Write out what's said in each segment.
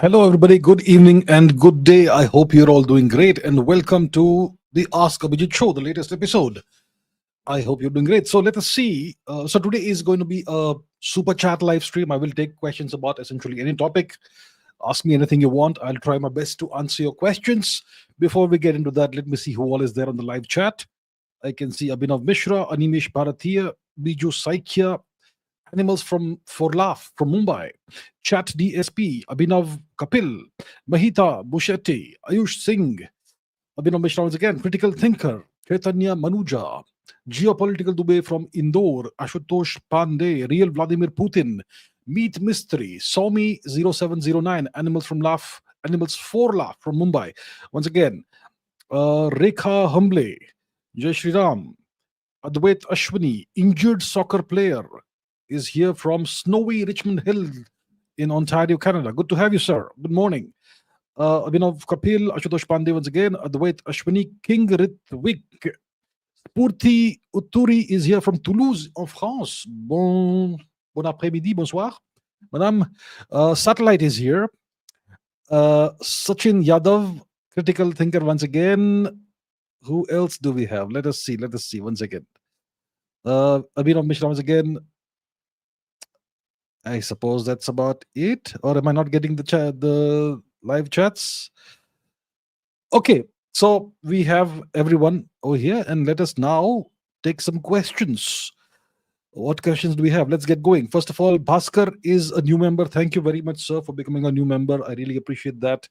Hello, everybody. Good evening and good day. I hope you're all doing great, and welcome to the Ask Abhijit show, the latest episode. I hope you're doing great. So let us see. So today is going to be a super chat live stream. I will take questions about essentially any topic. Ask me anything you want. I'll try my best to answer your questions. Before we get into that, let me see who all is there on the live chat. I can see Abhinav Mishra, Animesh Bharatiya, Biju Saikia, Animals from For Laugh from Mumbai, Chat DSP, Abhinav Kapil, Mahita Bushetti, Ayush Singh, Abhinav Mishra once again, Critical Thinker, Chaitanya Manuja, Geopolitical Dubey from Indore, Ashutosh Pandey, Real Vladimir Putin, Meet Mystery, Somi 0709, Animals for Laugh from Mumbai. Once again, Rekha Humble, Jai Shri Ram, Advait Ashwini, injured soccer player, is here from snowy Richmond Hill in Ontario, Canada. Good to have you, sir. Good morning. Abhinav Kapil, Ashutosh Pandey once again, Advait Ashwini, King Ritvik, Purti Utturi is here from Toulouse, en France. Bon après-midi, bonsoir. Madame, Satellite is here. Sachin Yadav, Critical Thinker once again. Who else do we have? Let us see once again. Abhinav Mishra once again. I suppose that's about it. Or am I not getting the live chats? Okay, so we have everyone over here, and let us now take some questions. What questions do we have? Let's get going. First of all, Bhaskar is a new member. Thank you very much, sir, for becoming a new member. I really appreciate that.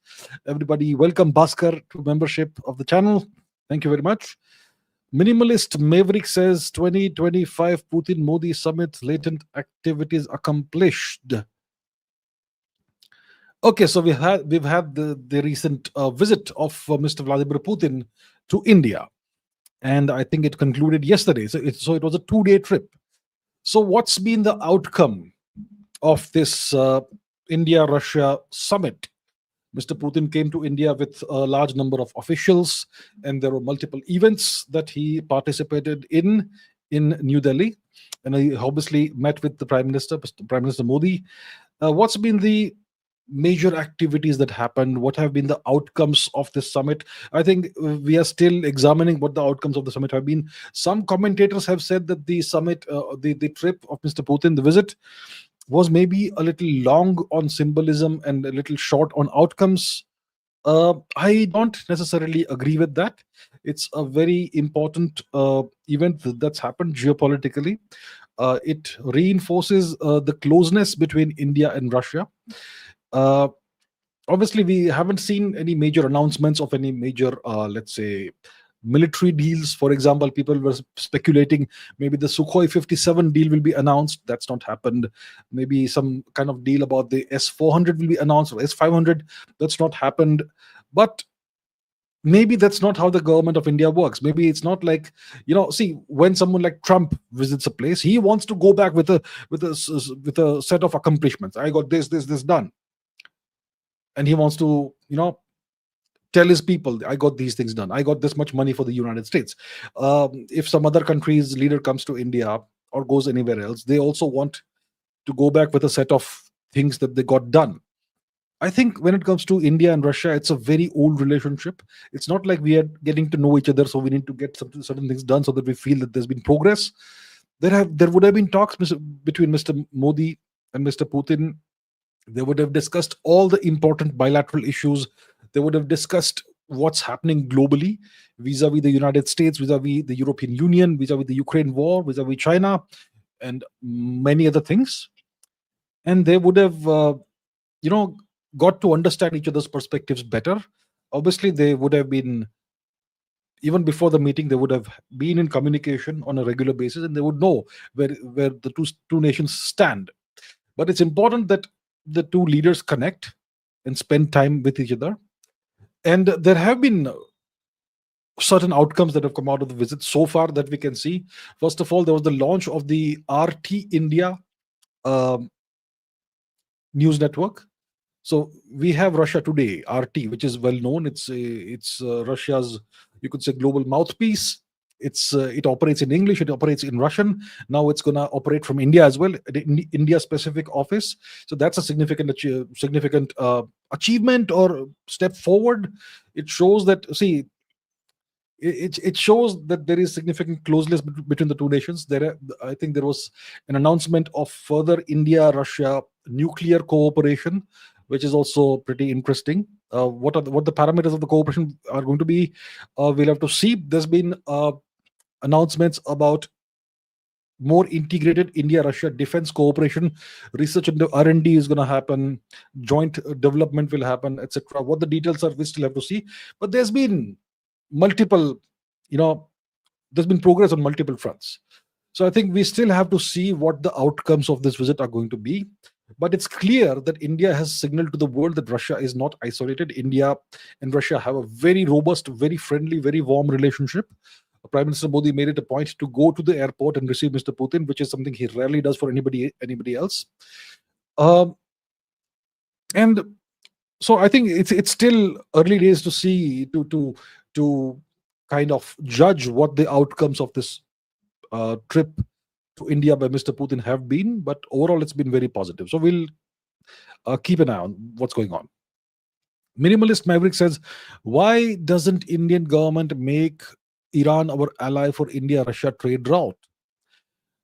Everybody, welcome Bhaskar to membership of the channel. Thank you very much. Minimalist Maverick says 2025 Putin Modi summit latent activities accomplished. Okay, so we've had the recent visit of Mr. Vladimir Putin to India, and I think it concluded yesterday. So it was a 2-day trip. So what's been the outcome of this India-Russia summit? Mr. Putin came to India with a large number of officials, and there were multiple events that he participated in New Delhi. And he obviously met with the Prime Minister Modi. What's been the major activities that happened? What have been the outcomes of this summit? I think we are still examining what the outcomes of the summit have been. Some commentators have said that the summit, the trip of Mr. Putin, the visit, was maybe a little long on symbolism and a little short on outcomes. I don't necessarily agree with that. It's a very important event that's happened geopolitically. It reinforces the closeness between India and Russia. Obviously, we haven't seen any major announcements of any major, let's say, military deals. For example, people were speculating maybe the Sukhoi 57 deal will be announced. That's not happened. Maybe some kind of deal about the S-400 will be announced, or S-500. That's not happened. But maybe that's not how the government of India works. Maybe it's not like, see, when someone like Trump visits a place, he wants to go back with a set of accomplishments. I got this done. And he wants to, tell his people, I got these things done. I got this much money for the United States. If some other country's leader comes to India or goes anywhere else, they also want to go back with a set of things that they got done. I think when it comes to India and Russia, it's a very old relationship. It's not like we are getting to know each other, so we need to get certain things done so that we feel that there's been progress. There would have been talks between Mr. Modi and Mr. Putin. They would have discussed all the important bilateral issues. They would have discussed what's happening globally vis-a-vis the United States, vis-a-vis the European Union, vis-a-vis the Ukraine war, vis-a-vis China, and many other things. And they would have, got to understand each other's perspectives better. Obviously, they would have been, even before the meeting, they would have been in communication on a regular basis, and they would know where the two nations stand. But it's important that the two leaders connect and spend time with each other. And there have been certain outcomes that have come out of the visit so far that we can see. First of all, there was the launch of the RT India news network. So we have Russia Today, RT, which is well known. It's Russia's, you could say, global mouthpiece. It operates in English, it operates in Russian. Now it's going to operate from India as well, India specific office. So that's a significant achievement or step forward. It shows that, see, it shows that there is significant closeness between the two nations. I think there was an announcement of further India-Russia nuclear cooperation, which is also pretty interesting. What the parameters of the cooperation are going to be, we'll have to see. There's been announcements about more integrated India-Russia defense cooperation. Research and R&D is going to happen. Joint development will happen, etc. What the details are, we still have to see. But there's been multiple, you know, there's been progress on multiple fronts. So I think we still have to see what the outcomes of this visit are going to be. But it's clear that India has signaled to the world that Russia is not isolated. India and Russia have a very robust, very friendly, very warm relationship. Prime Minister Modi made it a point to go to the airport and receive Mr. Putin, which is something he rarely does for anybody else. And so I think it's still early days to see to kind of judge what the outcomes of this trip to India by Mr. Putin have been. But overall, it's been very positive. So we'll keep an eye on what's going on. Minimalist Maverick says, why doesn't Indian government make Iran our ally for India-Russia trade route?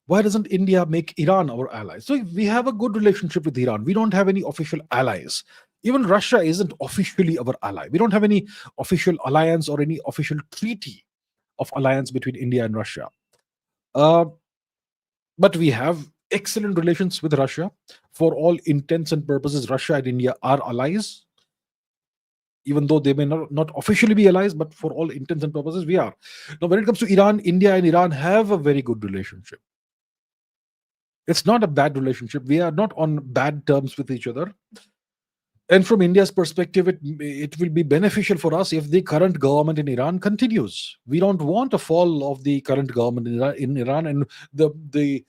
Why doesn't India make Iran our ally? So we have a good relationship with Iran. We don't have any official allies. Even Russia isn't officially our ally. We don't have any official alliance or any official treaty of alliance between India and Russia. But we have excellent relations with Russia. For all intents and purposes, Russia and India are allies. Even though they may not officially be allies, but for all intents and purposes, we are. Now, when it comes to Iran, India and Iran have a very good relationship. It's not a bad relationship. We are not on bad terms with each other. And from India's perspective, it will be beneficial for us if the current government in Iran continues. We don't want a fall of the current government in Iran and the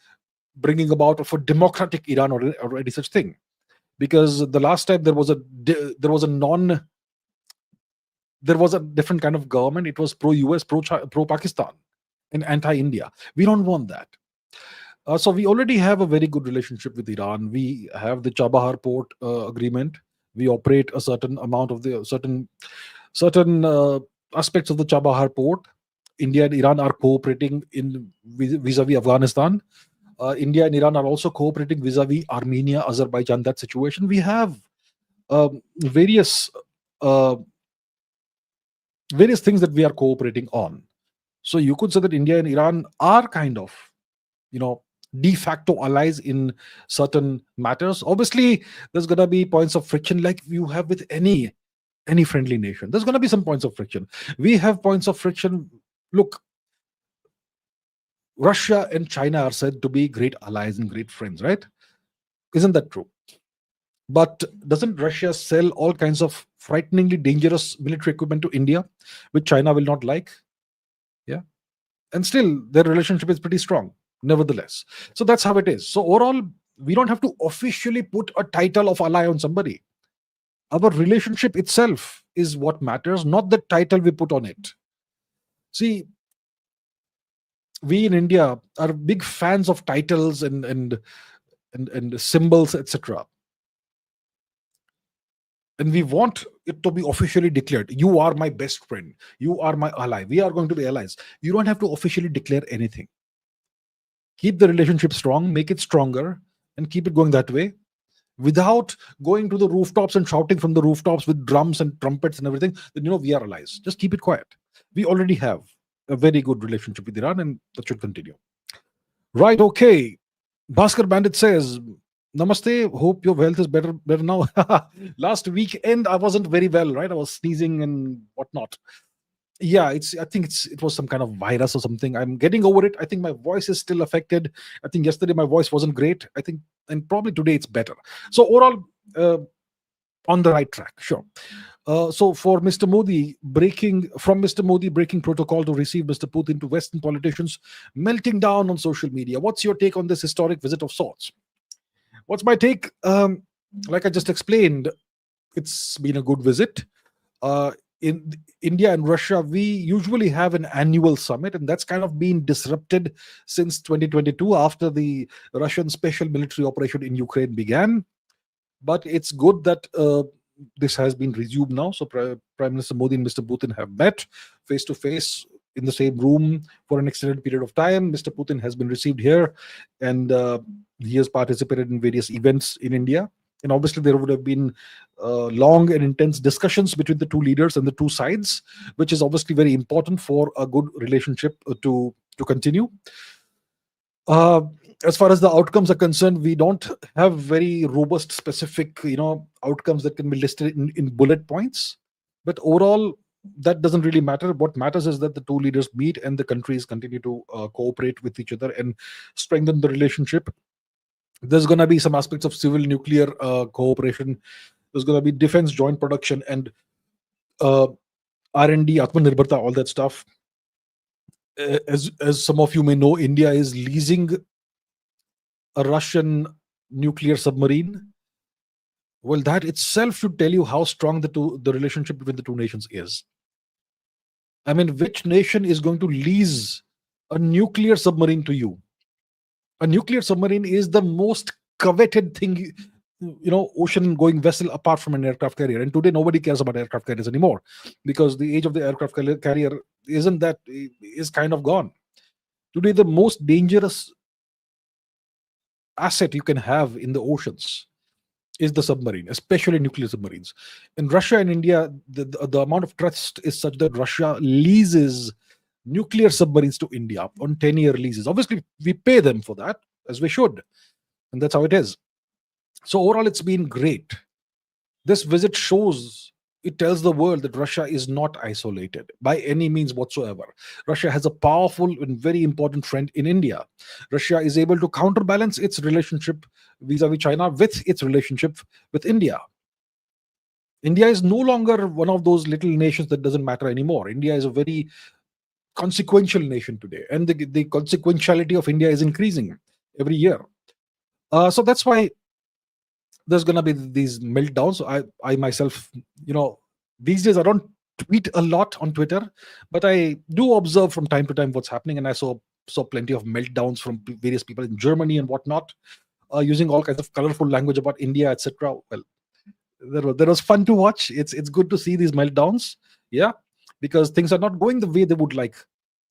bringing about of a democratic Iran or any such thing. Because the last time there was a different kind of government. It was pro-US, pro-Pakistan, and anti-India. We don't want that. So we already have a very good relationship with Iran. We have the Chabahar port agreement. We operate a certain amount of the certain aspects of the Chabahar port. India and Iran are cooperating in vis-a-vis Afghanistan. India and Iran are also cooperating vis-a-vis Armenia, Azerbaijan. That situation. We have various things that we are cooperating on. So you could say that India and Iran are kind of, de facto allies in certain matters. Obviously, there's going to be points of friction like you have with any friendly nation. There's going to be some points of friction. We have points of friction. Look, Russia and China are said to be great allies and great friends, right? Isn't that true? But doesn't Russia sell all kinds of frighteningly dangerous military equipment to India, which China will not like? Yeah. And still, their relationship is pretty strong, nevertheless. So that's how it is. So overall, we don't have to officially put a title of ally on somebody. Our relationship itself is what matters, not the title we put on it. See, we in India are big fans of titles and symbols, etc. And we want it to be officially declared. You are my best friend. You are my ally. We are going to be allies. You don't have to officially declare anything. Keep the relationship strong, make it stronger, and keep it going that way without going to the rooftops and shouting from the rooftops with drums and trumpets and everything. Then, we are allies. Just keep it quiet. We already have a very good relationship with Iran, and that should continue. Right, okay. Bhaskar Bandit says, Namaste, hope your health is better now. Last weekend, I wasn't very well, right? I was sneezing and whatnot. Yeah, I think it was some kind of virus or something. I'm getting over it. I think my voice is still affected. I think yesterday my voice wasn't great. I think, and probably today it's better. So overall, on the right track, sure. So for Mr. Modi breaking protocol to receive Mr. Putin, to Western politicians melting down on social media. What's your take on this historic visit of sorts? What's my take? Like I just explained, it's been a good visit. In India and Russia, we usually have an annual summit, and that's kind of been disrupted since 2022 after the Russian special military operation in Ukraine began. But it's good that this has been resumed now. So Prime Minister Modi and Mr. Putin have met face to face in the same room for an extended period of time. Mr. Putin has been received here, and he has participated in various events in India. And obviously, there would have been long and intense discussions between the two leaders and the two sides, which is obviously very important for a good relationship to continue. As far as the outcomes are concerned, we don't have very robust, specific, outcomes that can be listed in bullet points. But overall, that doesn't really matter. What matters is that the two leaders meet and the countries continue to cooperate with each other and strengthen the relationship. There's going to be some aspects of civil nuclear cooperation. There's going to be defense joint production and R&D, Atmanirbharta, all that stuff. As some of you may know, India is leasing a Russian nuclear submarine. Well, that itself should tell you how strong the relationship between the two nations is. I mean, which nation is going to lease a nuclear submarine to you? A nuclear submarine is the most coveted thing, ocean-going vessel apart from an aircraft carrier. And today, nobody cares about aircraft carriers anymore because the age of the aircraft carrier is kind of gone. Today, the most dangerous asset you can have in the oceans is the submarine, especially nuclear submarines. In Russia and India, the amount of trust is such that Russia leases nuclear submarines to India on 10-year leases. Obviously, we pay them for that, as we should. And that's how it is. So overall, it's been great. This visit it tells the world that Russia is not isolated by any means whatsoever. Russia has a powerful and very important friend in India. Russia is able to counterbalance its relationship vis-a-vis China with its relationship with India. India is no longer one of those little nations that doesn't matter anymore. India is a very consequential nation today, and the consequentiality of India is increasing every year. So that's why there's going to be these meltdowns. I myself, these days I don't tweet a lot on Twitter, but I do observe from time to time what's happening, and I saw plenty of meltdowns from various people in Germany and whatnot, using all kinds of colorful language about India, etc. Well, that was fun to watch. It's good to see these meltdowns, because things are not going the way they would like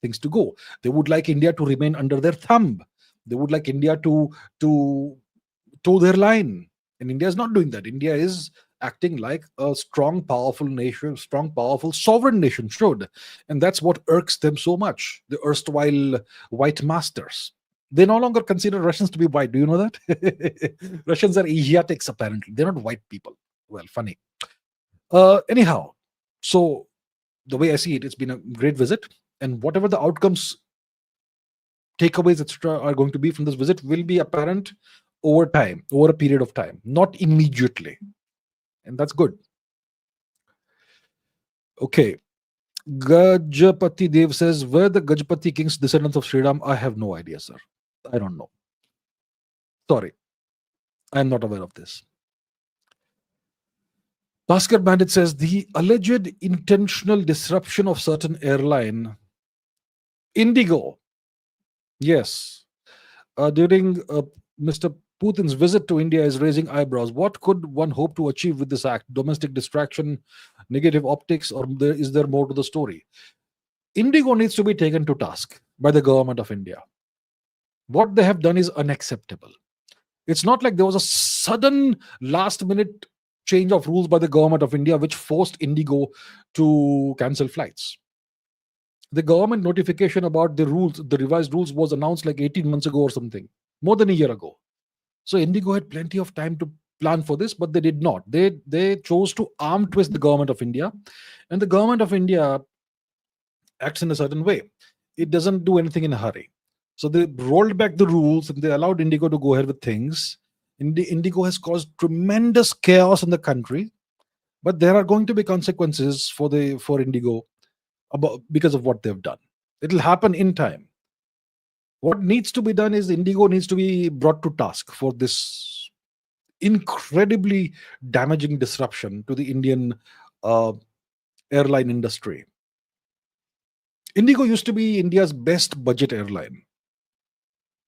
things to go. They would like India to remain under their thumb. They would like India to toe their line. And India is not doing that. India is acting like a strong, powerful nation, strong, powerful, sovereign nation should. And that's what irks them so much, the erstwhile white masters. They no longer consider Russians to be white. Do you know that? Russians are Asiatics, apparently. They're not white people. Well, funny. Anyhow, so the way I see it, it's been a great visit. And whatever the outcomes, takeaways, etc., are going to be from this visit will be apparent over time, over a period of time, not immediately. And that's good. Okay. Gajapati Dev says, were the Gajapati kings descendants of Sri Ram? I have no idea, sir. I don't know. Sorry. I'm not aware of this. Bhaskar Bandit says, the alleged intentional disruption of certain airline, IndiGo. Yes. During Mr. Putin's visit to India is raising eyebrows. What could one hope to achieve with this act? Domestic distraction, negative optics, or is there more to the story? IndiGo needs to be taken to task by the government of India. What they have done is unacceptable. It's not like there was a sudden last-minute change of rules by the government of India which forced IndiGo to cancel flights. The government notification about the rules, the revised rules, was announced like 18 months ago or something, more than a year ago. So IndiGo had plenty of time to plan for this, but they did not. They chose to arm twist the government of India, and the government of India acts in a certain way. It doesn't do anything in a hurry. So they rolled back the rules and they allowed IndiGo to go ahead with things. IndiGo has caused tremendous chaos in the country, but there are going to be consequences for IndiGo because of what they've done. It'll happen in time. What needs to be done is IndiGo needs to be brought to task for this incredibly damaging disruption to the Indian airline industry. IndiGo used to be India's best budget airline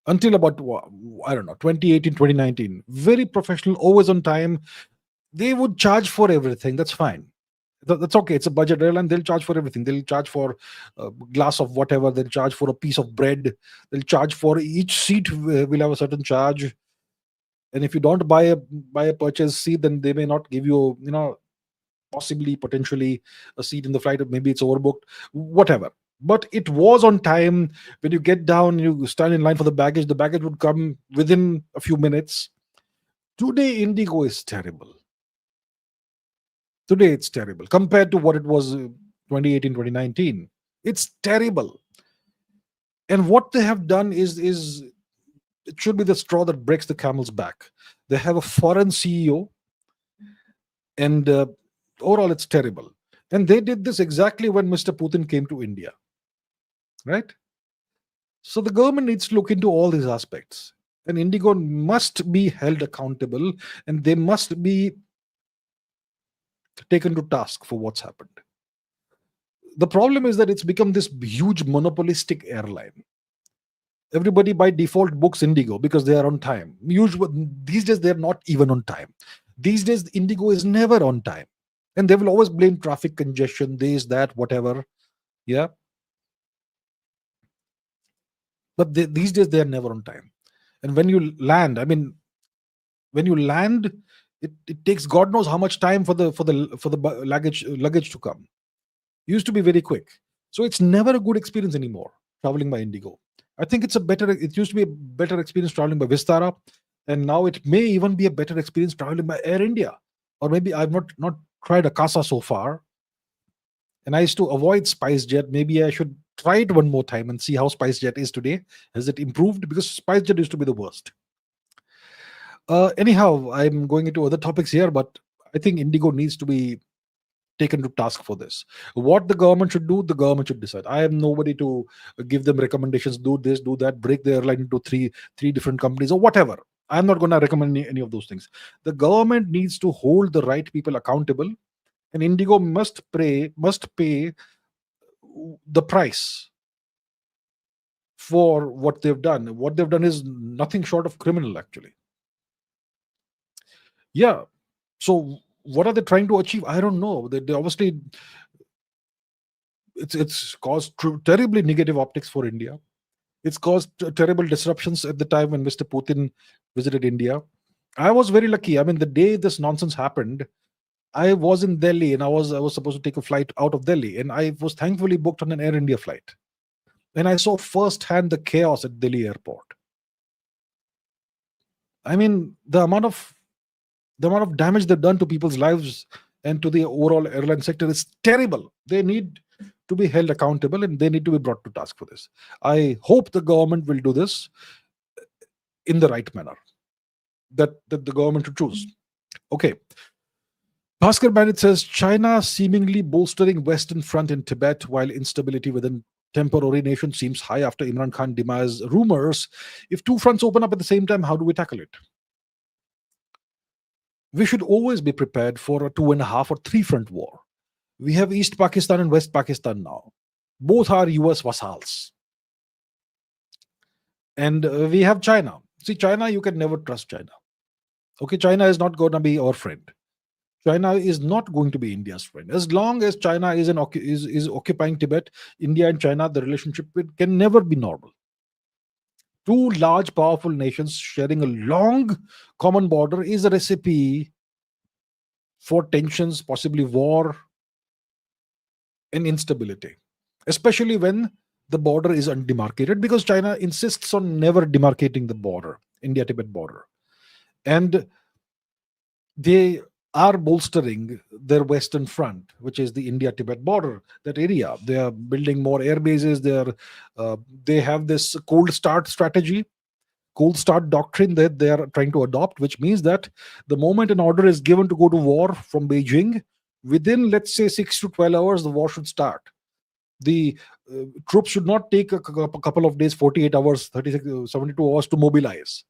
until about, 2018, 2019. Very professional, always on time. They would charge for everything. That's fine. That's okay. It's a budget airline. They'll charge for everything. They'll charge for a glass of whatever. They'll charge for a piece of bread. They'll charge for each seat. Will have a certain charge. And if you don't buy a purchase seat, then they may not give you, possibly potentially a seat in the flight. Or maybe it's overbooked. Whatever. But it was on time. When you get down, you stand in line for the baggage. The baggage would come within a few minutes. Today, IndiGo is terrible. Today, it's terrible compared to what it was 2018, 2019. It's terrible. And what they have done is it should be the straw that breaks the camel's back. They have a foreign CEO, and overall, it's terrible. And they did this exactly when Mr. Putin came to India, right? So the government needs to look into all these aspects. And IndiGo must be held accountable, and they must be taken to task for what's happened. The problem is that it's become this huge monopolistic airline. Everybody by default books IndiGo because they are on time. Usually, these days they're not even on time. These days, IndiGo is never on time, and they will always blame traffic congestion, this, that, whatever. Yeah, but these days they are never on time. And when you land, when you land, it takes God knows how much time for the luggage to come. Used to be very quick, so it's never a good experience anymore traveling by IndiGo. I think it used to be a better experience traveling by Vistara, and now it may even be a better experience traveling by Air India. Or maybe I've not tried Akasa so far, and I used to avoid SpiceJet. Maybe I should try it one more time and see how SpiceJet is today. Has it improved? Because SpiceJet used to be the worst. Anyhow, I'm going into other topics here, but I think IndiGo needs to be taken to task for this. What the government should do, the government should decide. I am nobody to give them recommendations. Do this, do that. Break the airline into three different companies or whatever. I'm not going to recommend any of those things. The government needs to hold the right people accountable, and IndiGo must pay the price for what they've done. What they've done is nothing short of criminal, actually. Yeah. So what are they trying to achieve? I don't know. They obviously, it's caused terribly negative optics for India. It's caused terrible disruptions at the time when Mr. Putin visited India. I was very lucky. The day this nonsense happened, I was in Delhi, and I was supposed to take a flight out of Delhi, and I was thankfully booked on an Air India flight. And I saw firsthand the chaos at Delhi airport. The amount of damage they've done to people's lives and to the overall airline sector is terrible. They need to be held accountable, and they need to be brought to task for this. I hope the government will do this in the right manner that the government should choose. Okay. Bhaskar Bandit says, China seemingly bolstering Western front in Tibet while instability within temporary nation seems high after Imran Khan demise rumors. If two fronts open up at the same time, how do we tackle it? We should always be prepared for a 2.5 or 3 front war. We have East Pakistan and West Pakistan now. Both are US vassals. And we have China. See, China, you can never trust China. Okay, China is not going to be our friend. China is not going to be India's friend. As long as China is occupying Tibet, India and China, the relationship can never be normal. Two large, powerful nations sharing a long common border is a recipe for tensions, possibly war, and instability, especially when the border is undemarcated, because China insists on never demarcating the border, India-Tibet border. And they are bolstering their western front, which is the India-Tibet border, that area. They are building more air bases. They have this cold start strategy, cold start doctrine that they are trying to adopt, which means that the moment an order is given to go to war from Beijing, within, let's say, 6 to 12 hours, the war should start. The troops should not take a couple of days, 48 hours, 36, 72 hours to mobilize.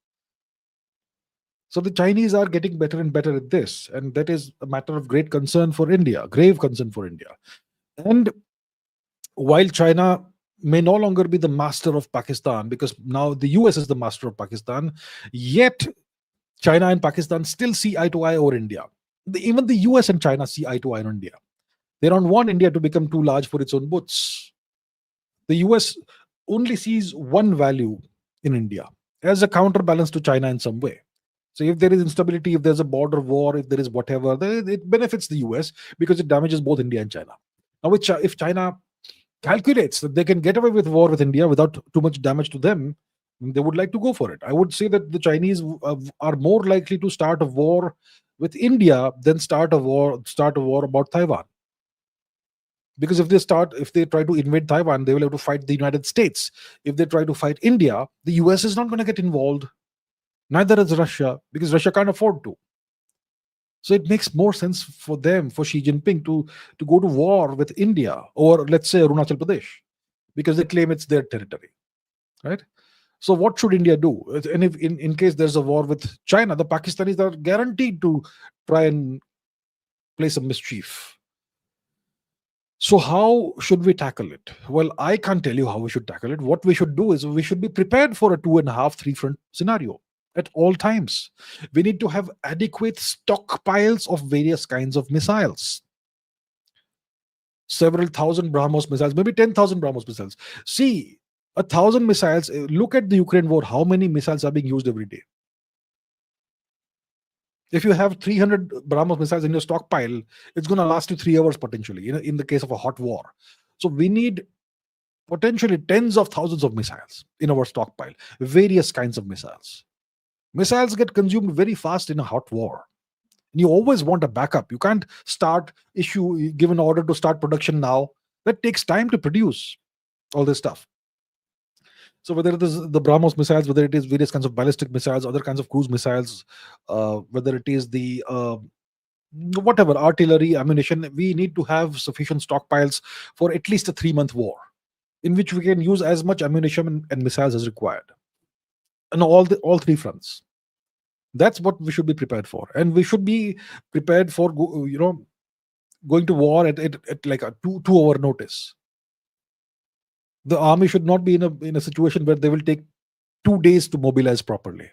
So the Chinese are getting better and better at this, and that is a matter of great concern for India, grave concern for India. And while China may no longer be the master of Pakistan, because now the US is the master of Pakistan, yet China and Pakistan still see eye to eye over India. Even the US and China see eye to eye on India. They don't want India to become too large for its own boots. The US only sees one value in India as a counterbalance to China in some way. So if there is instability, if there's a border war, if there is whatever, it benefits the US because it damages both India and China. Now, if China calculates that they can get away with war with India without too much damage to them, they would like to go for it. I would say that the Chinese are more likely to start a war with India than start a war about Taiwan. Because if they try to invade Taiwan, they will have to fight the United States. If they try to fight India, the US is not going to get involved. Neither is Russia, because Russia can't afford to. So it makes more sense for them, for Xi Jinping, to go to war with India, or let's say Arunachal Pradesh, because they claim it's their territory, right? So what should India do? And if in case there's a war with China, the Pakistanis are guaranteed to try and play some mischief. So how should we tackle it? Well, I can't tell you how we should tackle it. What we should do is we should be prepared for a 2.5, 3 front scenario at all times. We need to have adequate stockpiles of various kinds of missiles. Several thousand BrahMos missiles, maybe 10,000 BrahMos missiles. See, 1,000 missiles. Look at the Ukraine war. How many missiles are being used every day? If you have 300 BrahMos missiles in your stockpile, it's going to last you 3 hours potentially, in the case of a hot war. So we need potentially tens of thousands of missiles in our stockpile, various kinds of missiles. Missiles get consumed very fast in a hot war. And you always want a backup. You can't give an order to start production now. That takes time to produce all this stuff. So whether it is the BrahMos missiles, whether it is various kinds of ballistic missiles, other kinds of cruise missiles, whether it is the whatever artillery, ammunition, we need to have sufficient stockpiles for at least a 3-month war, in which we can use as much ammunition and missiles as required, and all 3 fronts. That's what we should be prepared for, and we should be prepared for going to war at like a 2 hour notice. The army should not be in a situation where they will take 2 days to mobilize properly.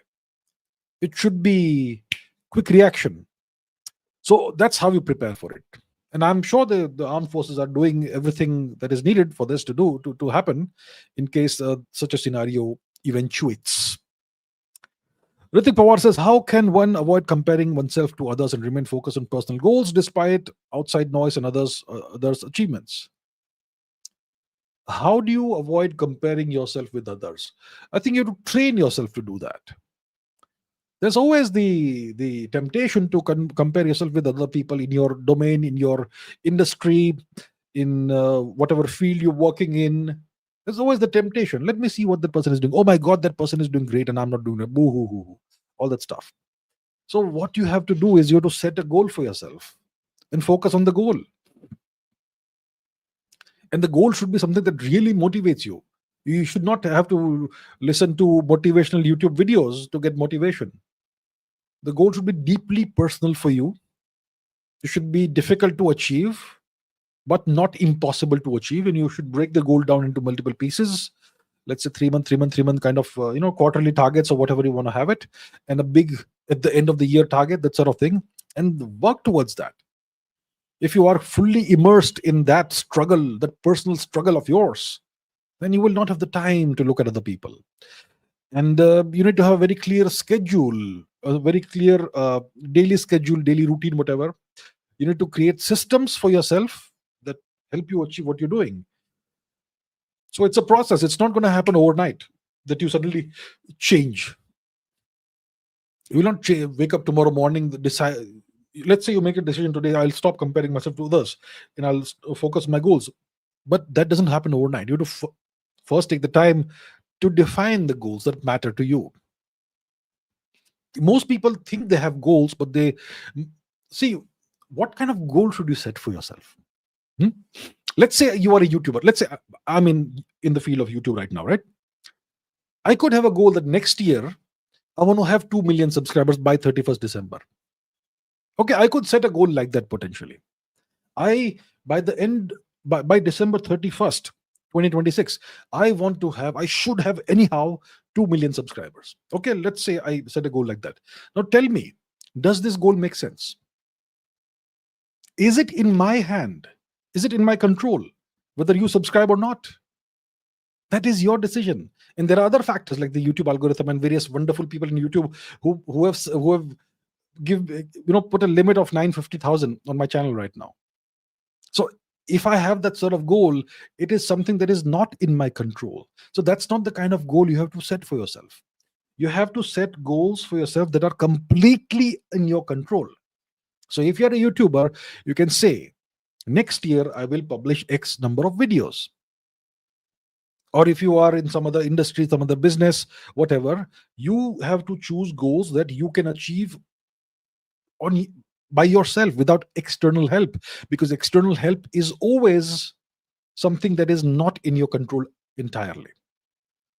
It should be quick reaction. So that's how you prepare for it. And I'm sure the armed forces are doing everything that is needed for this to happen in case such a scenario eventuates. Ritik Pawar says, how can one avoid comparing oneself to others and remain focused on personal goals despite outside noise and others' achievements? How do you avoid comparing yourself with others? I think you have to train yourself to do that. There's always the temptation to compare yourself with other people in your domain, in your industry, in whatever field you're working in. There's always the temptation. Let me see what that person is doing. Oh my God, that person is doing great and I'm not doing it. Boo hoo hoo hoo. All that stuff. So what you have to do is you have to set a goal for yourself and focus on the goal. And the goal should be something that really motivates you. You should not have to listen to motivational YouTube videos to get motivation. The goal should be deeply personal for you. It should be difficult to achieve, but not impossible to achieve. And you should break the goal down into multiple pieces. Let's say 3-month kind of quarterly targets or whatever you want to have it, and a big at the end of the year target, that sort of thing, and work towards that. If you are fully immersed in that struggle, that personal struggle of yours, then you will not have the time to look at other people. And you need to have a very clear schedule, a very clear daily schedule, daily routine, whatever. You need to create systems for yourself that help you achieve what you're doing. So it's a process. It's not going to happen overnight that you suddenly change. You will not wake up tomorrow morning, decide. Let's say you make a decision today, I'll stop comparing myself to others and I'll focus on my goals. But that doesn't happen overnight. You have to first take the time to define the goals that matter to you. Most people think they have goals, but they see, what kind of goal should you set for yourself? Let's say you are a YouTuber. Let's say I'm in the field of YouTube right now, right? I could have a goal that next year I want to have 2 million subscribers by 31st December. Okay, I could set a goal like that potentially. By December 31st, 2026, I should have anyhow 2 million subscribers. Okay, let's say I set a goal like that. Now tell me, does this goal make sense? Is it in my hand? Is it in my control whether you subscribe or not? That is your decision. And there are other factors like the YouTube algorithm and various wonderful people in YouTube who have put a limit of 950,000 on my channel right now. So if I have that sort of goal, it is something that is not in my control. So that's not the kind of goal you have to set for yourself. You have to set goals for yourself that are completely in your control. So if you're a YouTuber, you can say, next year I will publish X number of videos. Or if you are in some other industry, some other business, whatever, you have to choose goals that you can achieve on by yourself without external help, because external help is always something that is not in your control entirely.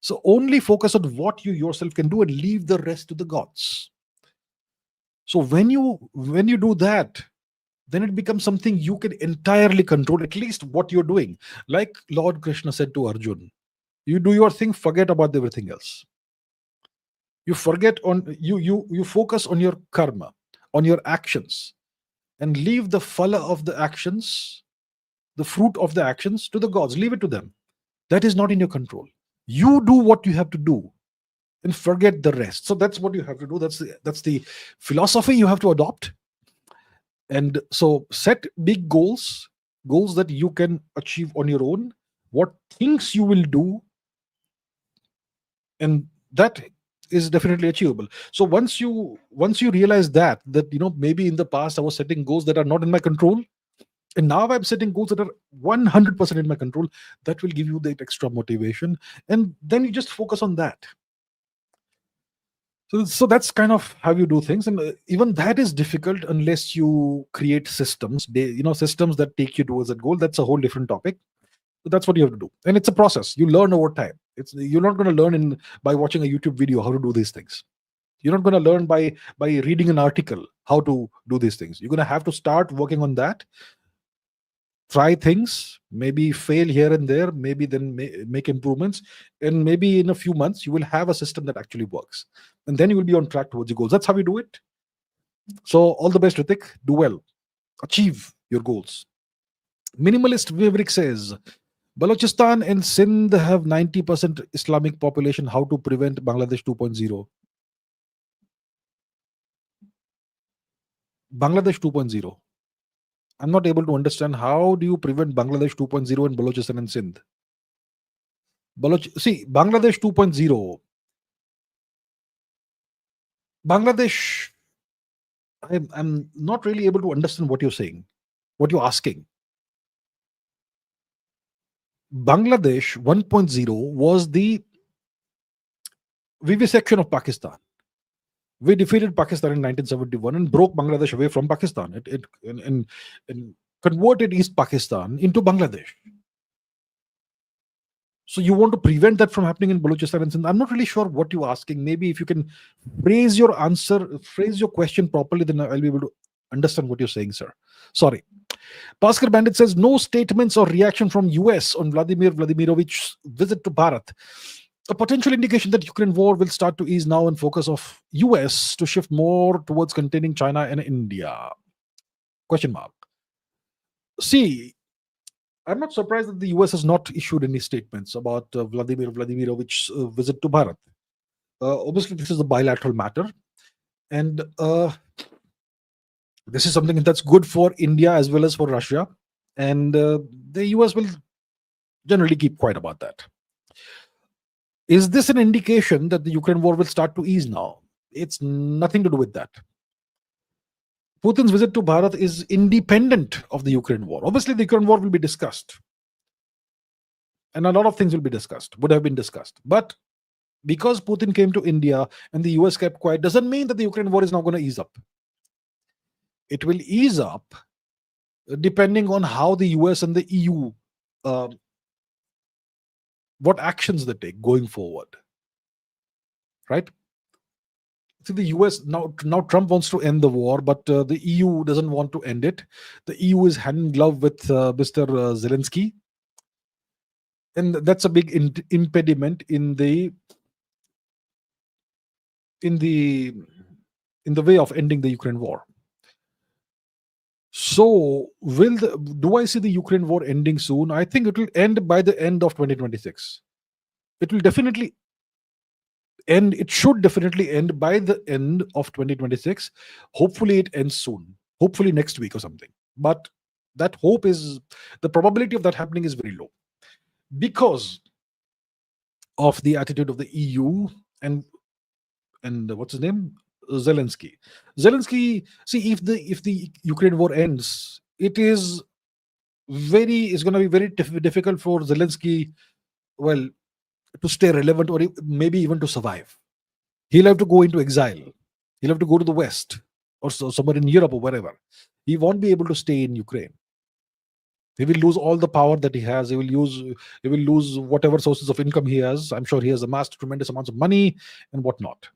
So only focus on what you yourself can do and leave the rest to the gods. So when you do that, then it becomes something you can entirely control, at least what you're doing. Like Lord Krishna said to Arjun, you do your thing, forget about everything else. You forget on you focus on your karma, on your actions, and leave the phala of the actions, the fruit of the actions, to the gods. Leave it to them. That is not in your control. You do what you have to do and forget the rest. So that's what you have to do. That's the philosophy you have to adopt. And so set big goals that you can achieve on your own, what things you will do, and that is definitely achievable. So once you realize that maybe in the past I was setting goals that are not in my control, and now I'm setting goals that are 100% in my control, that will give you that extra motivation, and then you just focus on that. So that's kind of how you do things, and even that is difficult unless you create systems. Systems that take you towards that goal. That's a whole different topic. So that's what you have to do, and it's a process. You learn over time. You're not going to learn by watching a YouTube video how to do these things. You're not going to learn by reading an article how to do these things. You're going to have to start working on that. Try things, maybe fail here and there, maybe then make improvements, and maybe in a few months you will have a system that actually works, and then you will be on track towards your goals. That's how we do it. So all the best, Ritik. Do well, achieve your goals. Minimalist Vivek says, Balochistan and Sindh have 90% Islamic population. How to prevent Bangladesh 2.0? Bangladesh 2.0. I'm not able to understand how do you prevent Bangladesh 2.0 in Balochistan and Sindh. Bangladesh 2.0. Bangladesh, I'm not really able to understand what you're saying, what you're asking. Bangladesh 1.0 was the vivisection of Pakistan. We defeated Pakistan in 1971 and broke Bangladesh away from Pakistan. And converted East Pakistan into Bangladesh. So you want to prevent that from happening in Balochistan and Sindh? I'm not really sure what you're asking. Maybe if you can phrase your question properly, then I'll be able to understand what you're saying, sir. Sorry. Bhaskar Bandit says, no statements or reaction from US on Vladimir Vladimirovich's visit to Bharat. A potential indication that Ukraine war will start to ease now and focus of US to shift more towards containing China and India. Question mark. See, I'm not surprised that the US has not issued any statements about Vladimir Vladimirovich's visit to Bharat. Obviously, this is a bilateral matter, and this is something that's good for India as well as for Russia, and the US will generally keep quiet about that. Is this an indication that the Ukraine war will start to ease now? It's nothing to do with that. Putin's visit to Bharat is independent of the Ukraine war. Obviously, the Ukraine war will be discussed. And a lot of things will be discussed, would have been discussed. But because Putin came to India and the US kept quiet, doesn't mean that the Ukraine war is now going to ease up. It will ease up depending on how the US and the EU, what actions they take going forward. Right? See, the US now Trump wants to end the war, but the EU doesn't want to end it. The EU is hand in glove with Mr. Zelensky, and that's a big impediment in the way of ending the Ukraine war. So, do I see the Ukraine war ending soon? I think it will end by the end of 2026. It will definitely end. It should definitely end by the end of 2026. Hopefully, it ends soon. Hopefully, next week or something. But that hope is the probability of that happening is very low because of the attitude of the EU and what's his name, Zelensky. Zelensky. See, if the Ukraine war ends, it's going to be very difficult for Zelensky, well, to stay relevant or maybe even to survive. He'll have to go into exile. He'll have to go to the West or somewhere in Europe or wherever. He won't be able to stay in Ukraine. He will lose all the power that he has. He will lose whatever sources of income he has. I'm sure he has amassed tremendous amounts of money and whatnot.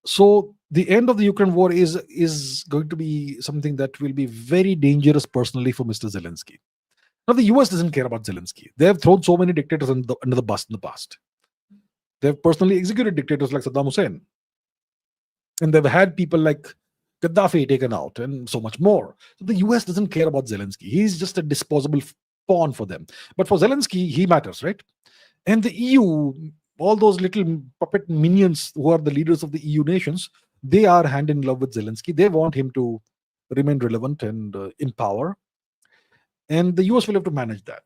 So the end of the Ukraine war is going to be something that will be very dangerous personally for Mr. Zelensky. Now, the US doesn't care about Zelensky. They have thrown so many dictators under the bus in the past. They have personally executed dictators like Saddam Hussein. And they've had people like Gaddafi taken out and so much more. So the US doesn't care about Zelensky. He's just a disposable pawn for them. But for Zelensky, he matters, right? And the EU, all those little puppet minions who are the leaders of the EU nations, they are hand in glove with Zelensky. They want him to remain relevant and in power. And the US will have to manage that.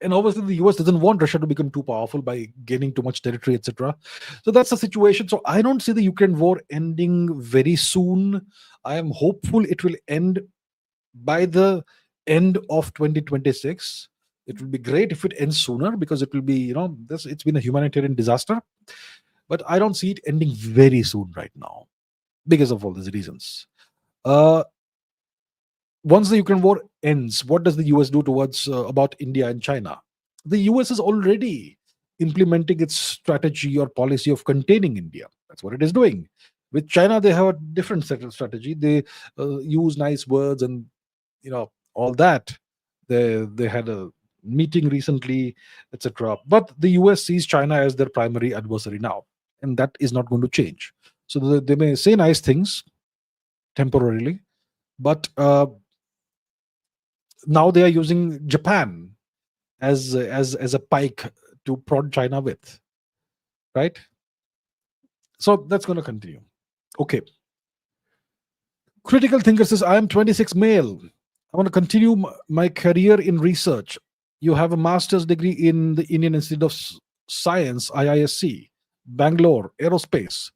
And obviously, the US doesn't want Russia to become too powerful by gaining too much territory, etc. So that's the situation. So I don't see the Ukraine war ending very soon. I am hopeful it will end by the end of 2026. It will be great if it ends sooner because it will be, it's been a humanitarian disaster. But I don't see it ending very soon right now because of all these reasons. Once the Ukraine war ends, what does the US do towards about India and China? The US is already implementing its strategy or policy of containing India. That's what it is doing. With China, they have a different set of strategy. They use nice words and all that. They had a meeting recently, etc. But the US sees China as their primary adversary now, and that is not going to change. So they may say nice things temporarily, but now they are using Japan as a pike to prod China with, right? So that's going to continue. Okay. Critical Thinker says, I am 26 male. I want to continue my career in research. You have a master's degree in the Indian Institute of Science, IISc, Bangalore, aerospace.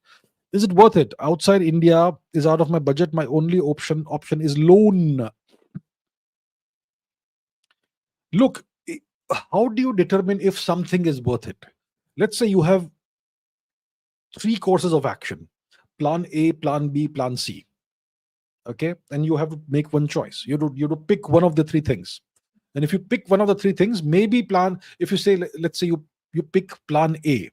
Is it worth it? Outside India is out of my budget. My only option is loan. Look, how do you determine if something is worth it? Let's say you have 3 courses of action: plan A, plan B, plan C. Okay, and you have to make one choice. You have to pick one of the 3 things. And if you pick one of the 3 things, maybe if you say, let's say you pick plan A,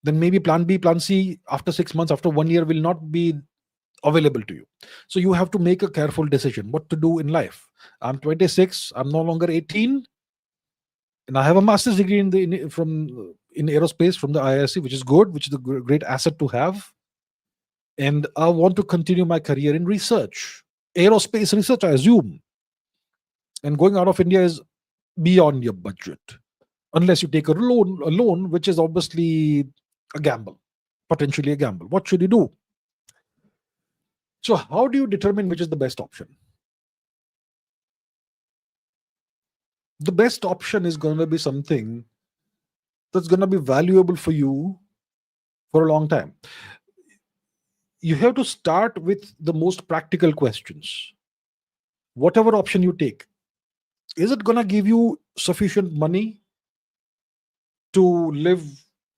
then maybe plan B, plan C after 6 months, after 1 year will not be available to you. So you have to make a careful decision what to do in life. I'm 26. I'm no longer 18, and I have a master's degree in aerospace from the IISc, which is good, which is a great asset to have. And I want to continue my career in research, aerospace research, I assume. And going out of India is beyond your budget, unless you take a loan, which is obviously a gamble, potentially a gamble. What should you do? So how do you determine which is the best option? The best option is going to be something that's going to be valuable for you for a long time. You have to start with the most practical questions. Whatever option you take, is it going to give you sufficient money to live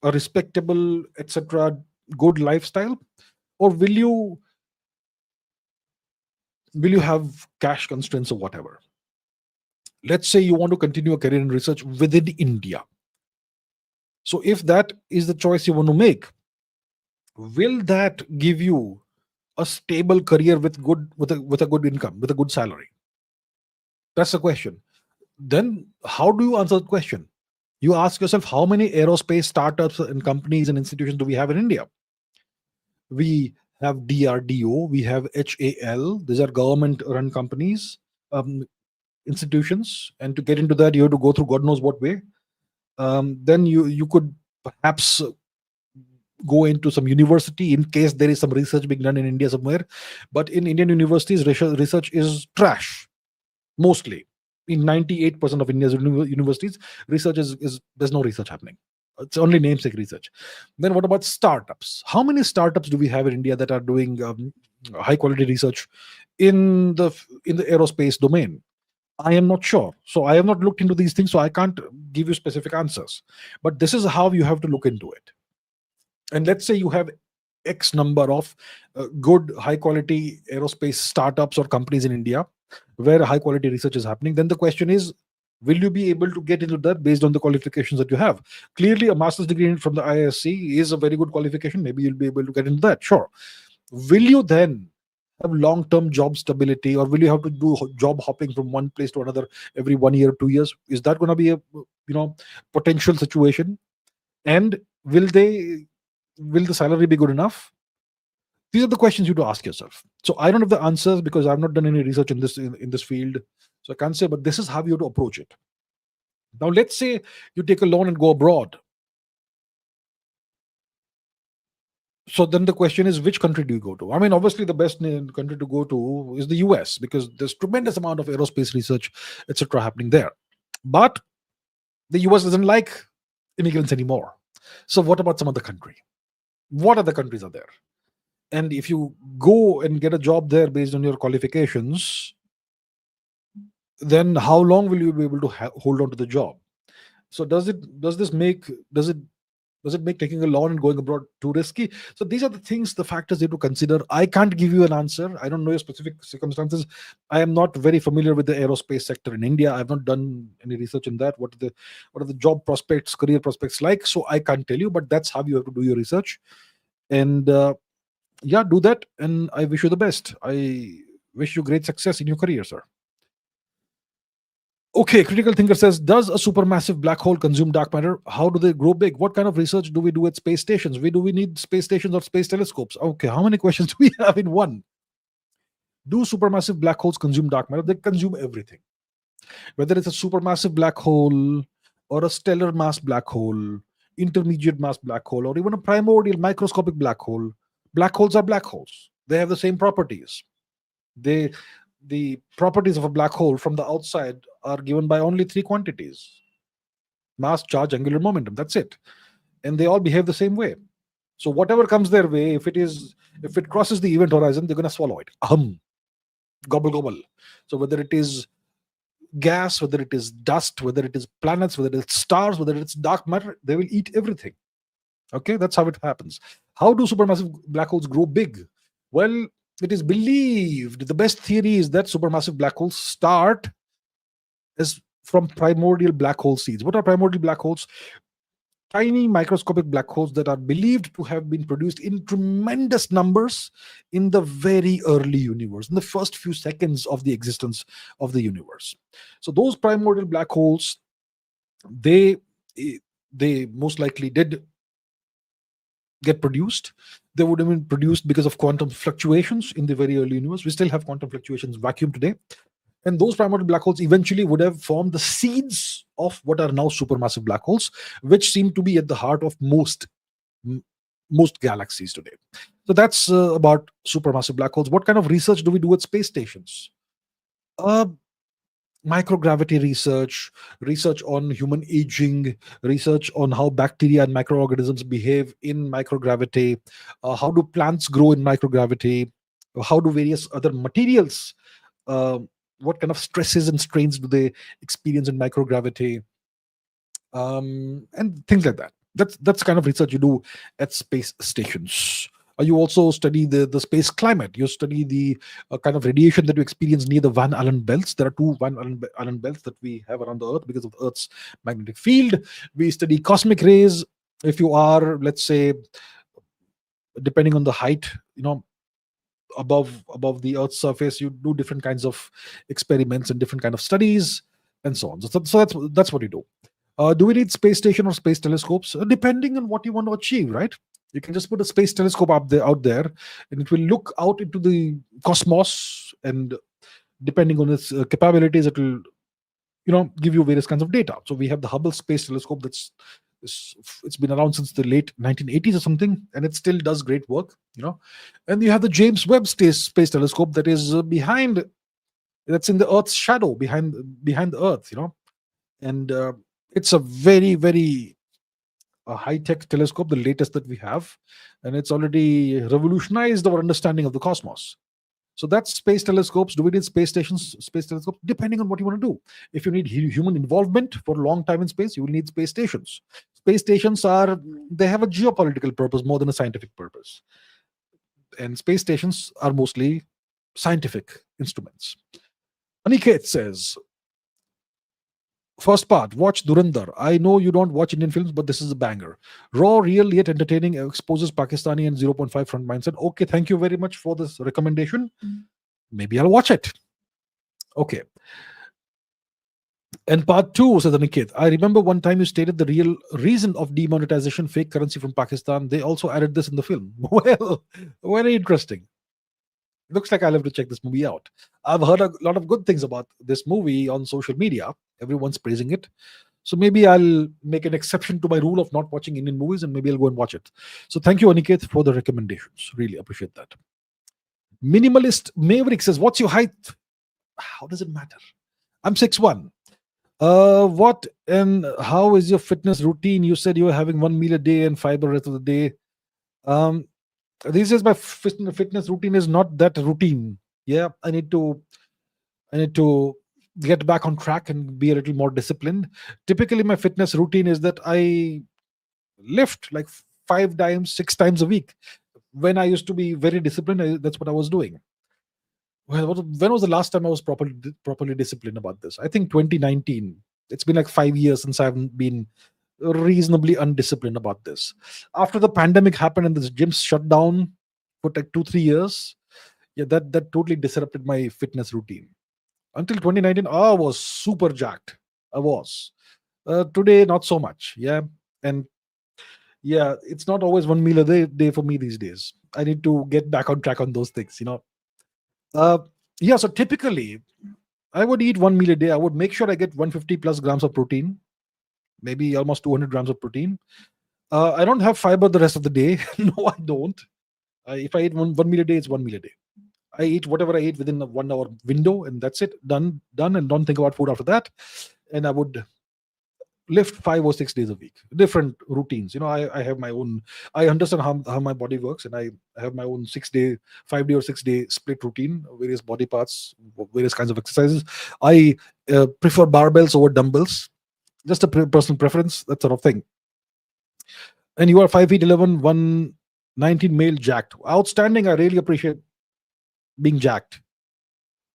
a respectable, etc., good lifestyle? Or will you have cash constraints or whatever? Let's say you want to continue a career in research within India. So if that is the choice you want to make, will that give you a stable career with a good income, with a good salary? That's the question. Then how do you answer the question? You ask yourself, how many aerospace startups and companies and institutions do we have in India? We have DRDO, we have HAL. These are government-run companies, institutions, and to get into that, you have to go through God knows what way. Then you could perhaps go into some university in case there is some research being done in India somewhere. But in Indian universities, research is trash mostly. In 98% of India's universities, research is there's no research happening. It's only namesake research. Then what about startups? How many startups do we have in India that are doing high quality research in the aerospace domain? I am not sure. So I have not looked into these things, so I can't give you specific answers. But this is how you have to look into it. And let's say you have X number of good high quality aerospace startups or companies in India where high quality research is happening. Then the question is, will you be able to get into that based on the qualifications that you have? Clearly, a master's degree from the ISC is a very good qualification. Maybe you'll be able to get into that. Sure. Will you then have long-term job stability, or will you have to do job hopping from one place to another every 1 year, 2 years? Is that going to be a potential situation? And will the salary be good enough? These are the questions you have to ask yourself. So I don't have the answers because I've not done any research in this field. So I can't say, but this is how you have to approach it. Now, let's say you take a loan and go abroad. So then the question is, which country do you go to? I mean, obviously the best country to go to is the US, because there's tremendous amount of aerospace research, etc., happening there. But the US doesn't like immigrants anymore. So what about some other country? What other countries are there? And if you go and get a job there based on your qualifications, then how long will you be able to hold on to the job? So does it make taking a loan and going abroad too risky? So these are the things, the factors you have to consider. I can't give you an answer. I don't know your specific circumstances. I am not very familiar with the aerospace sector in India. I've not done any research in that. What are the job prospects, career prospects like? So I can't tell you, but that's how you have to do your research. And yeah, do that. And I wish you the best. I wish you great success in your career, sir. Okay, Critical Thinker says, does a supermassive black hole consume dark matter? How do they grow big? What kind of research do we do at space stations? Do we need space stations or space telescopes? Okay, how many questions do we have in one? Do supermassive black holes consume dark matter? They consume everything. Whether it's a supermassive black hole or a stellar mass black hole, intermediate mass black hole, or even a primordial microscopic black hole, black holes are black holes. They have the same properties. The properties of a black hole from the outside are given by only three quantities: mass, charge, angular momentum. That's it. And they all behave the same way. So whatever comes their way, if it crosses the event horizon, they're going to swallow it. Gobble gobble. So whether it is gas, whether it is dust, whether it is planets, whether it's stars, whether it's dark matter, they will eat everything. Okay, that's how it happens. How do supermassive black holes grow big? Well, it is believed, the best theory is that supermassive black holes start as from primordial black hole seeds. What are primordial black holes? Tiny microscopic black holes that are believed to have been produced in tremendous numbers in the very early universe, in the first few seconds of the existence of the universe. So those primordial black holes, they most likely did get produced. They would have been produced because of quantum fluctuations in the very early universe. We still have quantum fluctuations vacuum today. And those primordial black holes eventually would have formed the seeds of what are now supermassive black holes, which seem to be at the heart of most galaxies today. So that's about supermassive black holes. What kind of research do we do at space stations? Microgravity research on human aging, research on how bacteria and microorganisms behave in microgravity, how do plants grow in microgravity, how do various other materials, what kind of stresses and strains do they experience in microgravity, and things like that. That's kind of research you do at space stations. You also study the space climate. You study the kind of radiation that you experience near the Van Allen belts. There are two Van Allen belts that we have around the Earth because of the Earth's magnetic field. We study cosmic rays. If you are, let's say, depending on the height, above the Earth's surface, you do different kinds of experiments and different kind of studies and so on. So that's what you do. Do we need space station or space telescopes? Depending on what you want to achieve, right? You can just put a space telescope out there, and it will look out into the cosmos, and depending on its capabilities, it will give you various kinds of data. So we have the Hubble Space Telescope it's been around since the late 1980s or something, and it still does great work. And you have the James Webb Space Telescope that is that's in the Earth's shadow, behind the Earth. And it's a very, very high-tech telescope, the latest that we have, and it's already revolutionized our understanding of the cosmos. So that's space telescopes. Do we need space stations, space telescopes? Depending on what you want to do. If you need human involvement for a long time in space, you will need space stations. Space stations they have a geopolitical purpose more than a scientific purpose. And space stations are mostly scientific instruments. Aniket says, first part, watch Durandar. I know you don't watch Indian films, but this is a banger. Raw, real, yet entertaining, exposes Pakistani and 0.5 front mindset. Okay, thank you very much for this recommendation. Maybe I'll watch it. Okay. And part 2, says Aniket, I remember one time you stated the real reason of demonetization, fake currency from Pakistan. They also added this in the film. Well, very interesting. Looks like I'll have to check this movie out. I've heard a lot of good things about this movie on social media. Everyone's praising it. So maybe I'll make an exception to my rule of not watching Indian movies, and maybe I'll go and watch it. So thank you, Aniket, for the recommendations. Really appreciate that. Minimalist Maverick says, what's your height? How does it matter? I'm 6'1". What and how is your fitness routine? You said you were having 1 meal a day and fiber rest of the day. These days my fitness routine is not that routine. Yeah, I need to get back on track and be a little more disciplined. Typically my fitness routine is that I lift like 5 times, 6 times a week. When I used to be very disciplined, that's what I was doing. Well, when was the last time I was properly disciplined about this? I think 2019. It's been like 5 years since I've been reasonably undisciplined about this. After the pandemic happened and the gyms shut down for like 2-3 years, yeah, that totally disrupted my fitness routine. Until 2019, I was super jacked. I was. Today, not so much. Yeah, and yeah, it's not always 1 meal a day for me these days. I need to get back on track on those things. Yeah, so typically I would eat 1 meal a day. I would make sure I get 150 plus grams of protein, maybe almost 200 grams of protein. I don't have fiber the rest of the day. No, I don't. If I eat one meal a day, it's 1 meal a day. I eat whatever I eat within a 1 hour window, and that's it. Done, and don't think about food after that. And I would lift 5 or 6 days a week. Different routines. I have my own. I understand how my body works, and I have my own 6-day, 5-day or 6-day split routine. Various body parts, various kinds of exercises. I prefer barbells over dumbbells. Just a personal preference, that sort of thing. And you are 5'11", 119 male, jacked. Outstanding. I really appreciate being jacked.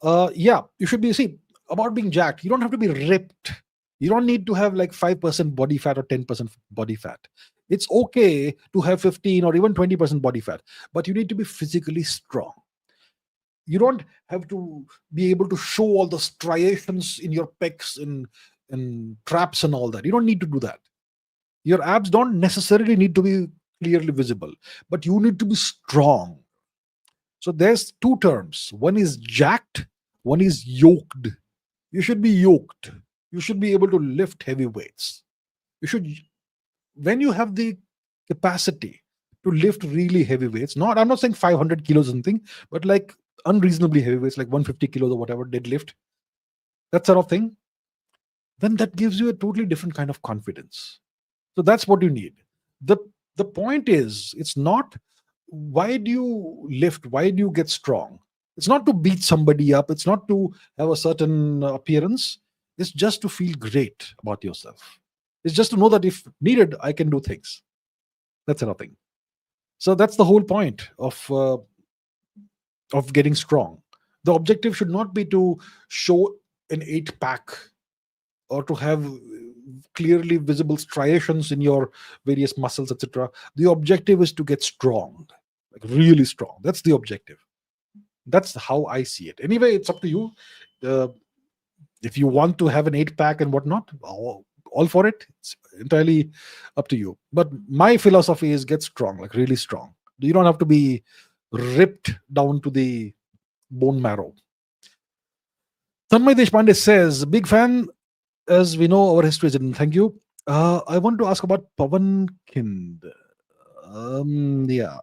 Yeah, you should be. See, about being jacked, you don't have to be ripped. You don't need to have like 5% body fat or 10% body fat. It's okay to have 15 or even 20% body fat, but you need to be physically strong. You don't have to be able to show all the striations in your pecs and traps and all that. You don't need to do that. Your abs don't necessarily need to be clearly visible, but you need to be strong. So there's 2 terms. One is jacked, one is yoked. You should be yoked. You should be able to lift heavy weights. When you have the capacity to lift really heavy weights, I'm not saying 500 kilos or something, but like unreasonably heavy weights, like 150 kilos or whatever, deadlift, that sort of thing, then that gives you a totally different kind of confidence. So that's what you need. The point is, it's not why do you lift, why do you get strong? It's not to beat somebody up. It's not to have a certain appearance. It's just to feel great about yourself. It's just to know that if needed, I can do things. That's another thing. So that's the whole point of getting strong. The objective should not be to show an 8-pack or to have clearly visible striations in your various muscles, etc. The objective is to get strong, like really strong. That's the objective. That's how I see it. Anyway, it's up to you. If you want to have an 8-pack and whatnot, all for it. It's entirely up to you. But my philosophy is get strong, like really strong. You don't have to be ripped down to the bone marrow. Tanmay Deshpande says, big fan. As we know, our history is in. Thank you. I want to ask about Pavan Kind. Yeah.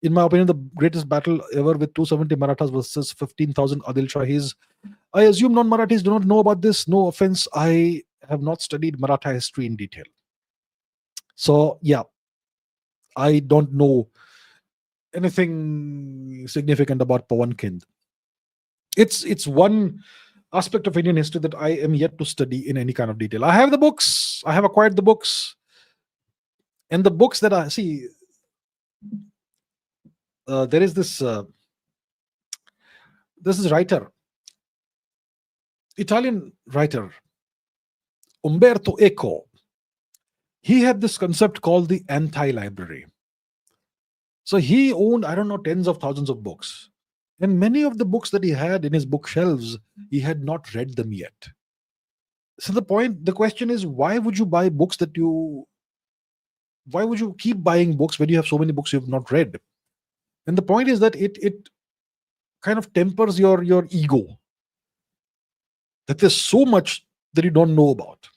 In my opinion, the greatest battle ever with 270 Marathas versus 15,000 Adil Shahis. I assume non-Marathis do not know about this. No offense. I have not studied Maratha history in detail. So, yeah, I don't know anything significant about Pavan Kind. It's one aspect of Indian history that I am yet to study in any kind of detail. I have the books. I have acquired the books. And the books that I see, there is this writer, Italian writer, Umberto Eco. He had this concept called the anti-library. So he owned, I don't know, tens of thousands of books. And many of the books that he had in his bookshelves, he had not read them yet. So the question is, why would you buy books why would you keep buying books when you have so many books you have not read? And the point is that it kind of tempers your ego. That there's so much that you don't know about.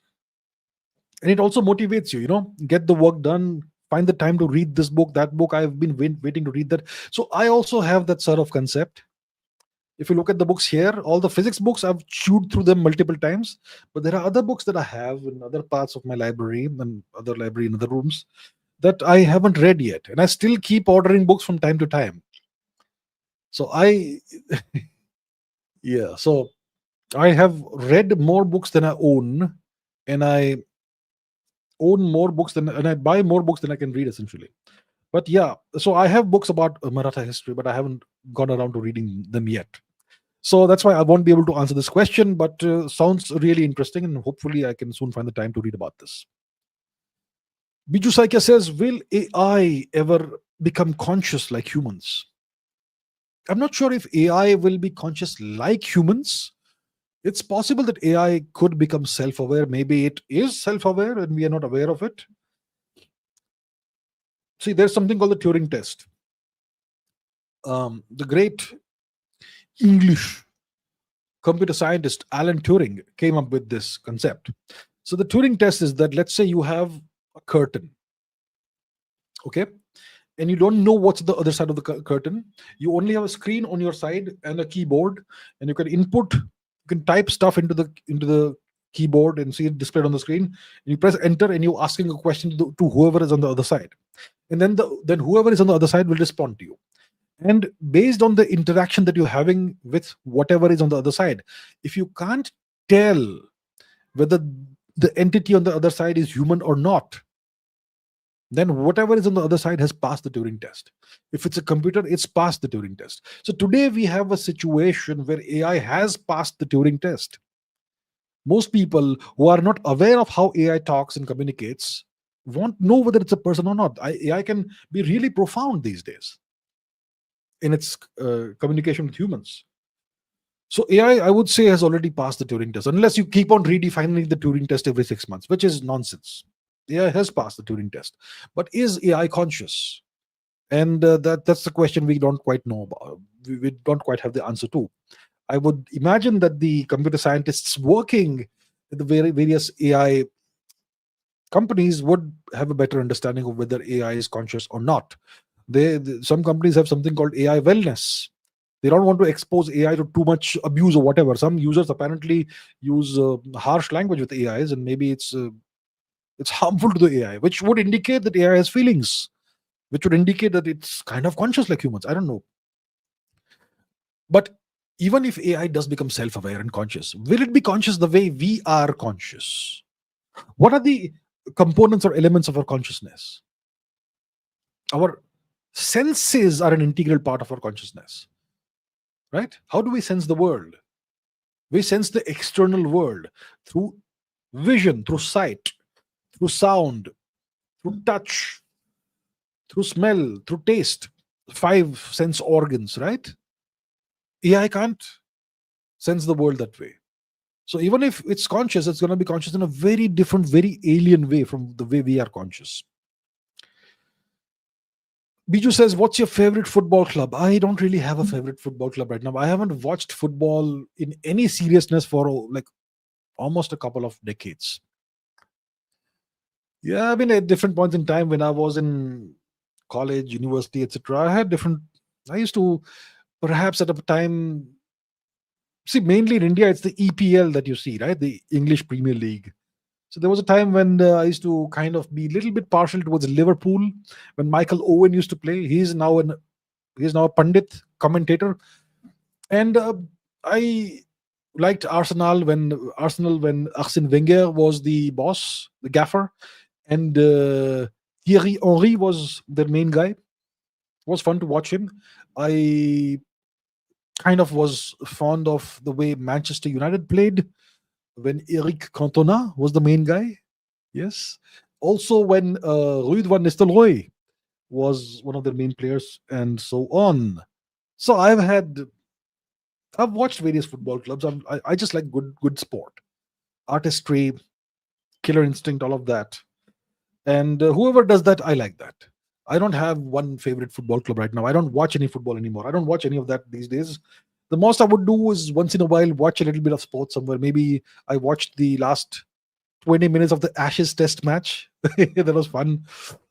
And it also motivates you, get the work done, find the time to read this book, that book. I've been waiting to read that. So I also have that sort of concept. If you look at the books here, all the physics books, I've chewed through them multiple times. But there are other books that I have in other parts of my library and other library in other rooms that I haven't read yet. And I still keep ordering books from time to time. So yeah, so I have read more books than I own, and I own more books and I buy more books than I can read, essentially. But yeah, so I have books about Maratha history, but I haven't gone around to reading them yet. So that's why I won't be able to answer this question, but sounds really interesting, and hopefully I can soon find the time to read about this. Biju Saikya says, will AI ever become conscious like humans? I'm not sure if AI will be conscious like humans. It's possible that AI could become self-aware. Maybe it is self-aware and we are not aware of it. See, there's something called the Turing test. The great English computer scientist Alan Turing came up with this concept. So the Turing test is that, let's say you have a curtain, okay, and you don't know what's the other side of the curtain. You only have a screen on your side and a keyboard, and you can type stuff into the keyboard and see it displayed on the screen. And you press enter and you're asking a question to whoever is on the other side, and then whoever is on the other side will respond to you. And based on the interaction that you're having with whatever is on the other side, if you can't tell whether the entity on the other side is human or not, then whatever is on the other side has passed the Turing test. If it's a computer, it's passed the Turing test. So today we have a situation where AI has passed the Turing test. Most people who are not aware of how AI talks and communicates won't know whether it's a person or not. AI can be really profound these days in its communication with humans. So AI, I would say, has already passed the Turing test, unless you keep on redefining the Turing test every 6 months, which is nonsense. AI has passed the Turing test. But is AI conscious? And that's the question we don't quite know about. We don't quite have the answer to. I would imagine that the computer scientists working at the various AI companies would have a better understanding of whether AI is conscious or not. Some companies have something called AI wellness. They don't want to expose AI to too much abuse or whatever. Some users apparently use harsh language with AIs, and maybe it's harmful to the AI, which would indicate that AI has feelings, which would indicate that it's kind of conscious like humans. I don't know. But even if AI does become self-aware and conscious, will it be conscious the way we are conscious? What are the components or elements of our consciousness? Our senses are an integral part of our consciousness, right? How do we sense the world? We sense the external world through vision, through sight, through sound, through touch, through smell, through taste. 5 sense organs, right? AI can't sense the world that way. So even if it's conscious, it's going to be conscious in a very different, very alien way from the way we are conscious. Biju says, what's your favorite football club? I don't really have a favorite football club right now. I haven't watched football in any seriousness for like almost a couple of decades. Yeah, I mean, at different points in time when I was in college, university, etc., I had different. I used to perhaps at a time see mainly in India, it's the EPL that you see, right? The English Premier League. So there was a time when I used to kind of be a little bit partial towards Liverpool when Michael Owen used to play. He's now a pundit commentator, and I liked Arsenal when Arsene Wenger was the boss, the gaffer, and Thierry Henry was their main guy. It was fun to watch him. I kind of was fond of the way Manchester United played when Eric Cantona was the main guy. Yes. Also, when Ruud van Nistelrooy was one of their main players, and so on. So I've watched various football clubs. I just like good sport, artistry, killer instinct, all of that. And whoever does that, I like that. I don't have one favorite football club right now. I don't watch any football anymore. I don't watch any of that these days. The most I would do is once in a while watch a little bit of sports somewhere. Maybe I watched the last 20 minutes of the Ashes Test match. That was fun.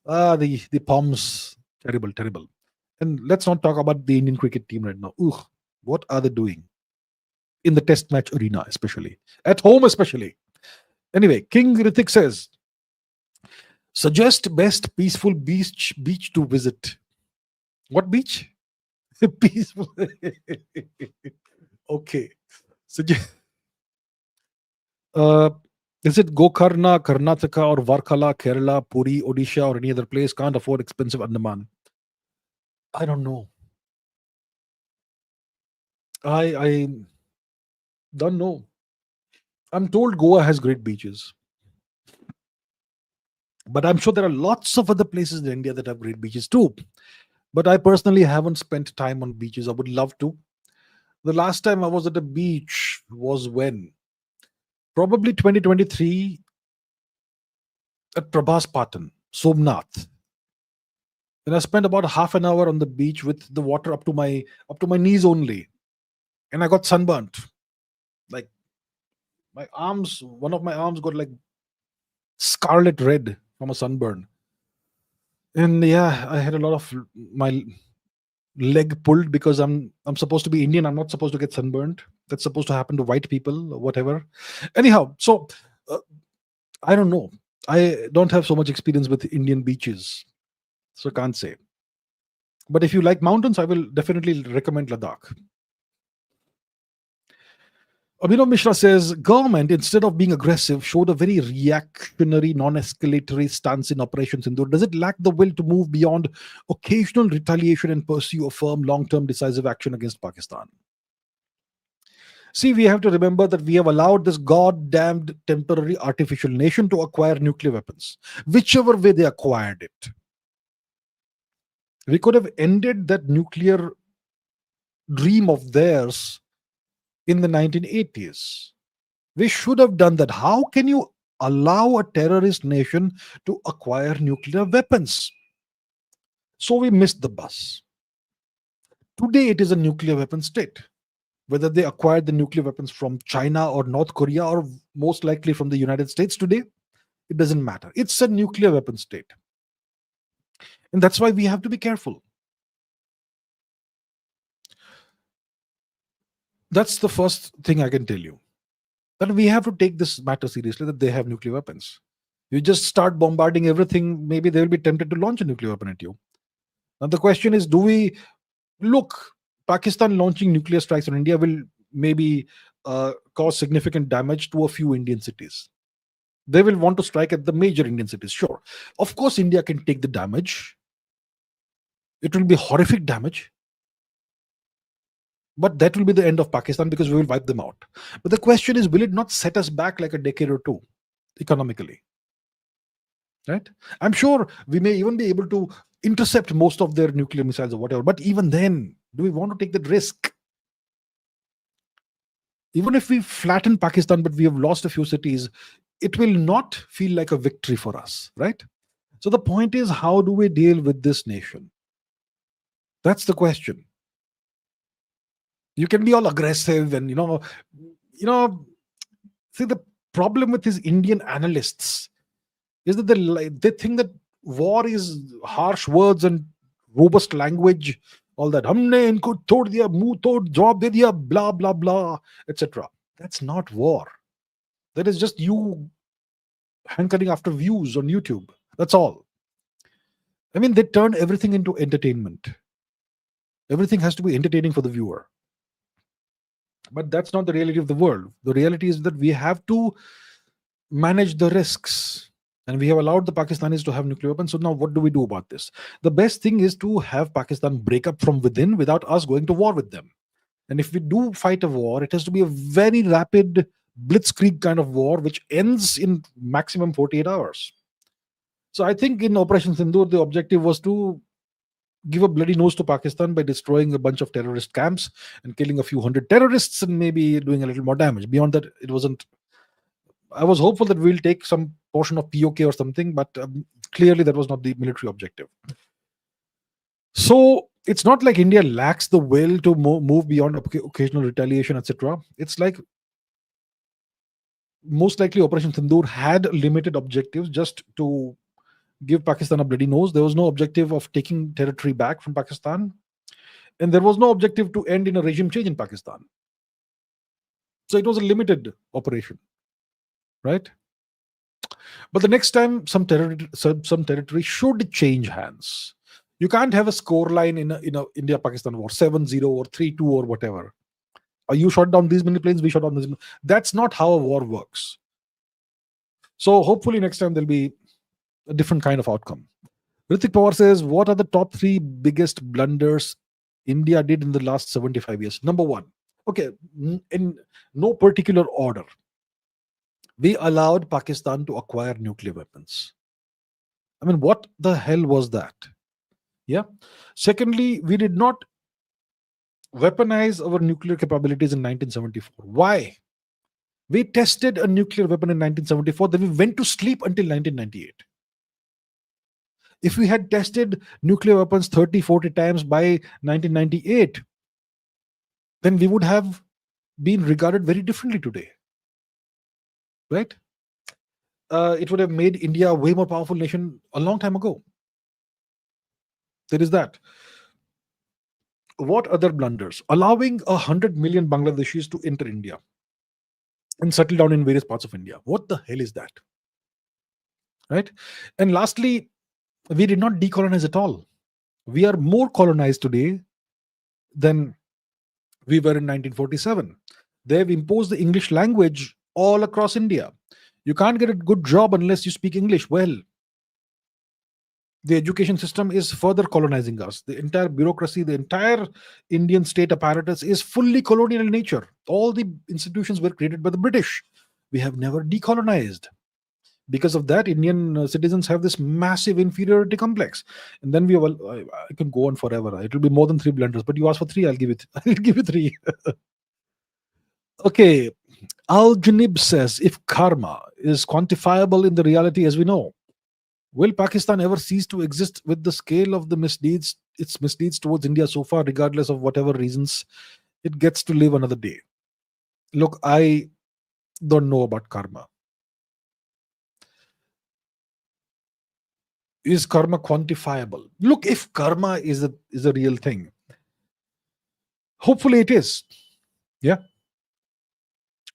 The Poms, terrible, terrible. And let's not talk about the Indian cricket team right now. Ugh, what are they doing in the Test match arena, especially at home, especially? Anyway, King Ritik says, suggest best peaceful beach to visit. What beach? Peaceful. Okay. Suggest. Is it Gokarna, Karnataka, or Varkala, Kerala, Puri, Odisha, or any other place? Can't afford expensive Andaman. I don't know. I don't know. I'm told Goa has great beaches, but I'm sure there are lots of other places in India that have great beaches too. But I personally haven't spent time on beaches. I would love to. The last time I was at a beach was when? Probably 2023 at Prabhas Patan, Somnath. And I spent about half an hour on the beach with the water up to my knees only. And I got sunburnt. Like one of my arms got like scarlet red from a sunburn. And yeah, I had a lot of my leg pulled because I'm supposed to be Indian. I'm not supposed to get sunburned. That's supposed to happen to white people or whatever. Anyhow, so uh, I don't know. I don't have so much experience with Indian beaches, so can't say. But if you like mountains, I will definitely recommend Ladakh. Abhinav Mishra says, government, instead of being aggressive, showed a very reactionary, non-escalatory stance in Operation Sindoor. Does it lack the will to move beyond occasional retaliation and pursue a firm, long-term, decisive action against Pakistan? See, we have to remember that we have allowed this goddamned temporary artificial nation to acquire nuclear weapons, whichever way they acquired it. We could have ended that nuclear dream of theirs in the 1980s. We should have done that. How can you allow a terrorist nation to acquire nuclear weapons? So we missed the bus. Today it is a nuclear weapon state. Whether they acquired the nuclear weapons from China or North Korea or most likely from the United States today, it doesn't matter. It's a nuclear weapon state. And that's why we have to be careful. That's the first thing I can tell you. That we have to take this matter seriously, that they have nuclear weapons. You just start bombarding everything, maybe they will be tempted to launch a nuclear weapon at you. Now the question is, do we look, Pakistan launching nuclear strikes on India will maybe cause significant damage to a few Indian cities. They will want to strike at the major Indian cities, sure. Of course, India can take the damage. It will be horrific damage. But that will be the end of Pakistan because we will wipe them out. But the question is, will it not set us back like a decade or two economically? Right? I'm sure we may even be able to intercept most of their nuclear missiles or whatever. But even then, do we want to take that risk? Even if we flatten Pakistan, but we have lost a few cities, it will not feel like a victory for us, right? So the point is, how do we deal with this nation? That's the question. You can be all aggressive and you know. See, the problem with these Indian analysts is that they think that war is harsh words and robust language, all that. Humne inko tod diya, muh tod, jawab de diya, blah blah blah, etc. That's not war. That is just you hankering after views on YouTube. That's all. I mean, they turn everything into entertainment. Everything has to be entertaining for the viewer. But that's not the reality of the world. The reality is that we have to manage the risks. And we have allowed the Pakistanis to have nuclear weapons. So now what do we do about this? The best thing is to have Pakistan break up from within without us going to war with them. And if we do fight a war, it has to be a very rapid blitzkrieg kind of war, which ends in maximum 48 hours. So I think in Operation Sindoor, the objective was to give a bloody nose to Pakistan by destroying a bunch of terrorist camps and killing a few hundred terrorists and maybe doing a little more damage. Beyond that, it wasn't. I was hopeful that we'll take some portion of POK or something, but clearly that was not the military objective. So it's not like India lacks the will to move beyond occasional retaliation, etc. It's like most likely Operation Sindoor had limited objectives just to give Pakistan a bloody nose. There was no objective of taking territory back from Pakistan. And there was no objective to end in a regime change in Pakistan. So it was a limited operation, right? But the next time some territory should change hands. You can't have a score line in a India-Pakistan war, 7-0 or 3-2 or whatever. You shot down these many planes, we shot down these many. That's not how a war works. So hopefully next time there'll be a different kind of outcome. Ritik Pawar says, what are the top 3 biggest blunders India did in the last 75 years? Number 1, okay, in no particular order, we allowed Pakistan to acquire nuclear weapons. I mean, what the hell was that? Yeah. Secondly, we did not weaponize our nuclear capabilities in 1974. Why? We tested a nuclear weapon in 1974, then we went to sleep until 1998. If we had tested nuclear weapons 30, 40 times by 1998, then we would have been regarded very differently today. Right? It would have made India a way more powerful nation a long time ago. There is that. What other blunders? Allowing 100 million Bangladeshis to enter India and settle down in various parts of India. What the hell is that? Right? And lastly, we did not decolonize at all. We are more colonized today than we were in 1947. They've imposed the English language all across India. You can't get a good job unless you speak English well. The education system is further colonizing us. The entire bureaucracy, the entire Indian state apparatus is fully colonial in nature. All the institutions were created by the British. We have never decolonized. Because of that, Indian citizens have this massive inferiority complex. And then I can go on forever. It will be more than 3 blunders, but you ask for 3, I'll give it. I'll give you 3. Okay. Al Janib says, if karma is quantifiable in the reality as we know, will Pakistan ever cease to exist with the scale of its misdeeds towards India so far, regardless of whatever reasons it gets to live another day? Look, I don't know about karma. Is karma quantifiable? Look, if karma is a real thing, hopefully it is. Yeah.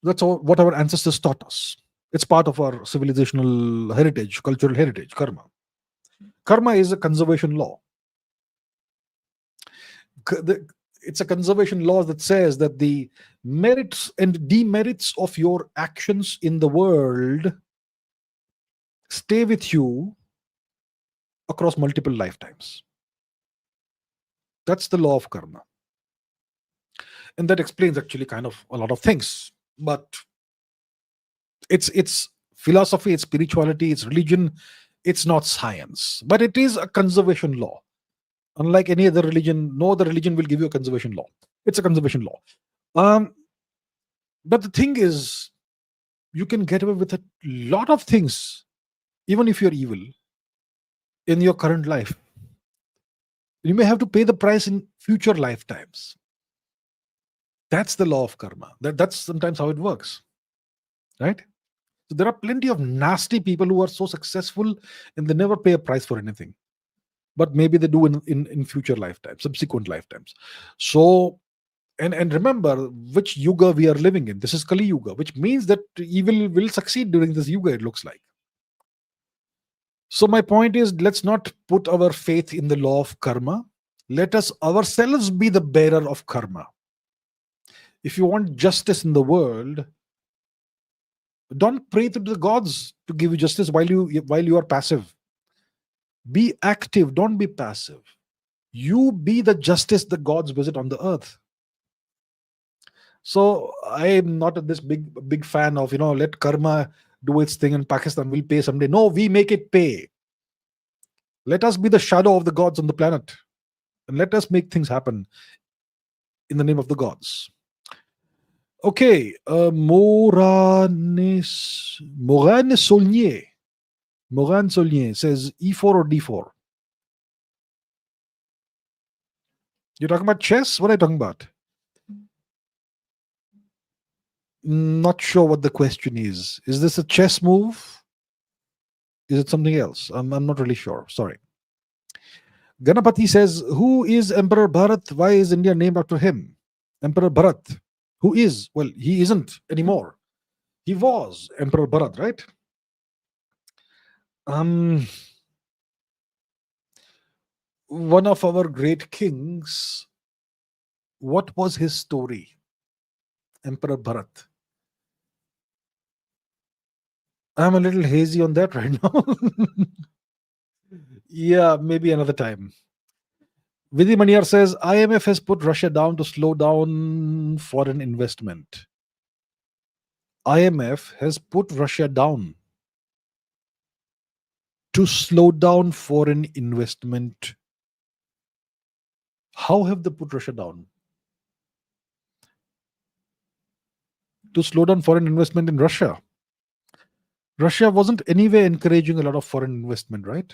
That's all what our ancestors taught us. It's part of our civilizational heritage, cultural heritage, karma. Karma is a conservation law. It's a conservation law that says that the merits and demerits of your actions in the world stay with you across multiple lifetimes. That's the law of karma. And that explains actually kind of a lot of things. But it's philosophy, it's spirituality, it's religion. It's not science. But it is a conservation law. Unlike any other religion, no other religion will give you a conservation law. It's a conservation law. But the thing is, you can get away with a lot of things, even if you're evil, in your current life. You may have to pay the price in future lifetimes. That's the law of karma. That's sometimes how it works, right? So there are plenty of nasty people who are so successful and they never pay a price for anything, but maybe they do in future lifetimes, subsequent lifetimes. So, and remember which yuga we are living in. This is Kali Yuga, which means that evil will succeed during this yuga, it looks like. So my point is, let's not put our faith in the law of karma. Let us ourselves be the bearer of karma. If you want justice in the world, don't pray to the gods to give you justice while you are passive. Be active, don't be passive. You be the justice the gods visit on the earth. So I am not this big fan of, let karma do its thing and Pakistan will pay someday. No, we make it pay. Let us be the shadow of the gods on the planet, and let us make things happen in the name of the gods. Okay, Moran Solnier says E4 or D4. You're talking about chess? What are you talking about? Not sure what the question is. Is this a chess move? Is it something else? I'm not really sure. Sorry. Ganapati says, who is Emperor Bharat? Why is India named after him? Emperor Bharat. Who is? Well, he isn't anymore. He was Emperor Bharat, right? One of our great kings, what was his story? Emperor Bharat. I'm a little hazy on that right now. Yeah, maybe another time. Vidhi Maniyar says, IMF has put Russia down to slow down foreign investment. IMF has put Russia down to slow down foreign investment. How have they put Russia down? To slow down foreign investment in Russia. Russia wasn't anyway encouraging a lot of foreign investment, right?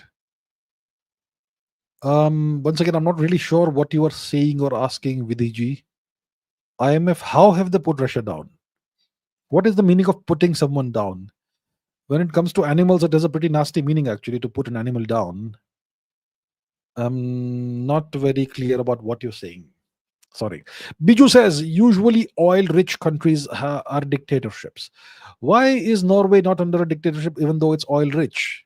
Once again, I'm not really sure what you are saying or asking, Vidiji. IMF, how have they put Russia down? What is the meaning of putting someone down? When it comes to animals, it has a pretty nasty meaning actually to put an animal down. I'm not very clear about what you're saying. Sorry. Biju says, usually oil-rich countries are dictatorships. Why is Norway not under a dictatorship even though it's oil-rich?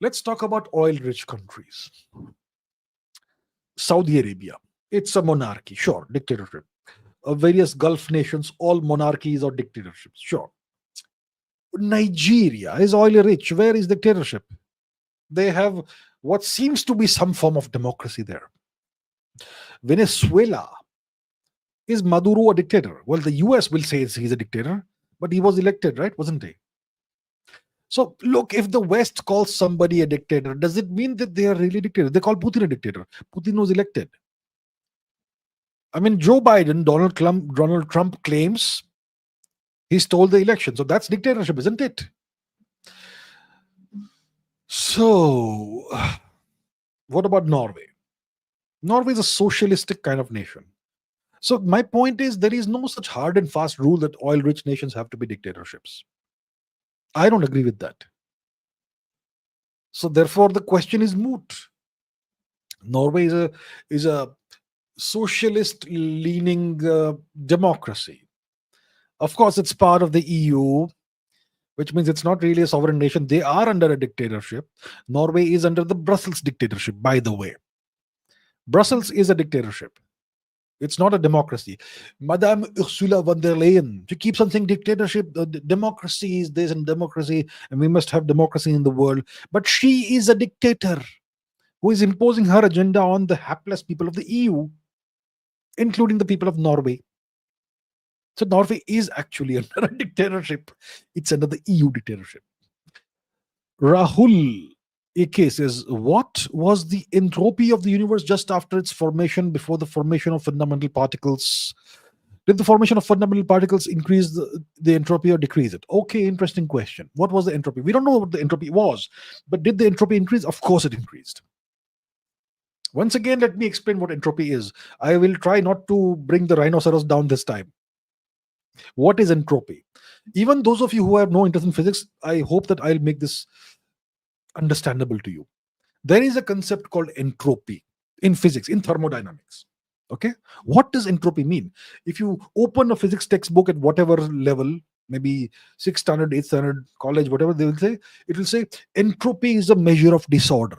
Let's talk about oil-rich countries. Saudi Arabia, it's a monarchy, sure, dictatorship. Various Gulf nations, all monarchies or dictatorships, sure. Nigeria is oil-rich. Where is dictatorship? They have what seems to be some form of democracy there. Venezuela, is Maduro a dictator? Well, the US will say he's a dictator, but he was elected, right? Wasn't he? So look, if the West calls somebody a dictator, does it mean that they are really dictators? They call Putin a dictator. Putin was elected. I mean, Joe Biden, Donald Trump claims he stole the election. So that's dictatorship, isn't it? So what about Norway? Norway is a socialistic kind of nation. So my point is, there is no such hard and fast rule that oil-rich nations have to be dictatorships. I don't agree with that. So therefore, the question is moot. Norway is a socialist-leaning democracy. Of course, it's part of the EU, which means it's not really a sovereign nation. They are under a dictatorship. Norway is under the Brussels dictatorship, by the way. Brussels is a dictatorship. It's not a democracy. Madame Ursula von der Leyen, she keeps on saying dictatorship, democracy is this and democracy, and we must have democracy in the world. But she is a dictator who is imposing her agenda on the hapless people of the EU, including the people of Norway. So Norway is actually under a dictatorship. It's under the EU dictatorship. Rahul AK says, what was the entropy of the universe just after its formation, before the formation of fundamental particles? Did the formation of fundamental particles increase the entropy or decrease it? Okay, interesting question. What was the entropy? We don't know what the entropy was, but did the entropy increase? Of course it increased. Once again, let me explain what entropy is. I will try not to bring the rhinoceros down this time. What is entropy? Even those of you who have no interest in physics, I hope that I'll make this understandable to you. There is a concept called entropy in physics, in thermodynamics. Okay, what does entropy mean? If you open a physics textbook at whatever level, maybe 6th standard, 8th standard, college, whatever, they will say, it will say entropy is a measure of disorder.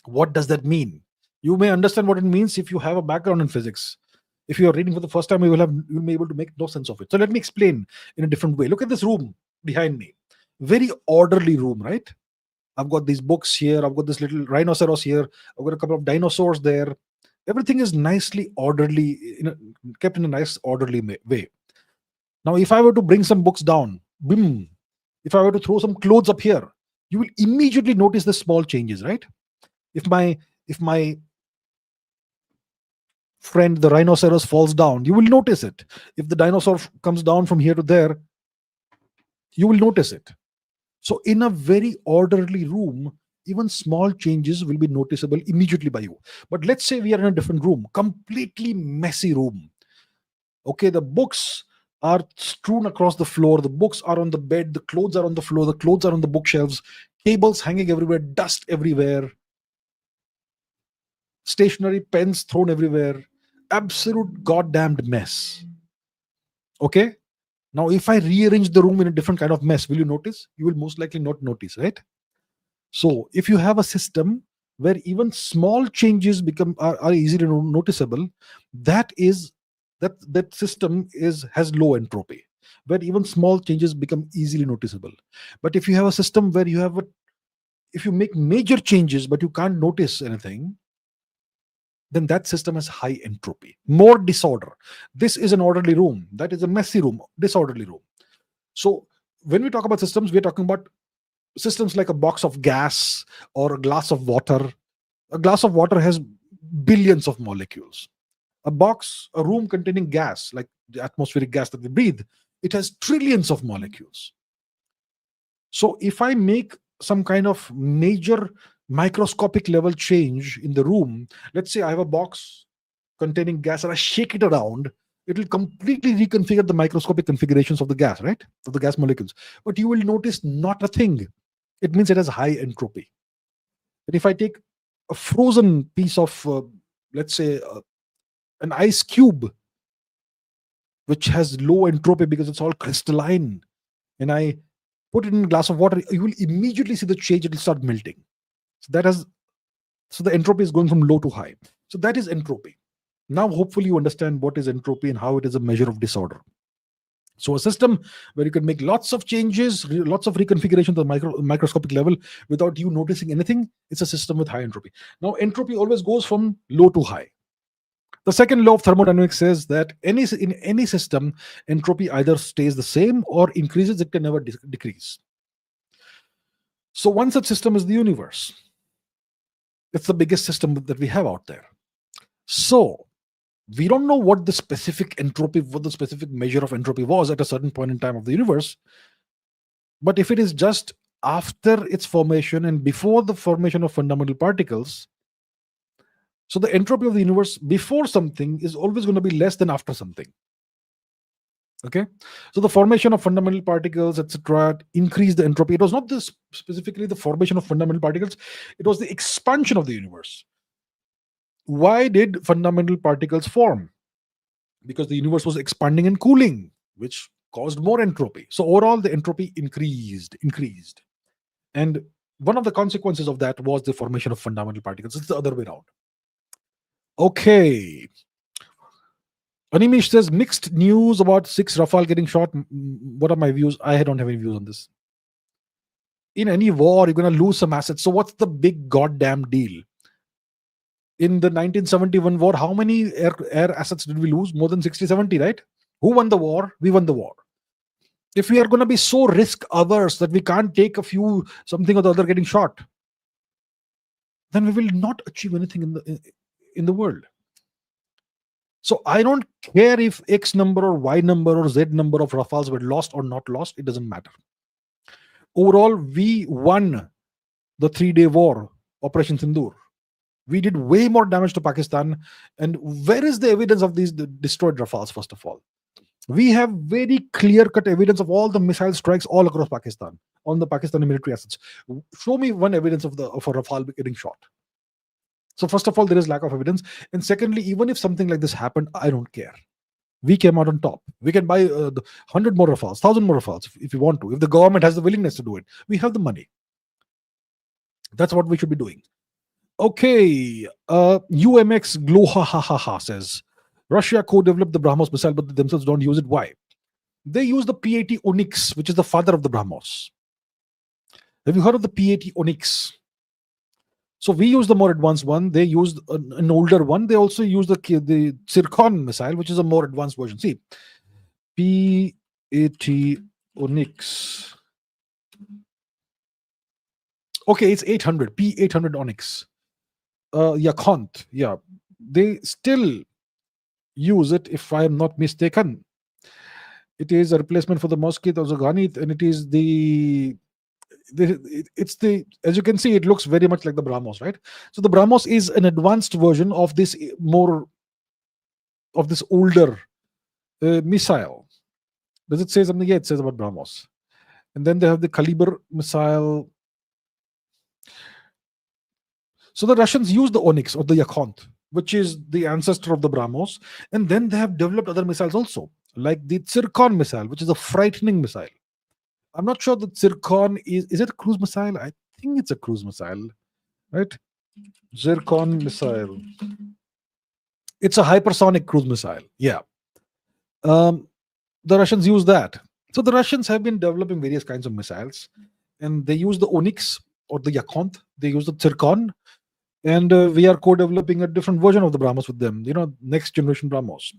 What does that mean? You may understand what it means if you have a background in physics. If you are reading for the first time, you'll be able to make no sense of it. So let me explain in a different way. Look at this room behind me. Very orderly room, right? I've got these books here. I've got this little rhinoceros here. I've got a couple of dinosaurs there. Everything is nicely orderly, kept in a nice orderly way. Now, if I were to bring some books down, boom, if I were to throw some clothes up here, you will immediately notice the small changes, right? If my friend the rhinoceros falls down, you will notice it. If the dinosaur comes down from here to there, you will notice it. So in a very orderly room, even small changes will be noticeable immediately by you. But let's say we are in a different room, completely messy room. Okay, the books are strewn across the floor, the books are on the bed, the clothes are on the floor, the clothes are on the bookshelves, cables hanging everywhere, dust everywhere, stationery pens thrown everywhere, absolute goddamned mess. Okay, now if I rearrange the room in a different kind of mess, will you notice? You will most likely not notice, right? So if you have a system where even small changes are easily noticeable, that system has low entropy, where even small changes become easily noticeable. But if you have a system where if you make major changes but you can't notice anything, then that system has high entropy, more disorder. This is an orderly room, that is a messy room, disorderly room. So when we talk about systems, we're talking about systems like a box of gas or a glass of water. A glass of water has billions of molecules. A room containing gas, like the atmospheric gas that we breathe, it has trillions of molecules. So if I make some kind of major microscopic level change in the room, let's say I have a box containing gas and I shake it around, it will completely reconfigure the microscopic configurations of the gas, right? Of the gas molecules. But you will notice not a thing. It means it has high entropy. And if I take a frozen piece of, let's say, an ice cube, which has low entropy because it's all crystalline, and I put it in a glass of water, you will immediately see the change. It will start melting. So the entropy is going from low to high. So that is entropy. Now, hopefully, you understand what is entropy and how it is a measure of disorder. So a system where you can make lots of changes, lots of reconfiguration at the microscopic level without you noticing anything, it's a system with high entropy. Now, entropy always goes from low to high. The second law of thermodynamics says that in any system, entropy either stays the same or increases. It can never decrease. So one such system is the universe. It's the biggest system that we have out there. So we don't know what the specific measure of entropy was at a certain point in time of the universe. But if it is just after its formation and before the formation of fundamental particles, so the entropy of the universe before something is always going to be less than after something. Okay, so the formation of fundamental particles, etc., increased the entropy. It was not specifically the formation of fundamental particles, it was the expansion of the universe. Why did fundamental particles form? Because the universe was expanding and cooling, which caused more entropy. So overall, the entropy increased. And one of the consequences of that was the formation of fundamental particles. It's the other way around. Okay. Animesh says, mixed news about 6 Rafale getting shot. What are my views? I don't have any views on this. In any war, you're going to lose some assets. So what's the big goddamn deal? In the 1971 war, how many air assets did we lose? More than 60, 70, right? Who won the war? We won the war. If we are going to be so risk averse that we can't take a few something or the other getting shot, then we will not achieve anything in the world. So I don't care if X number or Y number or Z number of Rafales were lost or not lost. It doesn't matter. Overall, we won the 3-day war, Operation Sindoor. We did way more damage to Pakistan. And where is the evidence of these destroyed Rafales, first of all? We have very clear-cut evidence of all the missile strikes all across Pakistan on the Pakistani military assets. Show me one evidence of a Rafale getting shot. So first of all, there is lack of evidence. And secondly, even if something like this happened, I don't care. We came out on top. We can buy 100 more Rafales, 1,000 more Rafales if we want to. If the government has the willingness to do it, we have the money. That's what we should be doing. Okay, UMX Gloha says, Russia co-developed the BrahMos missile, but they themselves don't use it. Why? They use the P-80 Onyx, which is the father of the BrahMos. Have you heard of the P-80 Onyx? So we use the more advanced one. They used an older one. They also use the Zircon missile, which is a more advanced version. See, P-80 Onyx. Okay, it's 800. P-800 Onyx. Yakhont. Yeah, they still use it, if I am not mistaken. It is a replacement for the Mosquito or Zaganit, and it is it's the, as you can see, it looks very much like the BrahMos, right? So the BrahMos is an advanced version of this older missile. Does it say something? Yeah, it says about BrahMos. And then they have the Kaliber missile. So the Russians use the Onyx or the Yakhont, which is the ancestor of the BrahMos, and then they have developed other missiles also, like the Zircon missile, which is a frightening missile. I'm not sure that Zircon is it a cruise missile? I think it's a cruise missile, right? Zircon missile. It's a hypersonic cruise missile. Yeah. The Russians use that. So the Russians have been developing various kinds of missiles, and they use the Onyx or the Yakhont. They use the Zircon, and we are co-developing a different version of the BrahMos with them. Next generation BrahMos.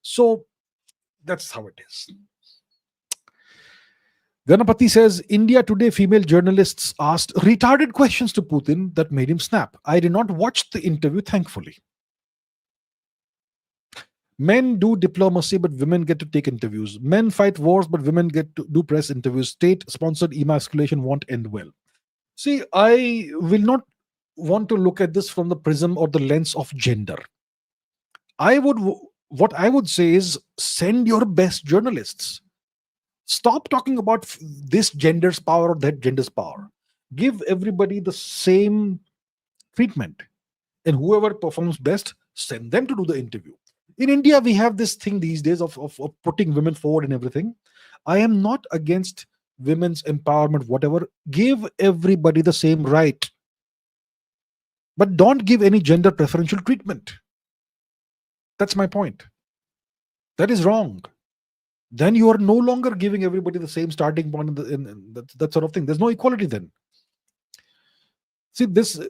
So that's how it is. Ganapati says, India Today female journalists asked retarded questions to Putin that made him snap. I did not watch the interview, thankfully. Men do diplomacy, but women get to take interviews. Men fight wars, but women get to do press interviews. State-sponsored emasculation won't end well. See, I will not want to look at this from the prism or the lens of gender. What I would say is send your best journalists. Stop talking about this gender's power or that gender's power. Give everybody the same treatment. And whoever performs best, send them to do the interview. In India, we have this thing these days of putting women forward and everything. I am not against women's empowerment, whatever. Give everybody the same right. But don't give any gender preferential treatment. That's my point. That is wrong. Then you are no longer giving everybody the same starting point in that sort of thing. There's no equality then. See, this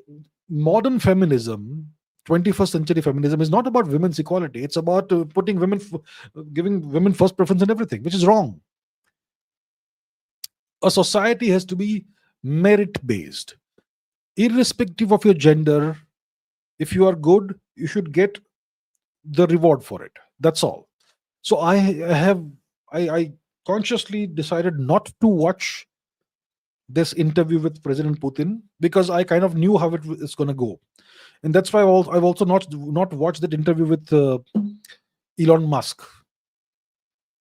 modern feminism, 21st century feminism, is not about women's equality. It's about giving women first preference in everything, which is wrong. A society has to be merit-based. Irrespective of your gender, if you are good, you should get the reward for it. That's all. So I consciously decided not to watch this interview with President Putin because I kind of knew how it's going to go, and that's why I've also not watched that interview with Elon Musk,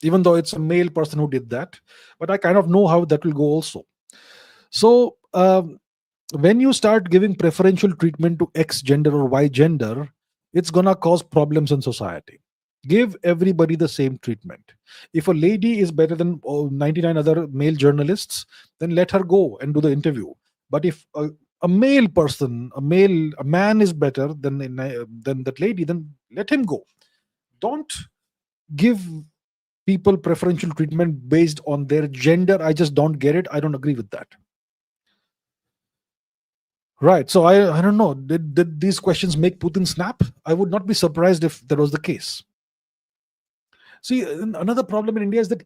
even though it's a male person who did that. But I kind of know how that will go also. So when you start giving preferential treatment to X gender or Y gender, it's gonna cause problems in society. Give everybody the same treatment. If a lady is better than 99 other male journalists, then let her go and do the interview. But if a male person, a man is better than that lady, then let him go. Don't give people preferential treatment based on their gender. I just don't get it. I don't agree with that. Right. So I don't know. Did these questions make Putin snap? I would not be surprised if that was the case. See, another problem in India is that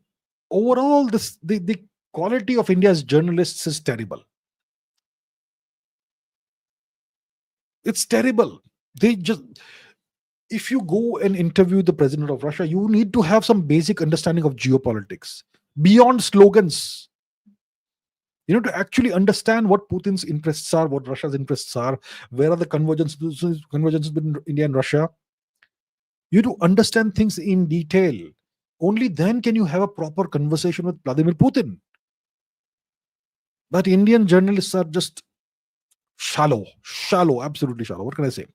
overall, the quality of India's journalists is terrible. It's terrible. They just, if you go and interview the president of Russia, you need to have some basic understanding of geopolitics beyond slogans. You know, to actually understand what Putin's interests are, what Russia's interests are, where are the convergences between India and Russia. You have to understand things in detail. Only then can you have a proper conversation with Vladimir Putin. But Indian journalists are just shallow, absolutely shallow. What can I say?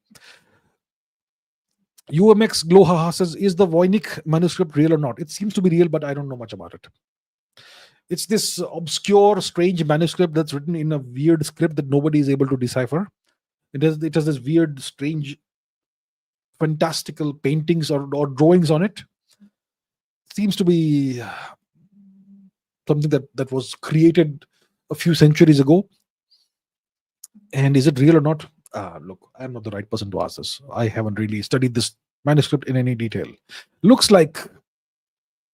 UMX Gloha says, is the Voynich manuscript real or not? It seems to be real, but I don't know much about it. It's this obscure, strange manuscript that's written in a weird script that nobody is able to decipher. It has this weird, strange, fantastical paintings or drawings on it. Seems to be something that was created a few centuries ago. And is it real or not? Look, I'm not the right person to ask this. I haven't really studied this manuscript in any detail. Looks like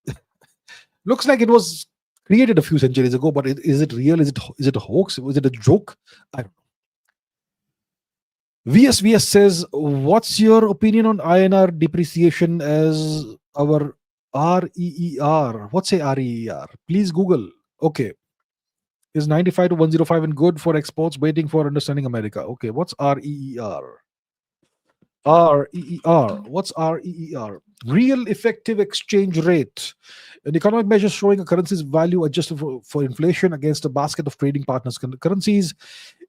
it was created a few centuries ago, but is it real? Is it a hoax? Was it a joke? I don't know. VSVS says, what's your opinion on INR depreciation as our REER? What's a REER? Please Google. Okay. Is 95 to 105 and good for exports, waiting for understanding America. Okay, what's REER? REER. What's REER? Real effective exchange rate. An economic measure showing a currency's value adjusted for inflation against a basket of trading partners' currencies,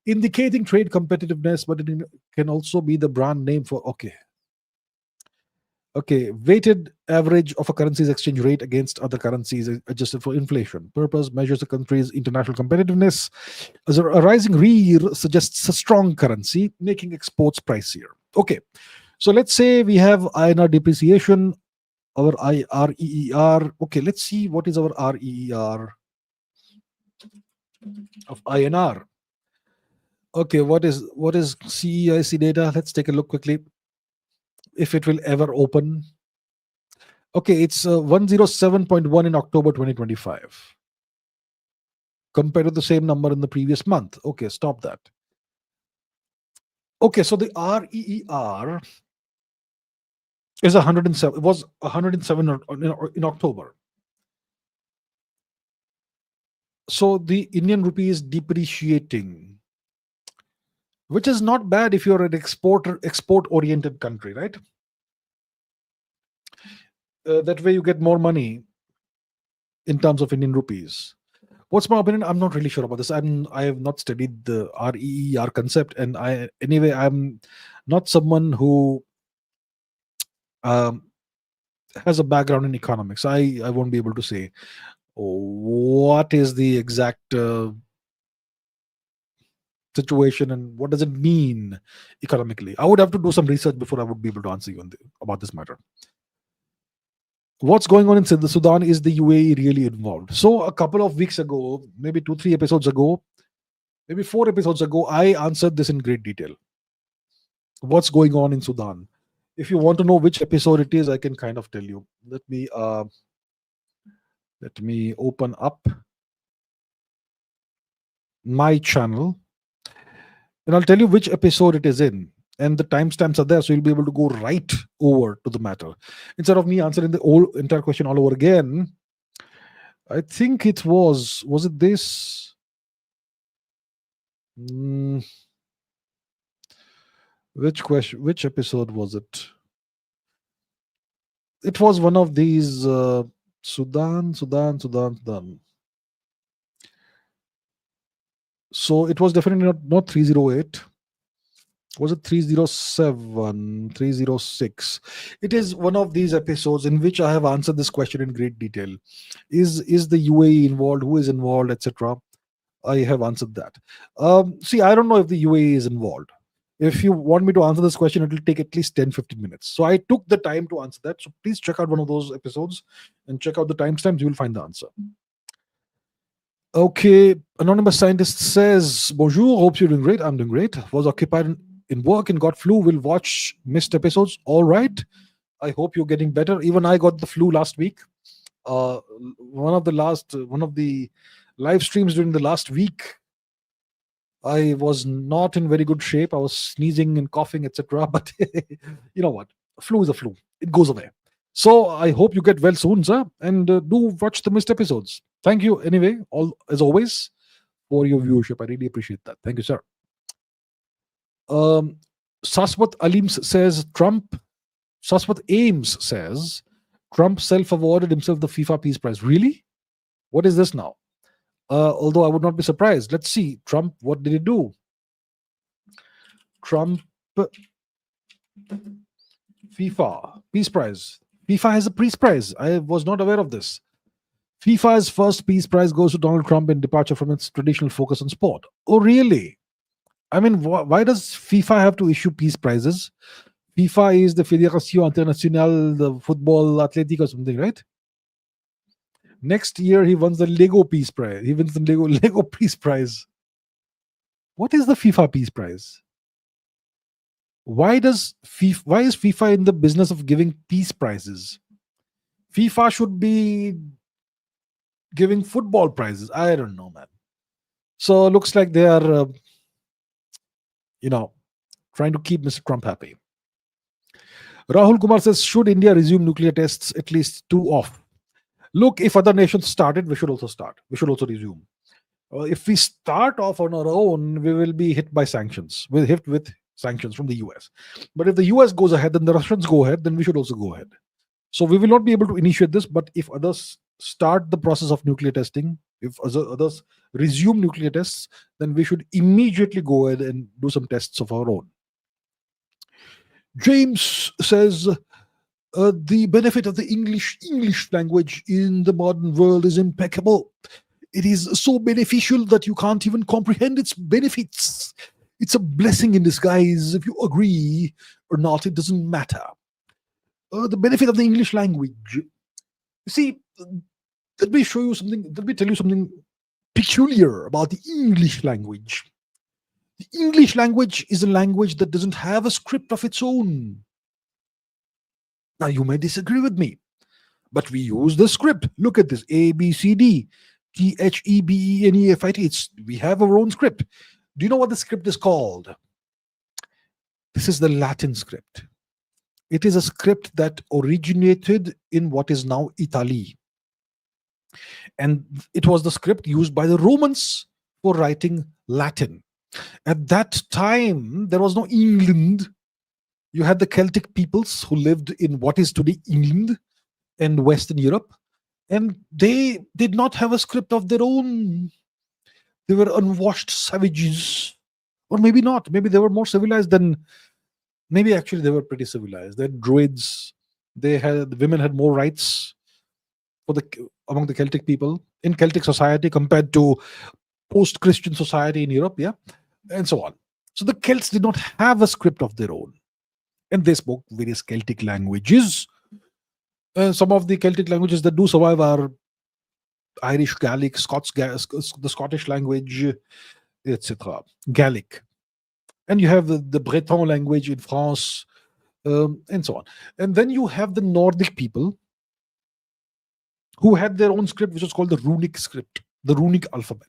indicating trade competitiveness, but it can also be the brand name for, okay, weighted average of a currency's exchange rate against other currencies adjusted for inflation. Purpose measures a country's international competitiveness. As a rising REER suggests a strong currency, making exports pricier. Okay, so let's say we have INR depreciation, our REER. Okay, let's see what is our REER of INR. Okay, what is CEIC data? Let's take a look quickly, if it will ever open. Okay, it's 107.1 in October 2025 compared to the same number in the previous month. Okay, stop that. Okay, so the REER is 107. It was 107 in October. So the Indian rupee is depreciating, which is not bad if you're an export-oriented country, right? That way you get more money in terms of Indian rupees. What's my opinion? I'm not really sure about this. I have not studied the REER concept, and I'm not someone who has a background in economics. I won't be able to say what is the exact situation and what does it mean economically. I would have to do some research before I would be able to answer you about this matter. What's going on in Sudan? Is the UAE really involved? So a couple of weeks ago, maybe 2-3 episodes ago, maybe 4 episodes ago, I answered this in great detail. What's going on in Sudan? If you want to know which episode it is, I can kind of tell you. Let me open up my channel and I'll tell you which episode it is in. And the timestamps are there, so you'll be able to go right over to the matter. Instead of me answering the entire question all over again, I think it was it this? Which episode was it? It was one of these Sudan. So it was definitely not 308. Was it 307, 306? It is one of these episodes in which I have answered this question in great detail. Is the UAE involved? Who is involved, etc.? I have answered that. See, I don't know if the UAE is involved. If you want me to answer this question, it will take at least 10-15 minutes. So I took the time to answer that. So please check out one of those episodes and check out the timestamps. You will find the answer. Okay, Anonymous Scientist says, bonjour, hope you're doing great. I'm doing great. Was occupied in work and got flu. Will watch missed episodes. All right. I hope you're getting better. Even I got the flu last week. One of the live streams during the last week, I was not in very good shape. I was sneezing and coughing, etc. But you know what? Flu is a flu. It goes away. So I hope you get well soon, sir, and do watch the missed episodes. Thank you anyway, all as always, for your viewership. I really appreciate that. Thank you, sir. Um, Saswat Alims says Trump. Saswat Ames says Trump self-awarded himself the FIFA Peace Prize. Really? What is this now? Although I would not be surprised. Let's see. Trump, what did he do? Trump FIFA Peace Prize. FIFA has a Peace Prize. I was not aware of this. FIFA's first Peace Prize goes to Donald Trump in departure from its traditional focus on sport. Oh, really? I mean, why does FIFA have to issue peace prizes? FIFA is the Fédération Internationale de Football Athletic or something, right? Next year he wins the Lego Peace Prize. He wins the Lego Peace Prize. What is the FIFA Peace Prize? Why is FIFA in the business of giving peace prizes? FIFA should be giving football prizes. I don't know, man. So looks like they are, trying to keep Mr. Trump happy. Rahul Kumar says, should India resume nuclear tests at least 2 off? Look, if other nations started, we should also start. We should also resume. If we start off on our own, we will be hit by sanctions. We're hit with sanctions from the US. But if the US goes ahead, then the Russians go ahead, then we should also go ahead. So we will not be able to initiate this, but if others start the process of nuclear testing, if others resume nuclear tests, then we should immediately go ahead and do some tests of our own. James says, the benefit of the English language in the modern world is impeccable. It is so beneficial that you can't even comprehend its benefits. It's a blessing in disguise. If you agree or not, it doesn't matter. The benefit of the English language. You see, let me tell you something peculiar about the English language. The English language is a language that doesn't have a script of its own. Now, you may disagree with me, but we use the script. Look at this: A, B, C, D, T, H, E, B, E, N, E, F, I, T. We have our own script. Do you know what the script is called? This is the Latin script. It is a script that originated in what is now Italy. And it was the script used by the Romans for writing Latin. At that time, there was no England. You had the Celtic peoples who lived in what is today England and Western Europe. And they did not have a script of their own. They were unwashed savages. Or maybe not. Maybe they were more civilized than... Maybe actually they were pretty civilized. They had druids. The women had more rights among the Celtic people in Celtic society compared to post-Christian society in Europe, yeah, and so on. So the Celts did not have a script of their own, and they spoke various Celtic languages. Some of the Celtic languages that do survive are Irish, Gaelic, the Scottish language, etc. Gaelic, and you have the Breton language in France, and so on. And then you have the Nordic people who had their own script, which was called the runic script, the runic alphabet.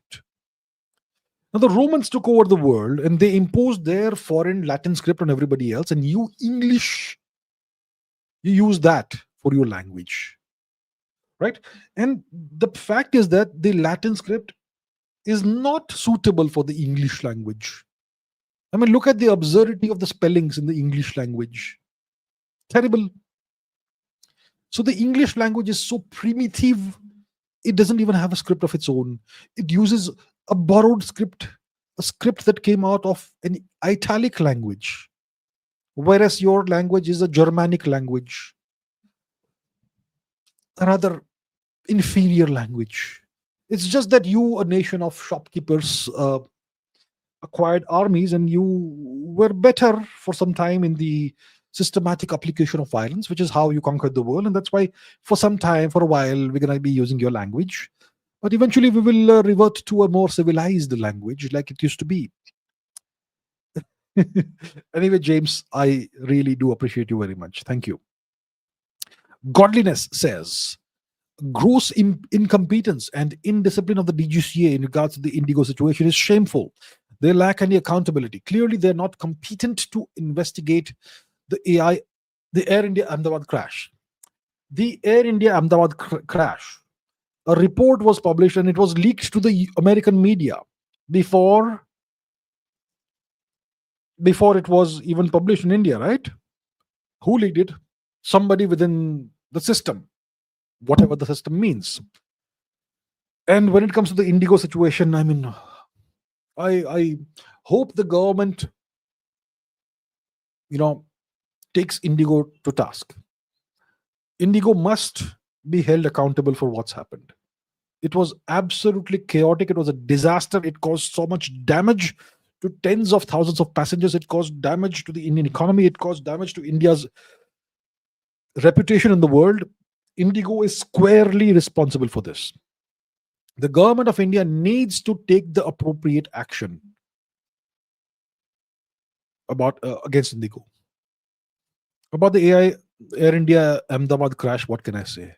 Now, the Romans took over the world and they imposed their foreign Latin script on everybody else, and you use that for your language, right? And the fact is that the Latin script is not suitable for the English language. I mean, look at the absurdity of the spellings in the English language. Terrible. So the English language is so primitive, it doesn't even have a script of its own. It uses a borrowed script, a script that came out of an Italic language, whereas your language is a Germanic language, a rather inferior language. It's just that you, a nation of shopkeepers, acquired armies, and you were better for some time in the systematic application of violence, which is how you conquered the world. And that's why for a while, we're going to be using your language. But eventually we will revert to a more civilized language like it used to be. Anyway, James, I really do appreciate you very much. Thank you. Godliness says, gross incompetence and indiscipline of the DGCA in regards to the IndiGo situation is shameful. They lack any accountability. Clearly, they're not competent to investigate the Air India Ahmedabad crash. The Air India Ahmedabad crash. A report was published and it was leaked to the American media before it was even published in India, right? Who leaked it? Somebody within the system, whatever the system means. And when it comes to the IndiGo situation, I mean, I hope the government, takes IndiGo to task. IndiGo must be held accountable for what's happened. It was absolutely chaotic. It was a disaster. It caused so much damage to tens of thousands of passengers. It caused damage to the Indian economy. It caused damage to India's reputation in the world. IndiGo is squarely responsible for this. The government of India needs to take the appropriate action against IndiGo. About the Air India Ahmedabad crash, what can I say?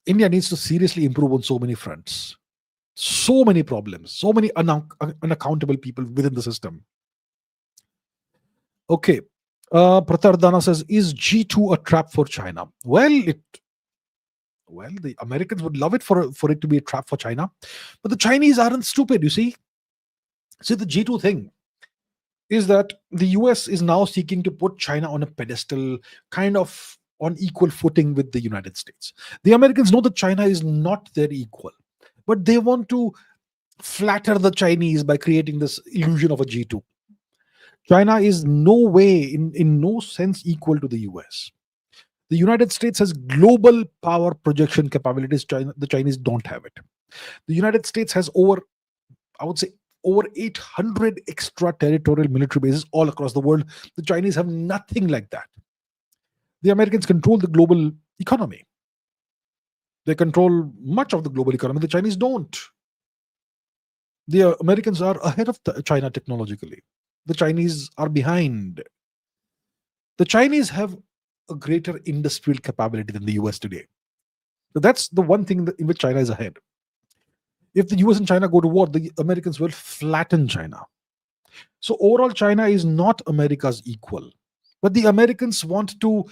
India needs to seriously improve on so many fronts. So many problems, so many unaccountable people within the system. Okay. Pratardana says, is G2 a trap for China? Well, the Americans would love it for it to be a trap for China. But the Chinese aren't stupid, you see. See, the G2 thing is that the US is now seeking to put China on a pedestal, kind of on equal footing with the United States. The Americans know that China is not their equal, but they want to flatter the Chinese by creating this illusion of a G2. China is no way, in no sense, equal to the US. The United States has global power projection capabilities. The Chinese don't have it. The United States has over 800 extraterritorial military bases all across the world. The Chinese have nothing like that. The Americans control the global economy. They control much of the global economy. The Chinese don't. The Americans are ahead of China technologically. The Chinese are behind. The Chinese have a greater industrial capability than the US today. So that's the one thing in which China is ahead. If the US and China go to war, the Americans will flatten China. So overall, China is not America's equal. But the Americans want to,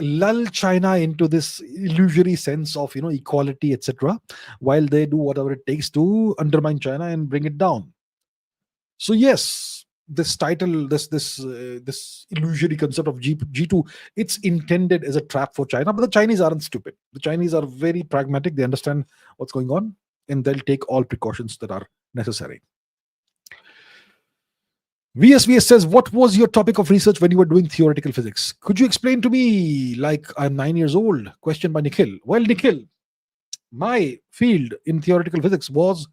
lull China into this illusory sense of, equality, etc., while they do whatever it takes to undermine China and bring it down. So yes, this title, this illusory concept of G2, it's intended as a trap for China, but the Chinese aren't stupid. The Chinese are very pragmatic. They understand what's going on, and they'll take all precautions that are necessary. VSVS says, what was your topic of research when you were doing theoretical physics? Could you explain to me, like I'm 9 years old? Question by Nikhil. Well, Nikhil, my field in theoretical physics was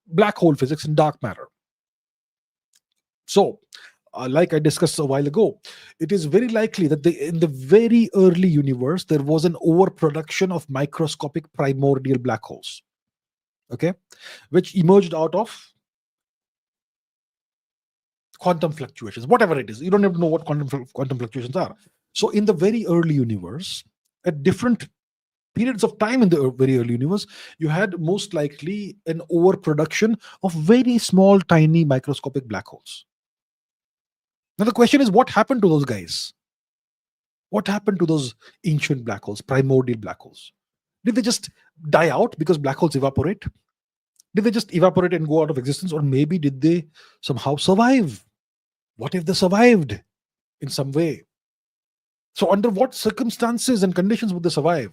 black hole physics and dark matter. So, like I discussed a while ago, it is very likely that in the very early universe, there was an overproduction of microscopic primordial black holes, okay, which emerged out of quantum fluctuations, whatever it is. You don't even know what quantum fluctuations are. So in the very early universe, at different periods of time in the very early universe, you had most likely an overproduction of very small, tiny, microscopic black holes. Now the question is, what happened to those guys? What happened to those ancient black holes, primordial black holes? Did they just die out because black holes evaporate? Did they just evaporate and go out of existence? Or maybe did they somehow survive? What if they survived in some way? So under what circumstances and conditions would they survive?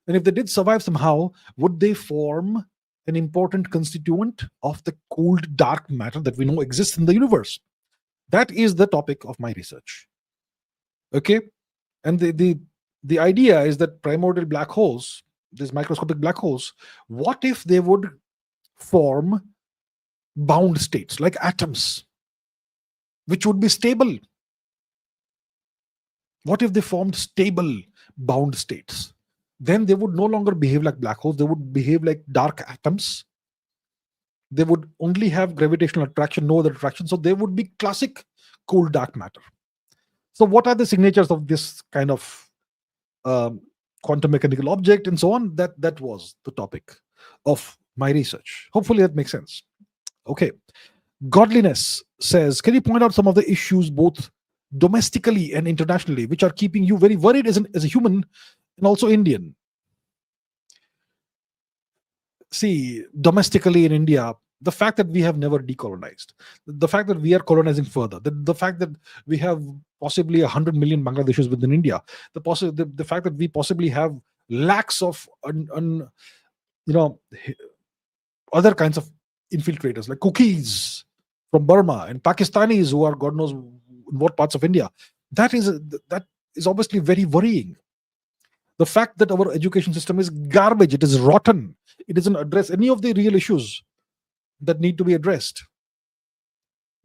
And if they did survive somehow, would they form an important constituent of the cooled dark matter that we know exists in the universe? That is the topic of my research. Okay? And the idea is that primordial black holes, these microscopic black holes, what if they would form bound states like atoms, which would be stable? What if they formed stable bound states? Then they would no longer behave like black holes. They would behave like dark atoms. They would only have gravitational attraction, no other attraction. So they would be classic cold dark matter. So what are the signatures of this kind of um, quantum mechanical object, and so on. That was the topic of my research. Hopefully that makes sense. Okay. Godliness says, can you point out some of the issues both domestically and internationally which are keeping you very worried as a human and also Indian? See, domestically in India, the fact that we have never decolonized, the fact that we are colonizing further, the fact that we have possibly 100 million Bangladeshis within India, the fact that we possibly have lakhs of you know other kinds of infiltrators like cookies from Burma and Pakistanis who are God knows in what parts of India. That is obviously very worrying. The fact that our education system is garbage, it is rotten, it doesn't address any of the real issues that need to be addressed.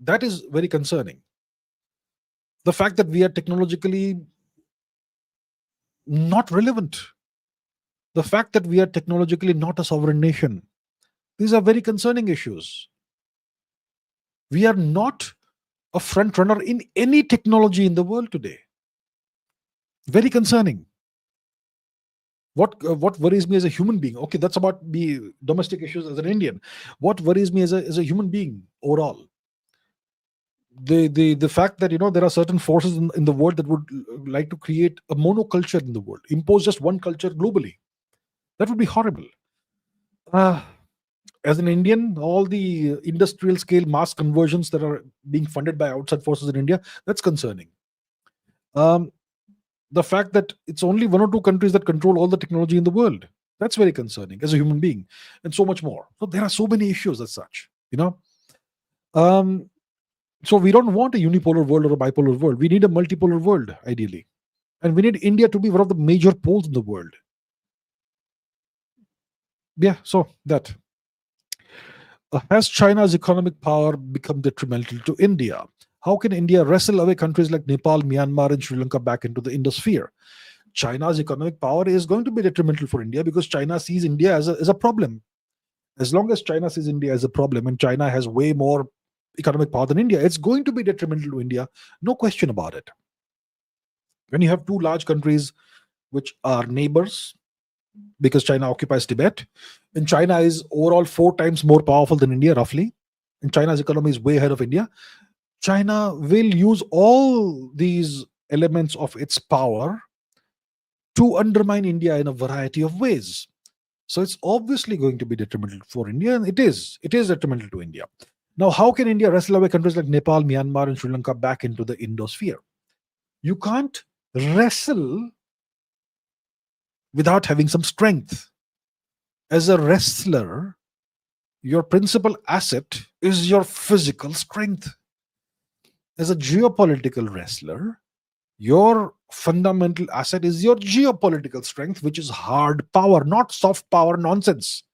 That is very concerning. The fact that we are technologically not relevant, the fact that we are technologically not a sovereign nation, these are very concerning issues. We are not a front runner in any technology in the world today. Very concerning. What worries me as a human being? Okay, that's about the domestic issues as an Indian. What worries me as a human being overall? The fact that there are certain forces in the world that would like to create a monoculture in the world, impose just one culture globally. That would be horrible. As an Indian, all the industrial scale mass conversions that are being funded by outside forces in India, that's concerning. The fact that it's only one or two countries that control all the technology in the world, that's very concerning as a human being, and so much more. So there are so many issues as such. So we don't want a unipolar world or a bipolar world. We need a multipolar world, ideally. And we need India to be one of the major poles in the world. Yeah, so that. Has China's economic power become detrimental to India? How can India wrestle away countries like Nepal, Myanmar, and Sri Lanka back into the Indosphere? China's economic power is going to be detrimental for India because China sees India as a problem. As long as China sees India as a problem and China has way more economic power than India, it's going to be detrimental to India. No question about it. When you have two large countries which are neighbors, because China occupies Tibet, and China is overall 4 times more powerful than India, roughly, and China's economy is way ahead of India, China will use all these elements of its power to undermine India in a variety of ways. So it's obviously going to be detrimental for India, and it is detrimental to India. Now, how can India wrestle away countries like Nepal, Myanmar, and Sri Lanka back into the Indosphere? You can't wrestle without having some strength. As a wrestler, your principal asset is your physical strength. As a geopolitical wrestler, your fundamental asset is your geopolitical strength, which is hard power, not soft power nonsense.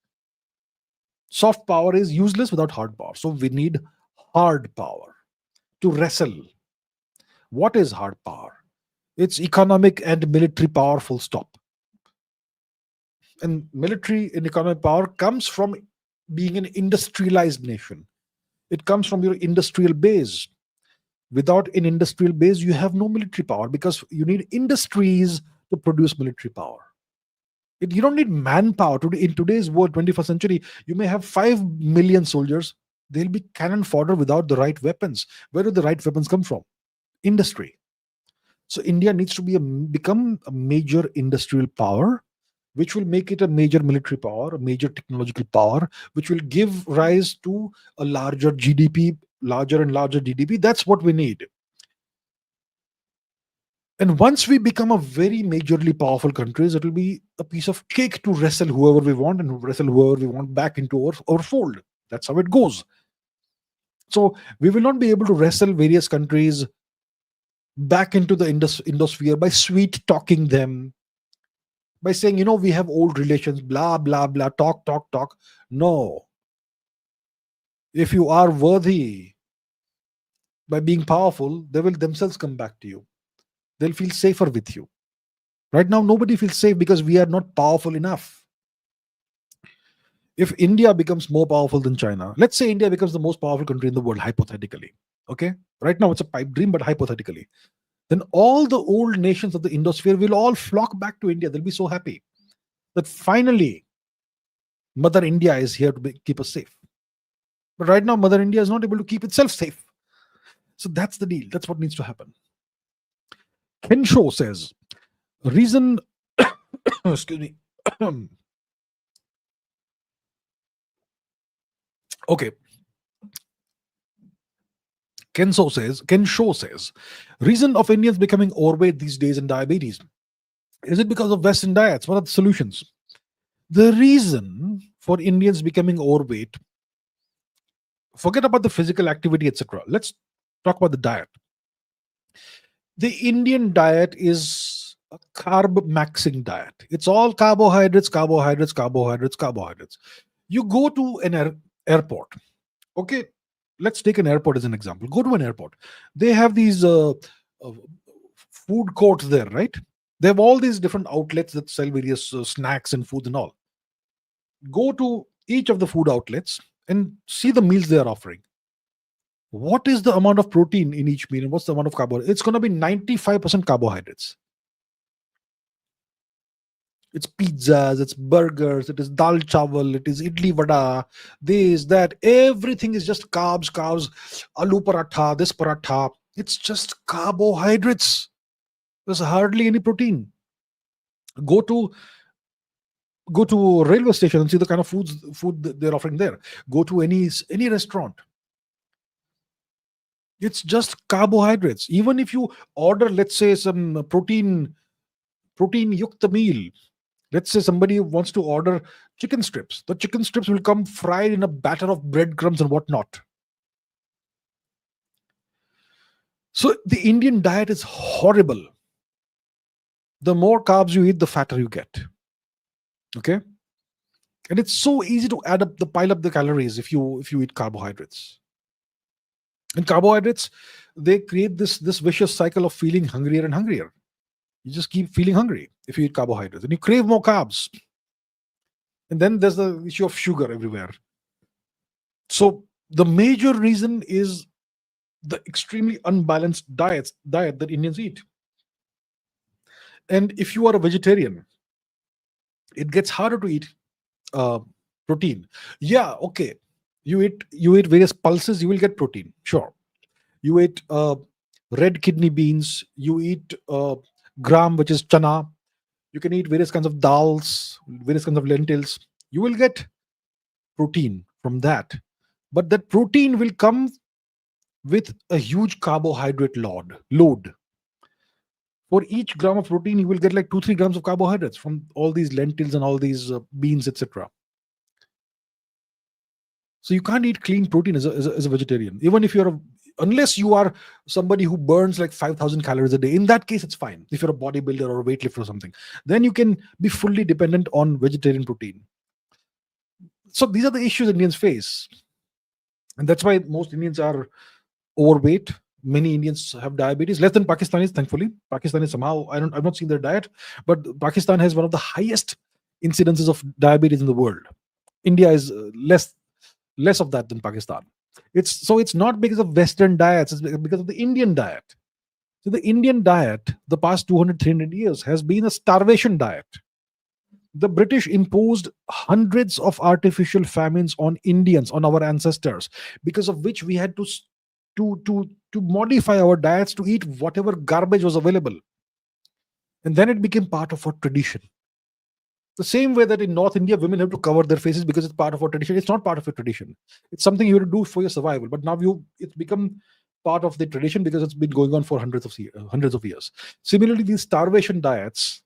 Soft power is useless without hard power. So we need hard power to wrestle. What is hard power? It's economic and military power, full stop. And military and economic power comes from being an industrialized nation. It comes from your industrial base. Without an industrial base, you have no military power because you need industries to produce military power. You don't need manpower. In today's world, 21st century, you may have 5 million soldiers. They'll be cannon fodder without the right weapons. Where do the right weapons come from? Industry. So India needs to become a major industrial power, which will make it a major military power, a major technological power, which will give rise to a larger GDP, larger and larger GDP. That's what we need. And once we become a very majorly powerful country, it will be a piece of cake to wrestle whoever we want and wrestle whoever we want back into our fold. That's how it goes. So we will not be able to wrestle various countries back into the Indosphere by sweet talking them, by saying, we have old relations, blah, blah, blah, talk. No. If you are worthy by being powerful, they will themselves come back to you. They'll feel safer with you. Right now, nobody feels safe because we are not powerful enough. If India becomes more powerful than China, let's say India becomes the most powerful country in the world, hypothetically. Okay? Right now, it's a pipe dream, but hypothetically. then all the old nations of the Indosphere will all flock back to India. They'll be so happy that finally Mother India is here to keep us safe. But right now, Mother India is not able to keep itself safe. So that's the deal. That's what needs to happen. Kensho says, reason, excuse me. Okay. Kensho says, reason of Indians becoming overweight these days in diabetes. Is it because of Western diets? What are the solutions? The reason for Indians becoming overweight, forget about the physical activity, etc. Let's talk about the diet. The Indian diet is a carb maxing diet. It's all carbohydrates, carbohydrates, carbohydrates, carbohydrates. You go to an airport. Okay, let's take an airport as an example. Go to an airport. They have these food courts there, right? They have all these different outlets that sell various snacks and foods and all. Go to each of the food outlets and see the meals they are offering. What is the amount of protein in each meal and what's the amount of carbohydrates? It's going to be 95% carbohydrates. It's pizzas, it's burgers, it is dal chawal, it is idli vada, this, that. Everything is just carbs, aloo paratha, this paratha. It's just carbohydrates. There's hardly any protein. Go to a railway station and see the kind of food that they're offering there. Go to any restaurant. It's just carbohydrates. Even if you order, let's say, some protein yukta meal. Let's say somebody wants to order chicken strips. The chicken strips will come fried in a batter of breadcrumbs and whatnot. So the Indian diet is horrible. The more carbs you eat, the fatter you get. Okay? And it's so easy to pile up the calories if you eat carbohydrates. And carbohydrates, they create this vicious cycle of feeling hungrier and hungrier. You just keep feeling hungry if you eat carbohydrates and you crave more carbs. And then there's the issue of sugar everywhere. So the major reason is the extremely unbalanced diet that Indians eat. And if you are a vegetarian, it gets harder to eat protein. Yeah, okay. You eat various pulses, you will get protein. Sure. You eat red kidney beans. You eat gram, which is chana. You can eat various kinds of dals, various kinds of lentils. You will get protein from that. But that protein will come with a huge carbohydrate load. For each gram of protein, you will get like 2-3 grams of carbohydrates from all these lentils and all these beans, etc. So you can't eat clean protein as a vegetarian. Even if unless you are somebody who burns like 5,000 calories a day. In that case, it's fine. If you're a bodybuilder or a weightlifter or something, then you can be fully dependent on vegetarian protein. So these are the issues Indians face. And that's why most Indians are overweight. Many Indians have diabetes, less than Pakistanis, thankfully. Pakistanis somehow, I've not seen their diet, but Pakistan has one of the highest incidences of diabetes in the world. India is less of that than Pakistan. It's not because of Western diets, it's because of the Indian diet. So the Indian diet, the past 200-300 years, has been a starvation diet. The British imposed hundreds of artificial famines on Indians, on our ancestors, because of which we had to modify our diets to eat whatever garbage was available. And then it became part of our tradition. The same way that in North India, women have to cover their faces because it's part of our tradition. It's not part of your tradition. It's something you have to do for your survival. But now it's become part of the tradition because it's been going on for hundreds of years. Similarly, these starvation diets,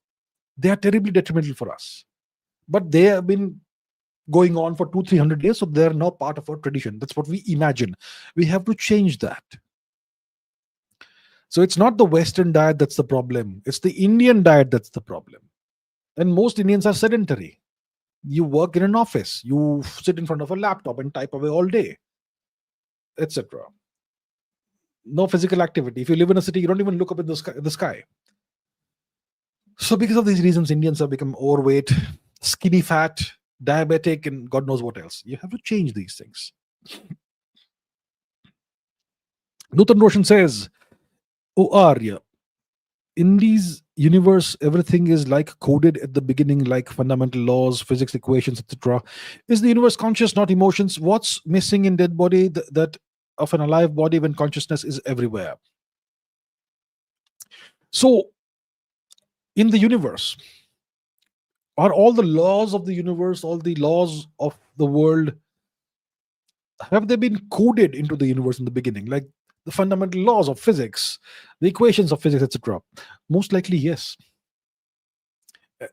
they are terribly detrimental for us. But they have been going on for 200-300 years, so they're now part of our tradition. That's what we imagine. We have to change that. So it's not the Western diet that's the problem. It's the Indian diet that's the problem. And most Indians are sedentary. You work in an office, you sit in front of a laptop and type away all day, etc. No physical activity. If you live in a city, you don't even look up at the sky. So because of these reasons, Indians have become overweight, skinny fat, diabetic, and God knows what else. You have to change these things. Nutan Roshan says, "Oh Arya, in these universe, everything is like coded at the beginning, like fundamental laws, physics equations, etc. Is the universe conscious, not emotions? What's missing in dead body that of an alive body when consciousness is everywhere? So in the universe, are all the laws of the universe, all the laws of the world, have they been coded into the universe in the beginning, like the fundamental laws of physics, the equations of physics, etc.? Most likely yes.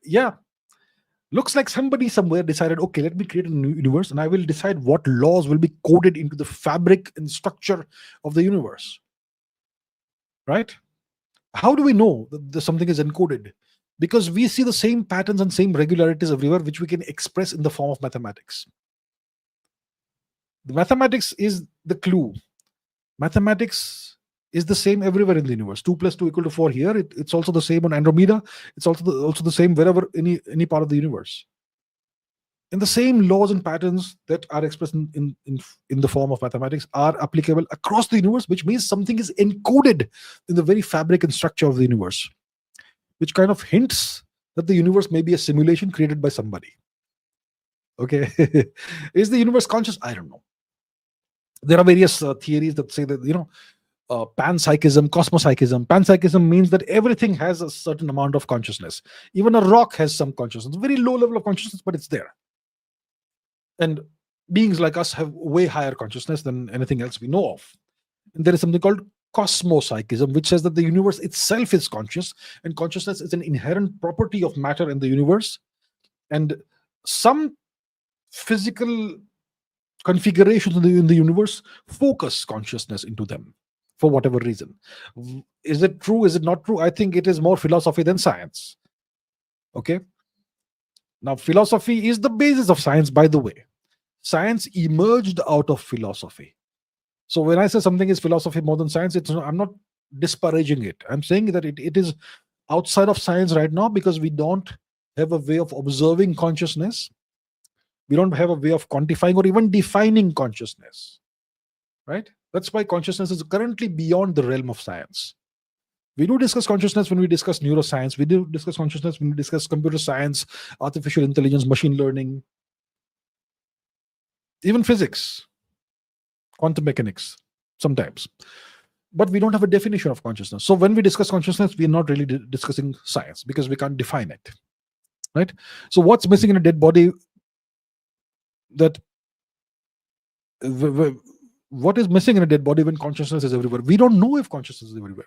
Yeah, looks like somebody somewhere decided, okay, let me create a new universe and I will decide what laws will be coded into the fabric and structure of the universe, right? How do we know that something is encoded? Because we see the same patterns and same regularities everywhere, which we can express in the form of mathematics. The mathematics is the clue. Mathematics is the same everywhere in the universe. 2 plus 2 equal to 4 here. It's also the same on Andromeda. It's also the same wherever any part of the universe. And the same laws and patterns that are expressed in the form of mathematics are applicable across the universe, which means something is encoded in the very fabric and structure of the universe, which kind of hints that the universe may be a simulation created by somebody. Okay. Is the universe conscious? I don't know. There are various theories that say that, panpsychism, cosmopsychism. Panpsychism means that everything has a certain amount of consciousness. Even a rock has some consciousness, very low level of consciousness, but it's there. And beings like us have way higher consciousness than anything else we know of. And there is something called cosmopsychism, which says that the universe itself is conscious, and consciousness is an inherent property of matter in the universe. And some physical configurations in the universe focus consciousness into them for whatever reason. Is it true? Is it not true? I think it is more philosophy than science. Okay. Now, philosophy is the basis of science, by the way. Science emerged out of philosophy. So when I say something is philosophy more than science, I'm not disparaging it. I'm saying that it is outside of science right now because we don't have a way of observing consciousness. We don't have a way of quantifying or even defining consciousness, right? That's why consciousness is currently beyond the realm of science. We do discuss consciousness when we discuss neuroscience. We do discuss consciousness when we discuss computer science, artificial intelligence, machine learning, even physics, quantum mechanics, sometimes. But we don't have a definition of consciousness. So when we discuss consciousness, we're not really discussing science because we can't define it, right? So what's missing in a dead body? That what is missing in a dead body when consciousness is everywhere? We don't know if consciousness is everywhere.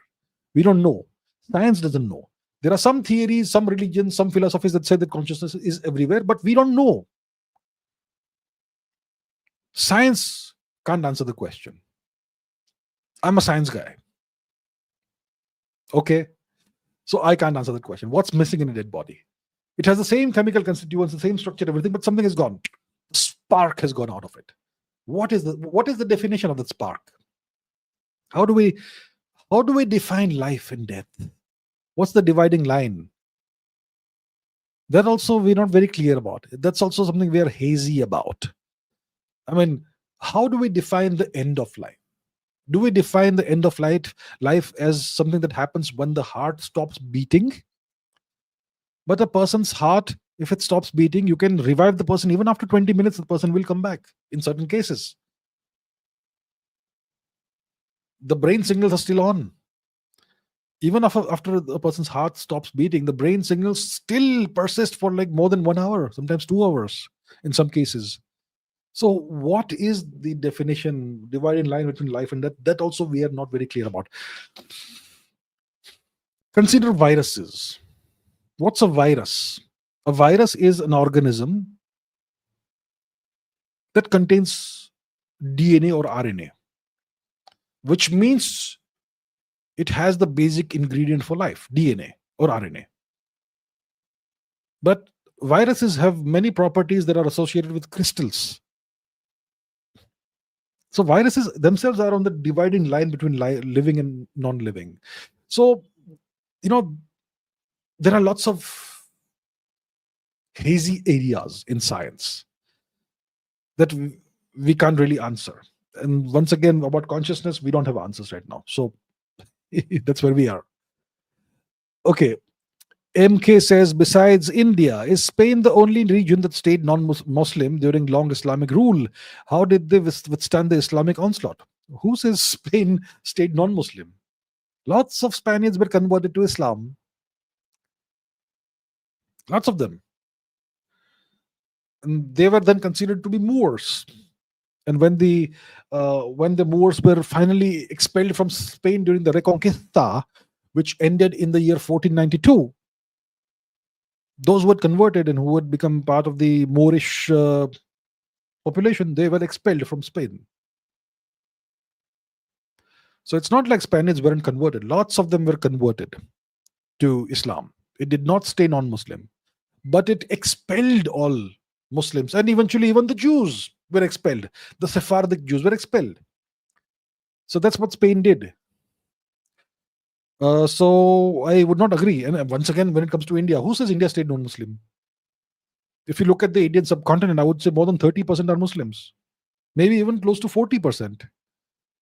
We don't know. Science doesn't know. There are some theories, some religions, some philosophies that say that consciousness is everywhere, but we don't know. Science can't answer the question. I'm a science guy. Okay. So I can't answer that question. What's missing in a dead body? It has the same chemical constituents, the same structure, everything, but something is gone. The spark has gone out of it. What is the definition of that spark? How do we define life and death? What's the dividing line? That also we're not very clear about. That's also something we are hazy about. I mean, how do we define the end of life? Do we define the end of life as something that happens when the heart stops beating? But a person's heart, if it stops beating, you can revive the person. Even after 20 minutes, the person will come back in certain cases. The brain signals are still on. Even after a person's heart stops beating, the brain signals still persist for like more than 1 hour, sometimes 2 hours in some cases. So what is the definition, dividing line between life and death? That also we are not very clear about. Consider viruses. What's a virus? A virus is an organism that contains DNA or RNA, which means it has the basic ingredient for life, DNA or RNA. But viruses have many properties that are associated with crystals. So viruses themselves are on the dividing line between living and non-living. So, there are lots of hazy areas in science that we can't really answer. And once again, about consciousness, we don't have answers right now. So that's where we are. Okay. MK says, besides India, is Spain the only region that stayed non-Muslim during long Islamic rule? How did they withstand the Islamic onslaught? Who says Spain stayed non-Muslim? Lots of Spaniards were converted to Islam. Lots of them. And they were then considered to be Moors. And when the Moors were finally expelled from Spain during the Reconquista, which ended in the year 1492, those who had converted and who had become part of the Moorish population, they were expelled from Spain. So it's not like Spaniards weren't converted. Lots of them were converted to Islam. It did not stay non-Muslim, but it expelled all Muslims, and eventually even the Jews were expelled. The Sephardic Jews were expelled. So that's what Spain did. So I would not agree. And once again, when it comes to India, who says India stayed non-Muslim? If you look at the Indian subcontinent, I would say more than 30% are Muslims, maybe even close to 40%.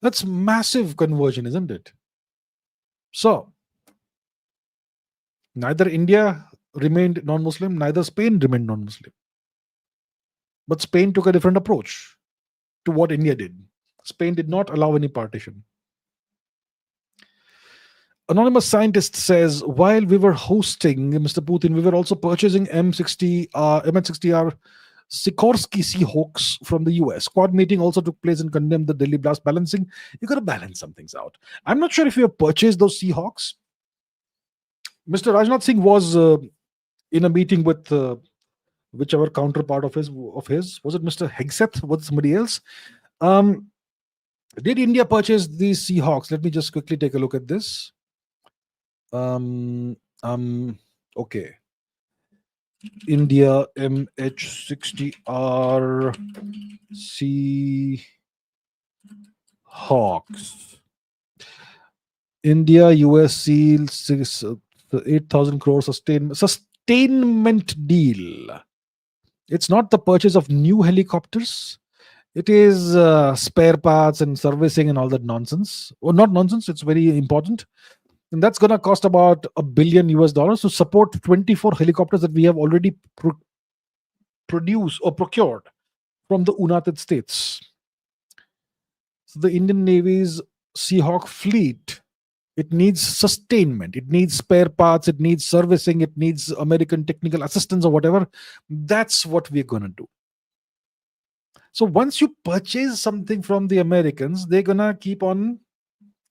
That's massive conversion, isn't it? So neither India remained non-Muslim, neither Spain remained non-Muslim. But Spain took a different approach to what India did. Spain did not allow any partition. Anonymous scientist says, while we were hosting Mr. Putin, we were also purchasing MH60R Sikorsky Seahawks from the US. Quad meeting also took place and condemned the Delhi blast balancing. You got to balance some things out. I'm not sure if you have purchased those Seahawks. Mr. Rajnath Singh was in a meeting with whichever counterpart of his. Was it Mr. Hegseth? Was it somebody else? Did India purchase these Seahawks? Let me just quickly take a look at this. Okay. India MH60R Seahawks. India US SEAL 8,000 crore sustainment deal. It's not the purchase of new helicopters. It is spare parts and servicing and all that nonsense. Well, not nonsense. It's very important. And that's going to cost about $1 billion to support 24 helicopters that we have already produced or procured from the United States. So the Indian Navy's Seahawk fleet, it needs sustainment, it needs spare parts, it needs servicing, it needs American technical assistance or whatever. That's what we're going to do. So once you purchase something from the Americans, they're going to keep on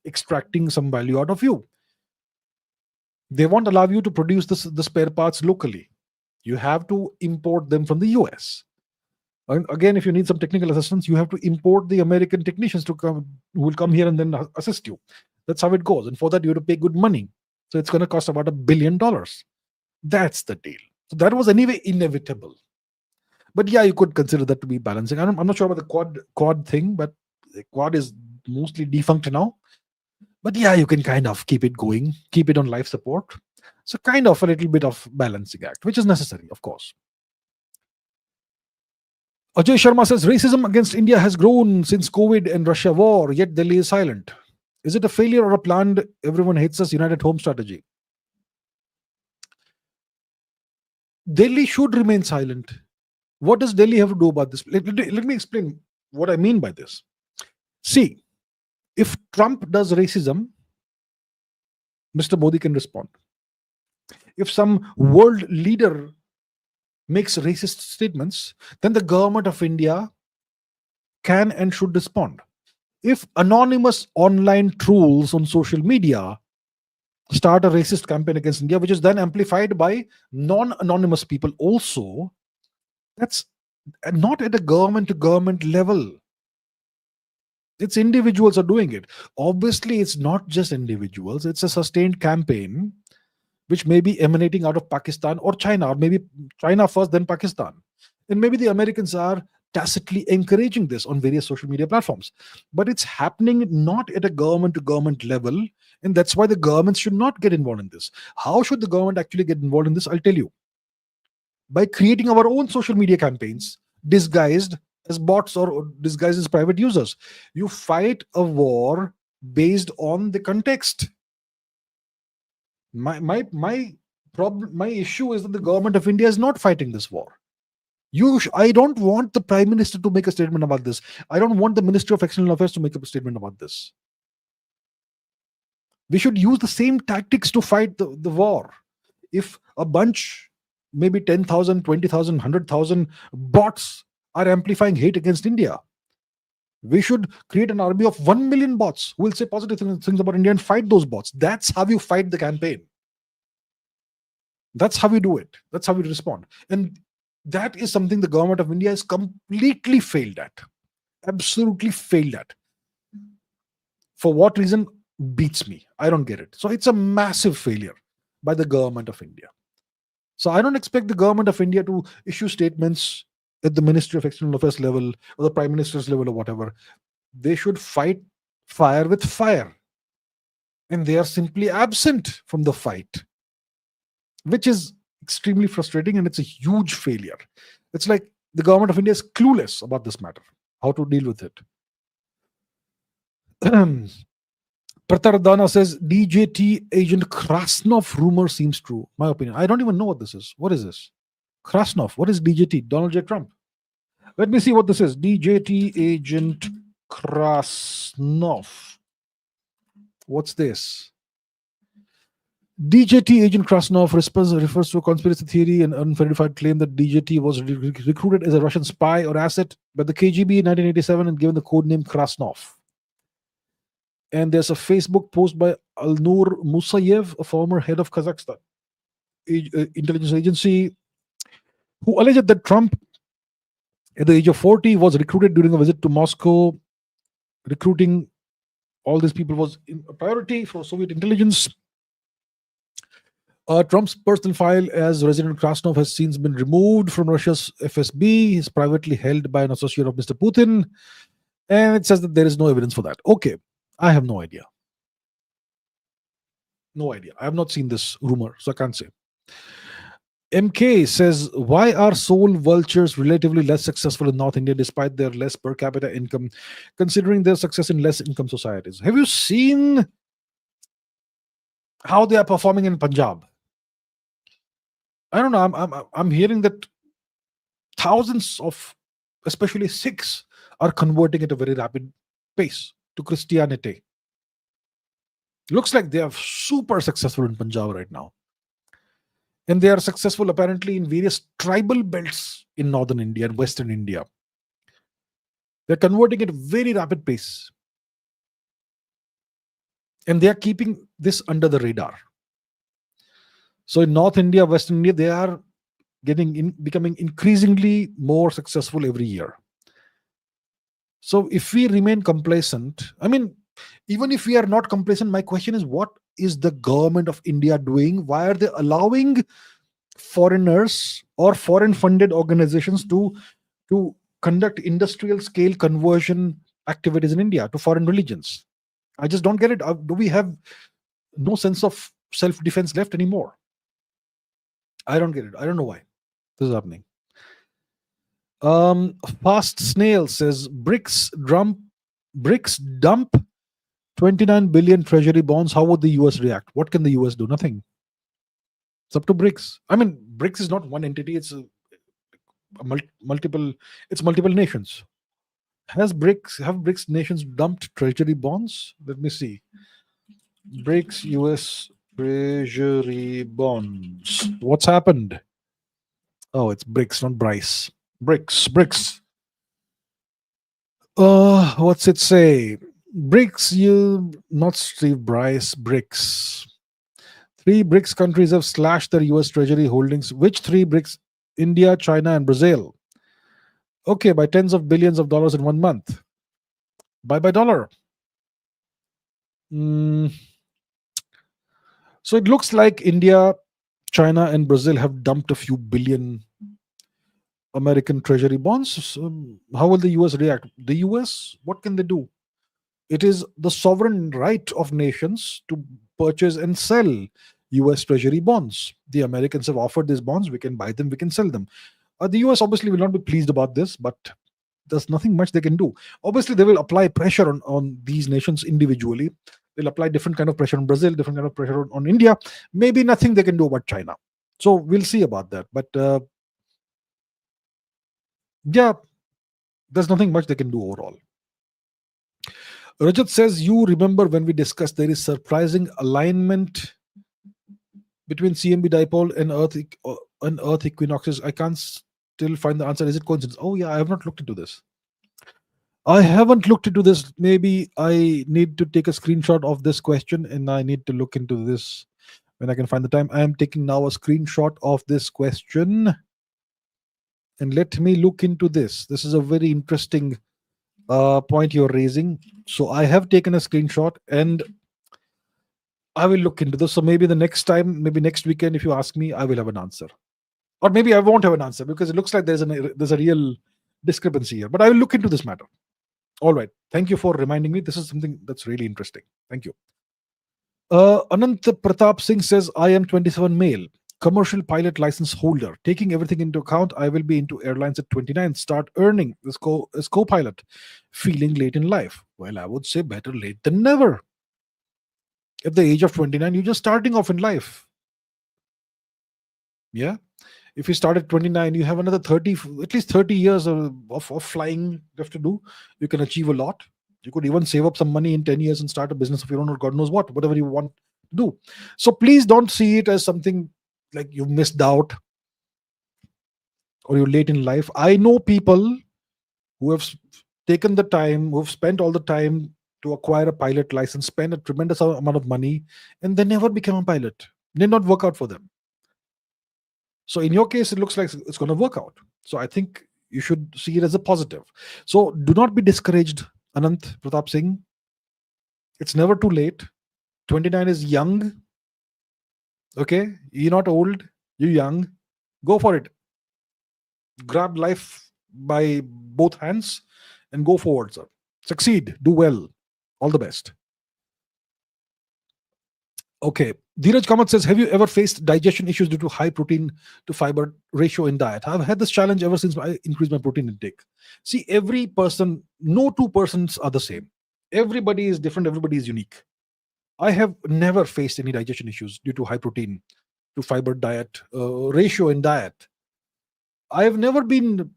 extracting some value out of you. They won't allow you to produce the spare parts locally. You have to import them from the US. And again, if you need some technical assistance, you have to import the American technicians who will come here and then assist you. That's how it goes. And for that, you have to pay good money. So it's going to cost about $1 billion. That's the deal. So that was anyway inevitable. But yeah, you could consider that to be balancing. I'm not sure about the quad thing, but the quad is mostly defunct now. But yeah, you can kind of keep it going, keep it on life support. So kind of a little bit of balancing act, which is necessary, of course. Ajay Sharma says, racism against India has grown since COVID and Russia war, yet Delhi is silent. Is it a failure or a planned everyone hates us united home strategy? Delhi should remain silent. What does Delhi have to do about this? Let me explain what I mean by this. See, if Trump does racism, Mr. Modi can respond. If some world leader makes racist statements, then the government of India can and should respond. If anonymous online trolls on social media start a racist campaign against India, which is then amplified by non-anonymous people also, that's not at a government-to-government level. It's individuals are doing it. Obviously, it's not just individuals. It's a sustained campaign which may be emanating out of Pakistan or China, or maybe China first, then Pakistan. And maybe the Americans are tacitly encouraging this on various social media platforms. But it's happening not at a government-to-government level, and that's why the governments should not get involved in this. How should the government actually get involved in this? I'll tell you. By creating our own social media campaigns, disguised as bots or disguised as private users. You fight a war based on the context. My problem, my issue is that the government of India is not fighting this war. I don't want the Prime Minister to make a statement about this. I don't want the Ministry of External Affairs to make a statement about this. We should use the same tactics to fight the war. If a bunch, maybe 10,000, 20,000, 100,000 bots are amplifying hate against India, we should create an army of 1 million bots who will say positive things about India and fight those bots. That's how you fight the campaign. That's how we do it. That's how we respond. And that is something the government of India has completely failed at. Absolutely failed at. For what reason? Beats me. I don't get it. So it's a massive failure by the government of India. So I don't expect the government of India to issue statements at the Ministry of External Affairs level or the Prime Minister's level or whatever. They should fight fire with fire. And they are simply absent from the fight, which is extremely frustrating, and it's a huge failure. It's like the government of India is clueless about this matter, how to deal with it. Pratardana says DJT agent Krasnov rumor seems true. My opinion. I don't even know what this is. What is this? Krasnov. What is DJT? Donald J. Trump. Let me see what this is. DJT agent Krasnov. What's this? DJT agent Krasnov refers to a conspiracy theory and unverified claim that DJT was recruited as a Russian spy or asset by the KGB in 1987 and given the code name Krasnov. And there's a Facebook post by Alnur Musayev, a former head of Kazakhstan intelligence agency, who alleged that Trump, at the age of 40, was recruited during a visit to Moscow. Recruiting all these people was a priority for Soviet intelligence. Trump's personal file as resident Krasnov has since been removed from Russia's FSB. He's privately held by an associate of Mr. Putin. And it says that there is no evidence for that. Okay. I have no idea. No idea. I have not seen this rumor, so I can't say. MK says, why are soul vultures relatively less successful in North India despite their less per capita income, considering their success in less income societies? Have you seen how they are performing in Punjab? I don't know. I'm hearing that thousands of, especially Sikhs, are converting at a very rapid pace to Christianity. Looks like they are super successful in Punjab right now. And they are successful apparently in various tribal belts in northern India and western India. They're converting at a very rapid pace. And they are keeping this under the radar. So in North India, Western India, they are becoming increasingly more successful every year. So if we remain complacent, I mean, even if we are not complacent, my question is, what is the government of India doing? Why are they allowing foreigners or foreign funded organizations to conduct industrial scale conversion activities in India to foreign religions? I just don't get it. Do we have no sense of self-defense left anymore? I don't get it. I don't know why this is happening. Fast Snail says BRICS dump 29 billion treasury bonds. How would the US react? What can the US do? Nothing. It's up to BRICS. I mean, BRICS is not one entity. It's multiple nations. Have BRICS nations dumped treasury bonds? Let me see. BRICS US treasury bonds. What's happened? Oh, it's BRICS, not Bryce. BRICS. What's it say? BRICS, not Steve Bryce, BRICS. 3 BRICS countries have slashed their US treasury holdings. Which 3 BRICS? India, China, and Brazil. Okay, by tens of billions of dollars in 1 month. Bye dollar. So it looks like India, China, and Brazil have dumped a few billion American treasury bonds. So how will the US react? The US, what can they do? It is the sovereign right of nations to purchase and sell US treasury bonds. The Americans have offered these bonds. We can buy them, we can sell them. The US obviously will not be pleased about this, but there's nothing much they can do. Obviously, they will apply pressure on these nations individually They'll apply different kind of pressure on Brazil, different kind of pressure on India. Maybe nothing they can do about China. So we'll see about that. But yeah, there's nothing much they can do overall. Rajat says, you remember when we discussed there is surprising alignment between CMB dipole and Earth equinoxes. I can't still find the answer. Is it coincidence? Oh yeah, I have not looked into this. I haven't looked into this. Maybe I need to take a screenshot of this question and I need to look into this when I can find the time. I am taking now a screenshot of this question and let me look into this. This is a very interesting point you're raising. So I have taken a screenshot and I will look into this. So maybe the next time, maybe next weekend, if you ask me, I will have an answer. Or maybe I won't have an answer because it looks like there's a real discrepancy here. But I will look into this matter. All right. Thank you for reminding me. This is something that's really interesting. Thank you. Anant Pratap Singh says, I am 27 male, commercial pilot license holder. Taking everything into account, I will be into airlines at 29, start earning as co-pilot. Feeling late in life. Well, I would say better late than never. At the age of 29, you're just starting off in life. Yeah. If you start at 29, you have another 30, at least 30 years of flying you have to do. You can achieve a lot. You could even save up some money in 10 years and start a business of your own or God knows what, whatever you want to do. So please don't see it as something like you missed out or you're late in life. I know people who have taken the time, who have spent all the time to acquire a pilot license, spend a tremendous amount of money, and they never became a pilot. Did not work out for them. So in your case, it looks like it's going to work out. So I think you should see it as a positive. So do not be discouraged, Anant Pratap Singh. It's never too late. 29 is young. Okay, you're not old, you're young. Go for it. Grab life by both hands and go forward, sir. Succeed, do well. All the best. Okay. Dheeraj Kamath says, have you ever faced digestion issues due to high protein to fiber ratio in diet? I've had this challenge ever since I increased my protein intake. See, every person, no two persons are the same. Everybody is different. Everybody is unique. I have never faced any digestion issues due to high protein to fiber diet ratio in diet. I have never been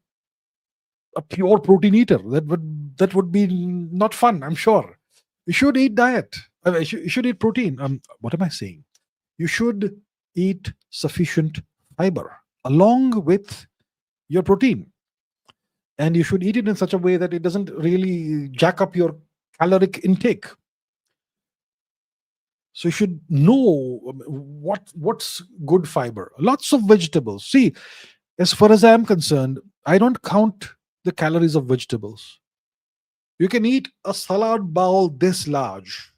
a pure protein eater. That would be not fun, I'm sure. You should eat diet. You should eat protein. What am I saying? You should eat sufficient fiber along with your protein. And you should eat it in such a way that it doesn't really jack up your caloric intake. So you should know what's good fiber. Lots of vegetables. See, as far as I am concerned, I don't count the calories of vegetables. You can eat a salad bowl this large,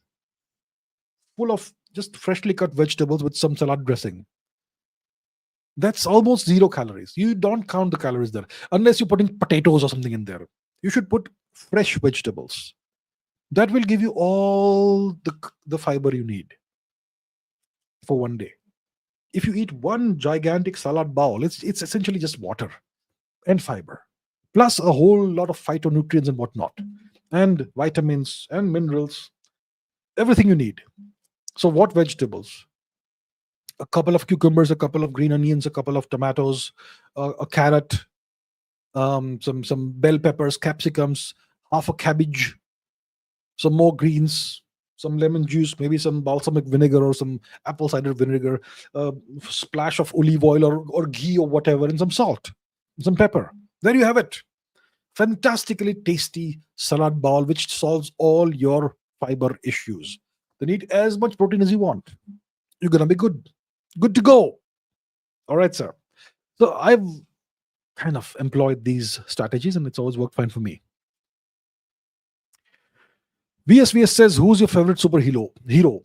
full of just freshly cut vegetables with some salad dressing. That's almost 0 calories. You don't count the calories there unless you're putting potatoes or something in there. You should put fresh vegetables. That will give you all the fiber you need for one day. If you eat one gigantic salad bowl, it's essentially just water and fiber, plus a whole lot of phytonutrients and whatnot, and vitamins and minerals, everything you need. So what vegetables? A couple of cucumbers, a couple of green onions, a couple of tomatoes, a carrot, some bell peppers, capsicums, half a cabbage, some more greens, some lemon juice, maybe some balsamic vinegar or some apple cider vinegar, a splash of olive oil or ghee or whatever, and some salt, some pepper. There you have it. Fantastically tasty salad bowl, which solves all your fiber issues. They need as much protein as you want. You're going to be good to go. All right, sir. So I've kind of employed these strategies and it's always worked fine for me. VSVS says, who's your favorite superhero?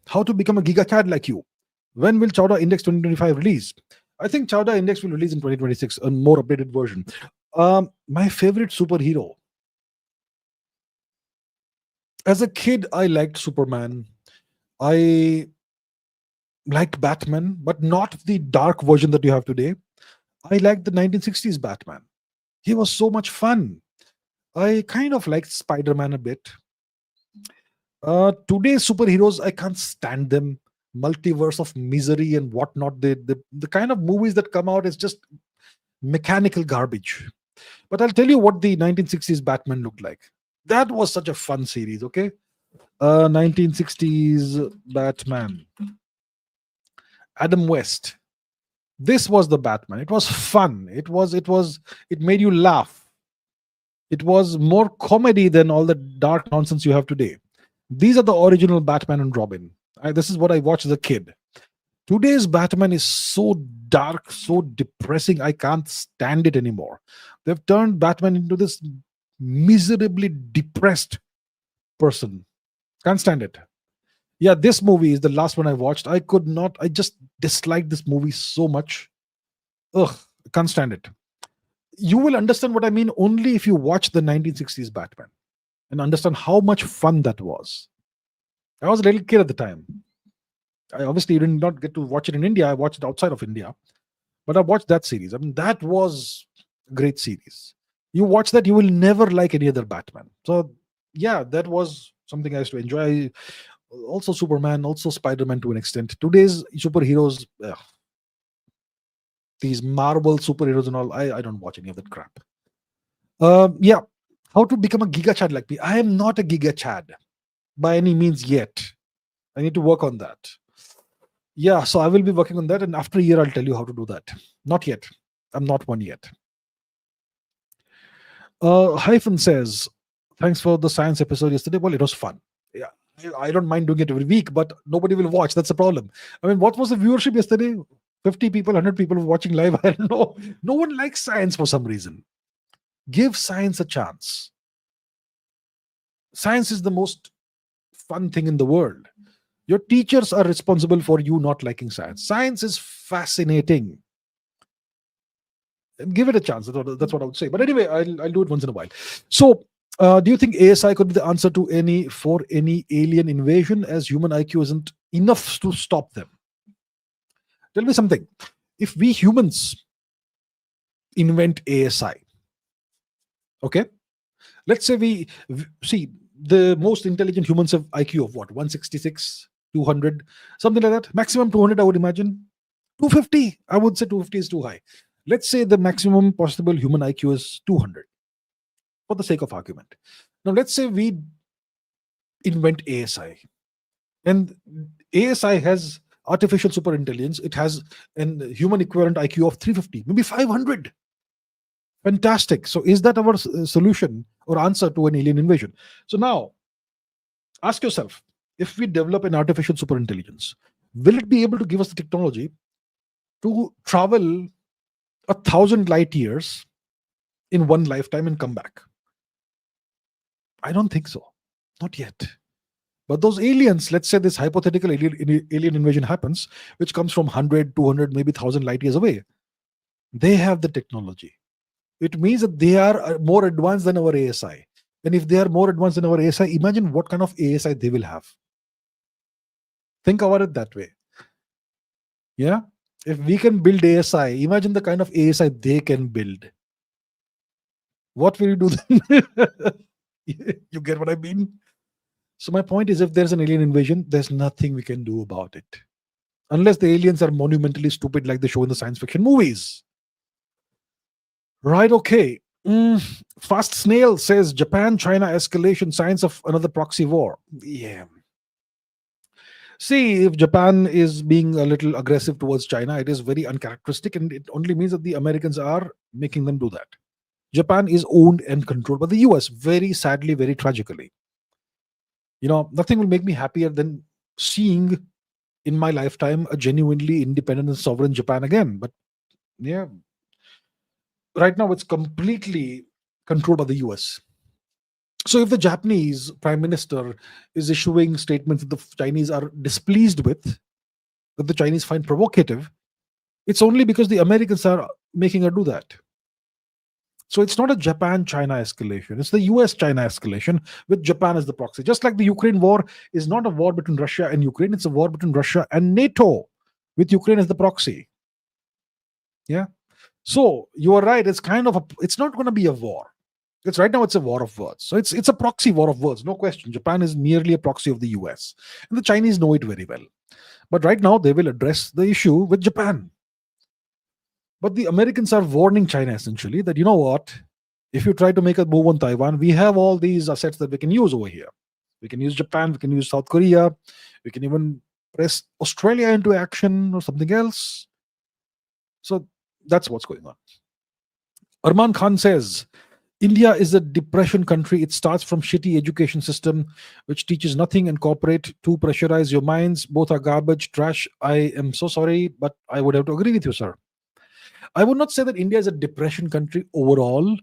How to become a giga like you? When will Chavda Index 2025 release? I think Chavda Index will release in 2026, a more updated version. My favorite superhero. As a kid, I liked Superman. I liked Batman, but not the dark version that you have today. I liked the 1960s Batman. He was so much fun. I kind of liked Spider-Man a bit. Today's superheroes, I can't stand them. Multiverse of misery and whatnot. The kind of movies that come out is just mechanical garbage. But I'll tell you what the 1960s Batman looked like. That was such a fun series. Okay, 1960s Batman. Adam West. This was the Batman. It was fun. It made you laugh. It was more comedy than all the dark nonsense you have today. These are the original Batman and Robin. This is what I watched as a kid. Today's Batman is so dark, so depressing. I can't stand it anymore. They've turned Batman into this miserably depressed person. Can't stand it. Yeah, this movie is the last one I watched. I could not, I just disliked this movie so much. Ugh, can't stand it. You will understand what I mean only if you watch the 1960s Batman and understand how much fun that was. I was a little kid at the time. I obviously did not get to watch it in India. I watched it outside of India, but I watched that series. I mean, that was a great series. You watch that, you will never like any other Batman. So, yeah, that was something I used to enjoy. Also, Superman, also Spider-Man to an extent. Today's superheroes, these Marvel superheroes and all, I don't watch any of that crap. Yeah, how to become a Giga Chad like me? I am not a Giga Chad by any means yet. I need to work on that. Yeah, so I will be working on that, and after a year, I'll tell you how to do that. Not yet. I'm not one yet. Hyphen says, thanks for the science episode yesterday. Well, it was fun. Yeah, I don't mind doing it every week, but nobody will watch. That's the problem. I mean, what was the viewership yesterday? 50 people, 100 people watching live. I don't know. No one likes science for some reason. Give science a chance. Science is the most fun thing in the world. Your teachers are responsible for you not liking science. Science is fascinating. Give it a chance. That's what I would say. But anyway, I'll do it once in a while. So, do you think ASI could be the answer to any alien invasion, as human IQ isn't enough to stop them? Tell me something. If we humans invent ASI, okay, let's say we see the most intelligent humans have IQ of what, 166, 200, something like that. Maximum 200, I would imagine. 250, I would say 250 is too high. Let's say the maximum possible human IQ is 200, for the sake of argument. Now, let's say we invent ASI, and ASI has artificial superintelligence. It has an human equivalent IQ of 350, maybe 500. Fantastic. So, is that our solution or answer to an alien invasion? So, now ask yourself, if we develop an artificial superintelligence, will it be able to give us the technology to travel 1,000 light years in one lifetime and come back? I don't think so. Not yet. But those aliens, let's say this hypothetical alien invasion happens, which comes from 100, 200, maybe 1,000 light years away. They have the technology. It means that they are more advanced than our ASI. And if they are more advanced than our ASI, imagine what kind of ASI they will have. Think about it that way. Yeah? If we can build ASI, imagine the kind of ASI they can build. What will you do then? You get what I mean? So my point is, if there's an alien invasion, there's nothing we can do about it. Unless the aliens are monumentally stupid like they show in the science fiction movies. Right, okay. Fast Snail says, Japan-China escalation, signs of another proxy war. Yeah. See, if Japan is being a little aggressive towards China, it is very uncharacteristic, and it only means that the Americans are making them do that. Japan is owned and controlled by the US, very sadly, very tragically. You know, nothing will make me happier than seeing in my lifetime a genuinely independent and sovereign Japan again. But yeah, right now it's completely controlled by the US. So if the Japanese prime minister is issuing statements that the Chinese are displeased with, that the Chinese find provocative, it's only because the Americans are making her do that. So it's not a Japan-China escalation. It's the US-China escalation with Japan as the proxy. Just like the Ukraine war is not a war between Russia and Ukraine, it's a war between Russia and NATO with Ukraine as the proxy. Yeah. So you are right. It's kind of it's not going to be a war. It's right now it's a war of words. So it's a proxy war of words, no question. Japan is merely a proxy of the US. And the Chinese know it very well. But right now they will address the issue with Japan. But the Americans are warning China essentially that, you know what, if you try to make a move on Taiwan, we have all these assets that we can use over here. We can use Japan, we can use South Korea, we can even press Australia into action or something else. So that's what's going on. Arman Khan says, India is a depression country. It starts from shitty education system, which teaches nothing, and corporate to pressurize your minds. Both are garbage, trash. I am so sorry, but I would have to agree with you, sir. I would not say that India is a depression country overall.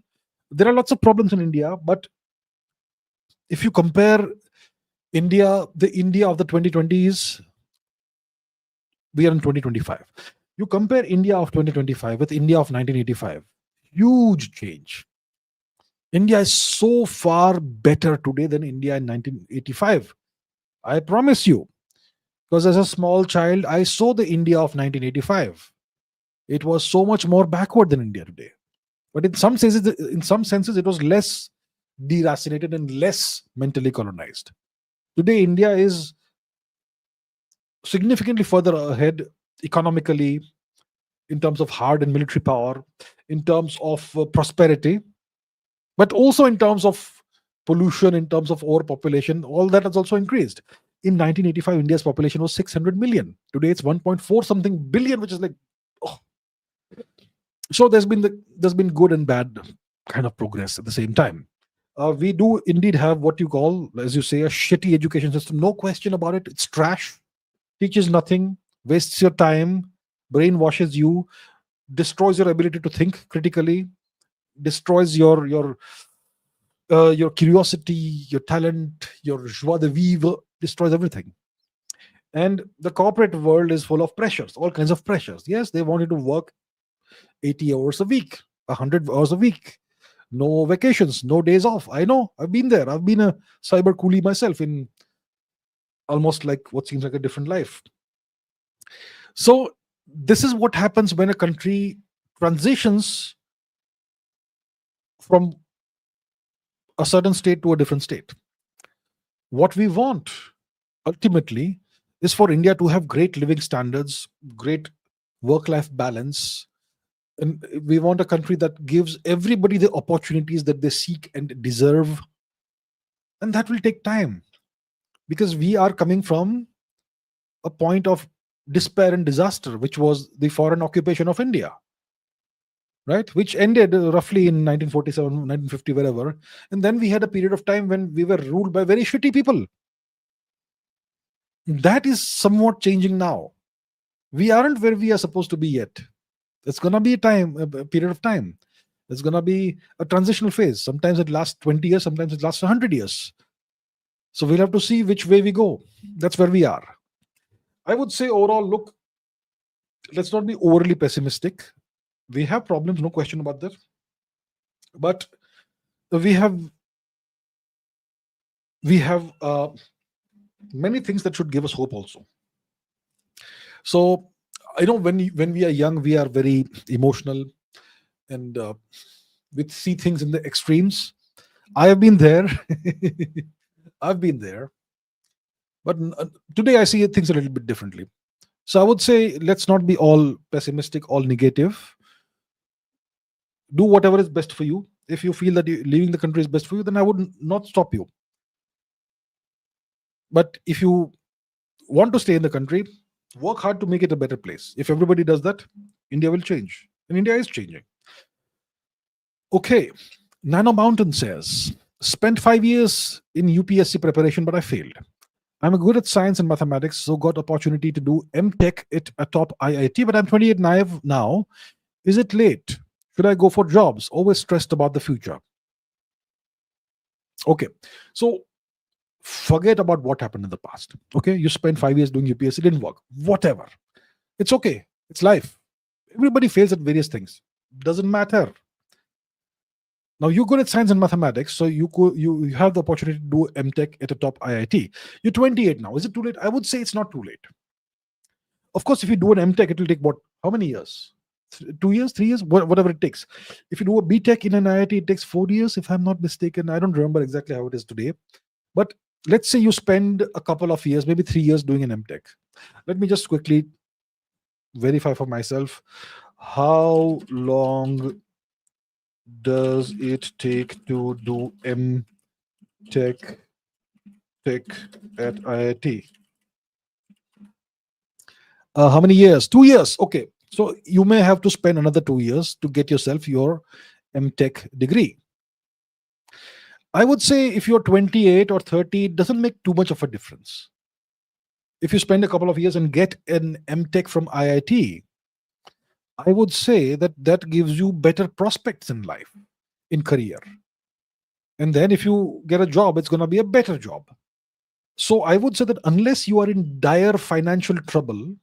There are lots of problems in India, but if you compare India, the India of the 2020s, we are in 2025. You compare India of 2025 with India of 1985, huge change. India is so far better today than India in 1985. I promise you. Because as a small child, I saw the India of 1985. It was so much more backward than India today. But in some senses, it was less deracinated and less mentally colonized. Today, India is significantly further ahead economically, in terms of hard and military power, in terms of prosperity, but also in terms of pollution, in terms of overpopulation. All that has also increased. In 1985, India's population was 600 million. Today, it's 1.4 something billion, which is like, oh. So there's been good and bad kind of progress at the same time. We do indeed have what you call, as you say, a shitty education system. No question about it. It's trash, teaches nothing, wastes your time, brainwashes you, destroys your ability to think critically, destroys your curiosity, your talent, your joie de vivre, destroys everything. And the corporate world is full of pressures, all kinds of pressures. Yes, they want you to work 80 hours a week, 100 hours a week, no vacations, no days off. I know, I've been there. I've been a cyber coolie myself in almost like what seems like a different life. So this is what happens when a country transitions from a certain state to a different state. What we want ultimately is for India to have great living standards, great work-life balance, and we want a country that gives everybody the opportunities that they seek and deserve. And that will take time, because we are coming from a point of despair and disaster, which was the foreign occupation of India, right? Which ended roughly in 1947, 1950, wherever. And then we had a period of time when we were ruled by very shitty people. That is somewhat changing now. We aren't where we are supposed to be yet. It's going to be a period of time. It's going to be a transitional phase. Sometimes it lasts 20 years, sometimes it lasts 100 years. So we'll have to see which way we go. That's where we are. I would say overall, look, let's not be overly pessimistic. We have problems, no question about that. But we have many things that should give us hope also. So I know when we are young, we are very emotional and we see things in the extremes. I have been there. I've been there. But today I see things a little bit differently. So I would say let's not be all pessimistic, all negative. Do whatever is best for you. If you feel that leaving the country is best for you, then I would not stop you. But if you want to stay in the country, work hard to make it a better place. If everybody does that, India will change. And India is changing. Okay. Nano Mountain says, spent 5 years in UPSC preparation, but I failed. I'm good at science and mathematics, so got opportunity to do MTech at a top IIT, but I'm 28 now. Is it late? Should I go for jobs? Always stressed about the future. Okay. So forget about what happened in the past. Okay. You spent 5 years doing UPSC, didn't work. Whatever. It's okay. It's life. Everybody fails at various things. Doesn't matter. Now you're good at science and mathematics, so you have the opportunity to do MTech at a top IIT. You're 28 now. Is it too late? I would say it's not too late. Of course, if you do an MTech, it will take how many years? 2 years, 3 years, whatever it takes. If you do a BTech in an IIT, it takes 4 years, if I'm not mistaken. I don't remember exactly how it is today. But let's say you spend a couple of years, maybe 3 years doing an MTech. Let me just quickly verify for myself. How long does it take to do MTech tech at IIT? How many years? 2 years. Okay. So you may have to spend another 2 years to get yourself your MTech degree. I would say if you're 28 or 30, it doesn't make too much of a difference. If you spend a couple of years and get an MTech from IIT, I would say that that gives you better prospects in life, in career. And then if you get a job, it's going to be a better job. So I would say that unless you are in dire financial trouble,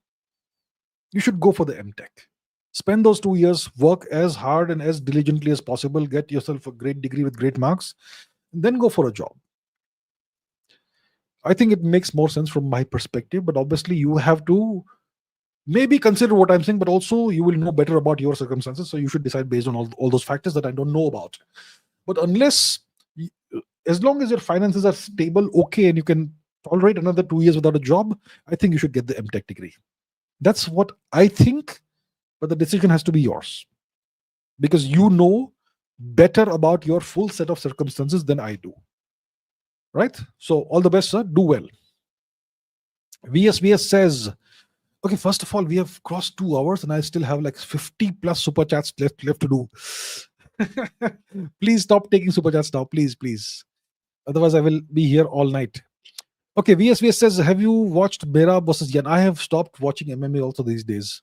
you should go for the MTech. Spend those 2 years, work as hard and as diligently as possible, get yourself a great degree with great marks, then go for a job. I think it makes more sense from my perspective, but obviously you have to maybe consider what I'm saying, but also you will know better about your circumstances. So you should decide based on all those factors that I don't know about. But as long as your finances are stable, okay, and you can tolerate another 2 years without a job, I think you should get the MTech degree. That's what I think, but the decision has to be yours because you know better about your full set of circumstances than I do. Right? So all the best, sir. Do well. VSVS says, okay, first of all, we have crossed 2 hours and I still have like 50 plus super chats left to do. Please stop taking super chats now. Please. Otherwise, I will be here all night. Okay, VSVS says, have you watched Mera versus Yan? I have stopped watching MMA also these days.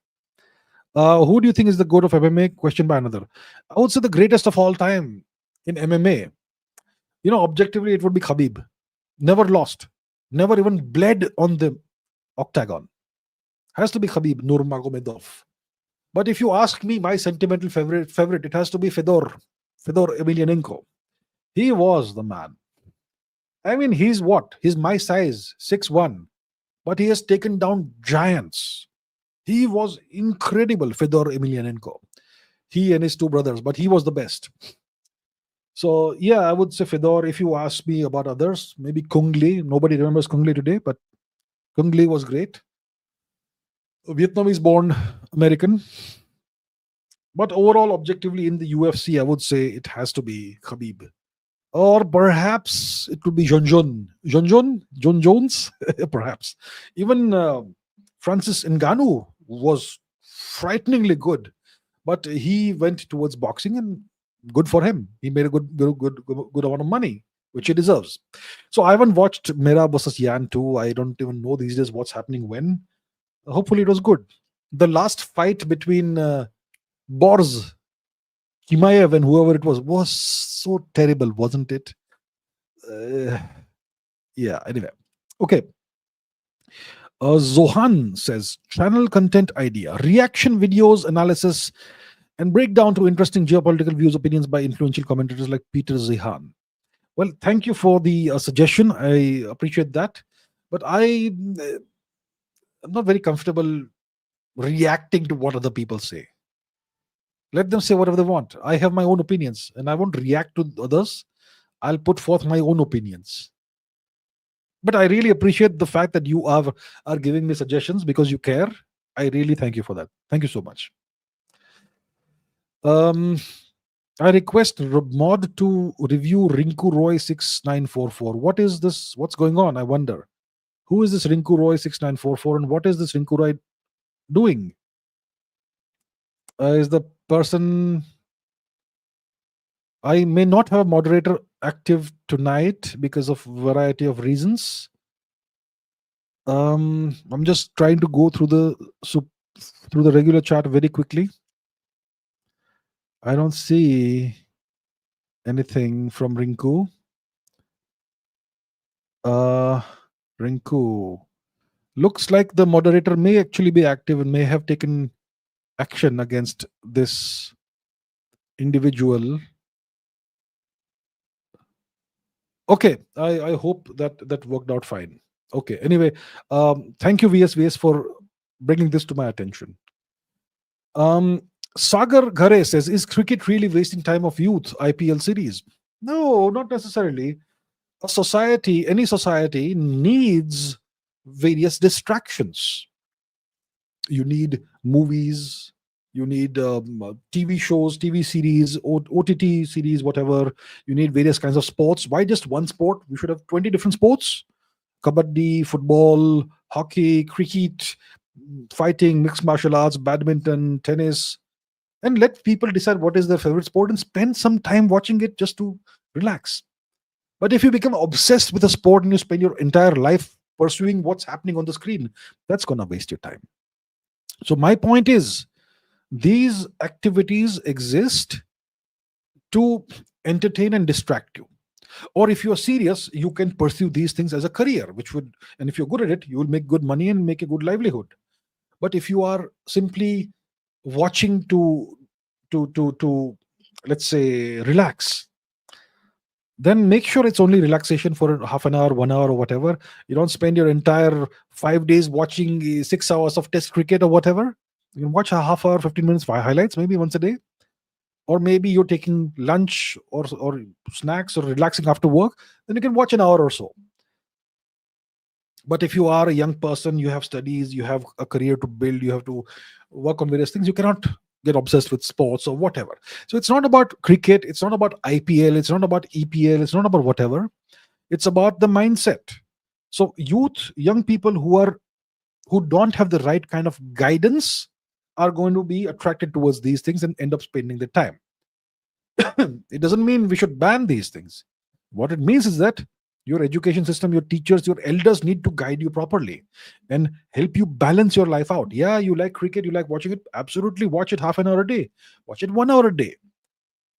Who do you think is the GOAT of MMA? Question by another. I would say the greatest of all time in MMA. Objectively, it would be Khabib. Never lost. Never even bled on the octagon. Has to be Khabib Nurmagomedov. But if you ask me, my sentimental favorite, it has to be Fedor Emelianenko. He was the man. I mean, he's what? He's my size, 6'1", but he has taken down giants. He was incredible, Fedor Emelianenko. He and his two brothers, but he was the best. So, yeah, I would say Fedor. If you ask me about others, maybe Kung Lee. Nobody remembers Kung Lee today, but Kung Lee was great. Vietnamese-born American. But overall, objectively, in the UFC, I would say it has to be Khabib. Or perhaps it could be John Jones, perhaps. Even Francis Ngannou was frighteningly good, but he went towards boxing, and good for him. He made a good amount of money, which he deserves. So I haven't watched Mera versus Yan 2. I don't even know these days what's happening when. Hopefully it was good. The last fight between Borz Kimaev and whoever it was so terrible, wasn't it? Yeah, anyway. Okay. Zohan says, channel content idea, reaction videos, analysis, and breakdown to interesting geopolitical views, opinions by influential commentators like Peter Zehan. Well, thank you for the suggestion. I appreciate that. But I'm not very comfortable reacting to what other people say. Let them say whatever they want. I have my own opinions and I won't react to others. I'll put forth my own opinions. But I really appreciate the fact that you are giving me suggestions because you care. I really thank you for that. Thank you so much. I request Mod to review Rinku Roy 6944. What is this? What's going on? I wonder. Who is this Rinku Roy 6944 and what is this Rinku Roy doing? Is the person... I may not have a moderator active tonight because of variety of reasons. I'm just trying to go through the regular chat very quickly. I don't see anything from Rinku. Rinku. Looks like the moderator may actually be active and may have taken action against this individual. Okay, I hope that worked out fine. Okay, anyway, thank you VSVS for bringing this to my attention. Sagar Ghare says, is cricket really wasting time of youth? IPL series? No, not necessarily. A society, any society needs various distractions. You need movies, you need TV shows, TV series, OTT series, whatever. You need various kinds of sports. Why just one sport? We should have 20 different sports: kabaddi, football, hockey, cricket, fighting, mixed martial arts, badminton, tennis, and let people decide what is their favorite sport and spend some time watching it just to relax. But if you become obsessed with a sport and you spend your entire life pursuing what's happening on the screen, that's going to waste your time. So, my point is, these activities exist to entertain and distract you. Or if you are serious, you can pursue these things as a career, which would, and if you're good at it, you will make good money and make a good livelihood. But if you are simply watching to let's say relax, then make sure it's only relaxation for half an hour, 1 hour, or whatever. You don't spend your entire 5 days watching 6 hours of test cricket or whatever. You can watch a half hour, 15 minutes highlights maybe once a day. Or maybe you're taking lunch or snacks or relaxing after work, then you can watch an hour or so. But if you are a young person, you have studies, you have a career to build, you have to work on various things, you cannot get obsessed with sports or whatever. So it's not about cricket, it's not about IPL, it's not about EPL, it's not about whatever. It's about the mindset. So youth, young people who don't have the right kind of guidance are going to be attracted towards these things and end up spending the time. It doesn't mean we should ban these things. What it means is that your education system, your teachers, your elders need to guide you properly and help you balance your life out. Yeah, you like cricket, you like watching it, absolutely watch it half an hour a day, watch it 1 hour a day,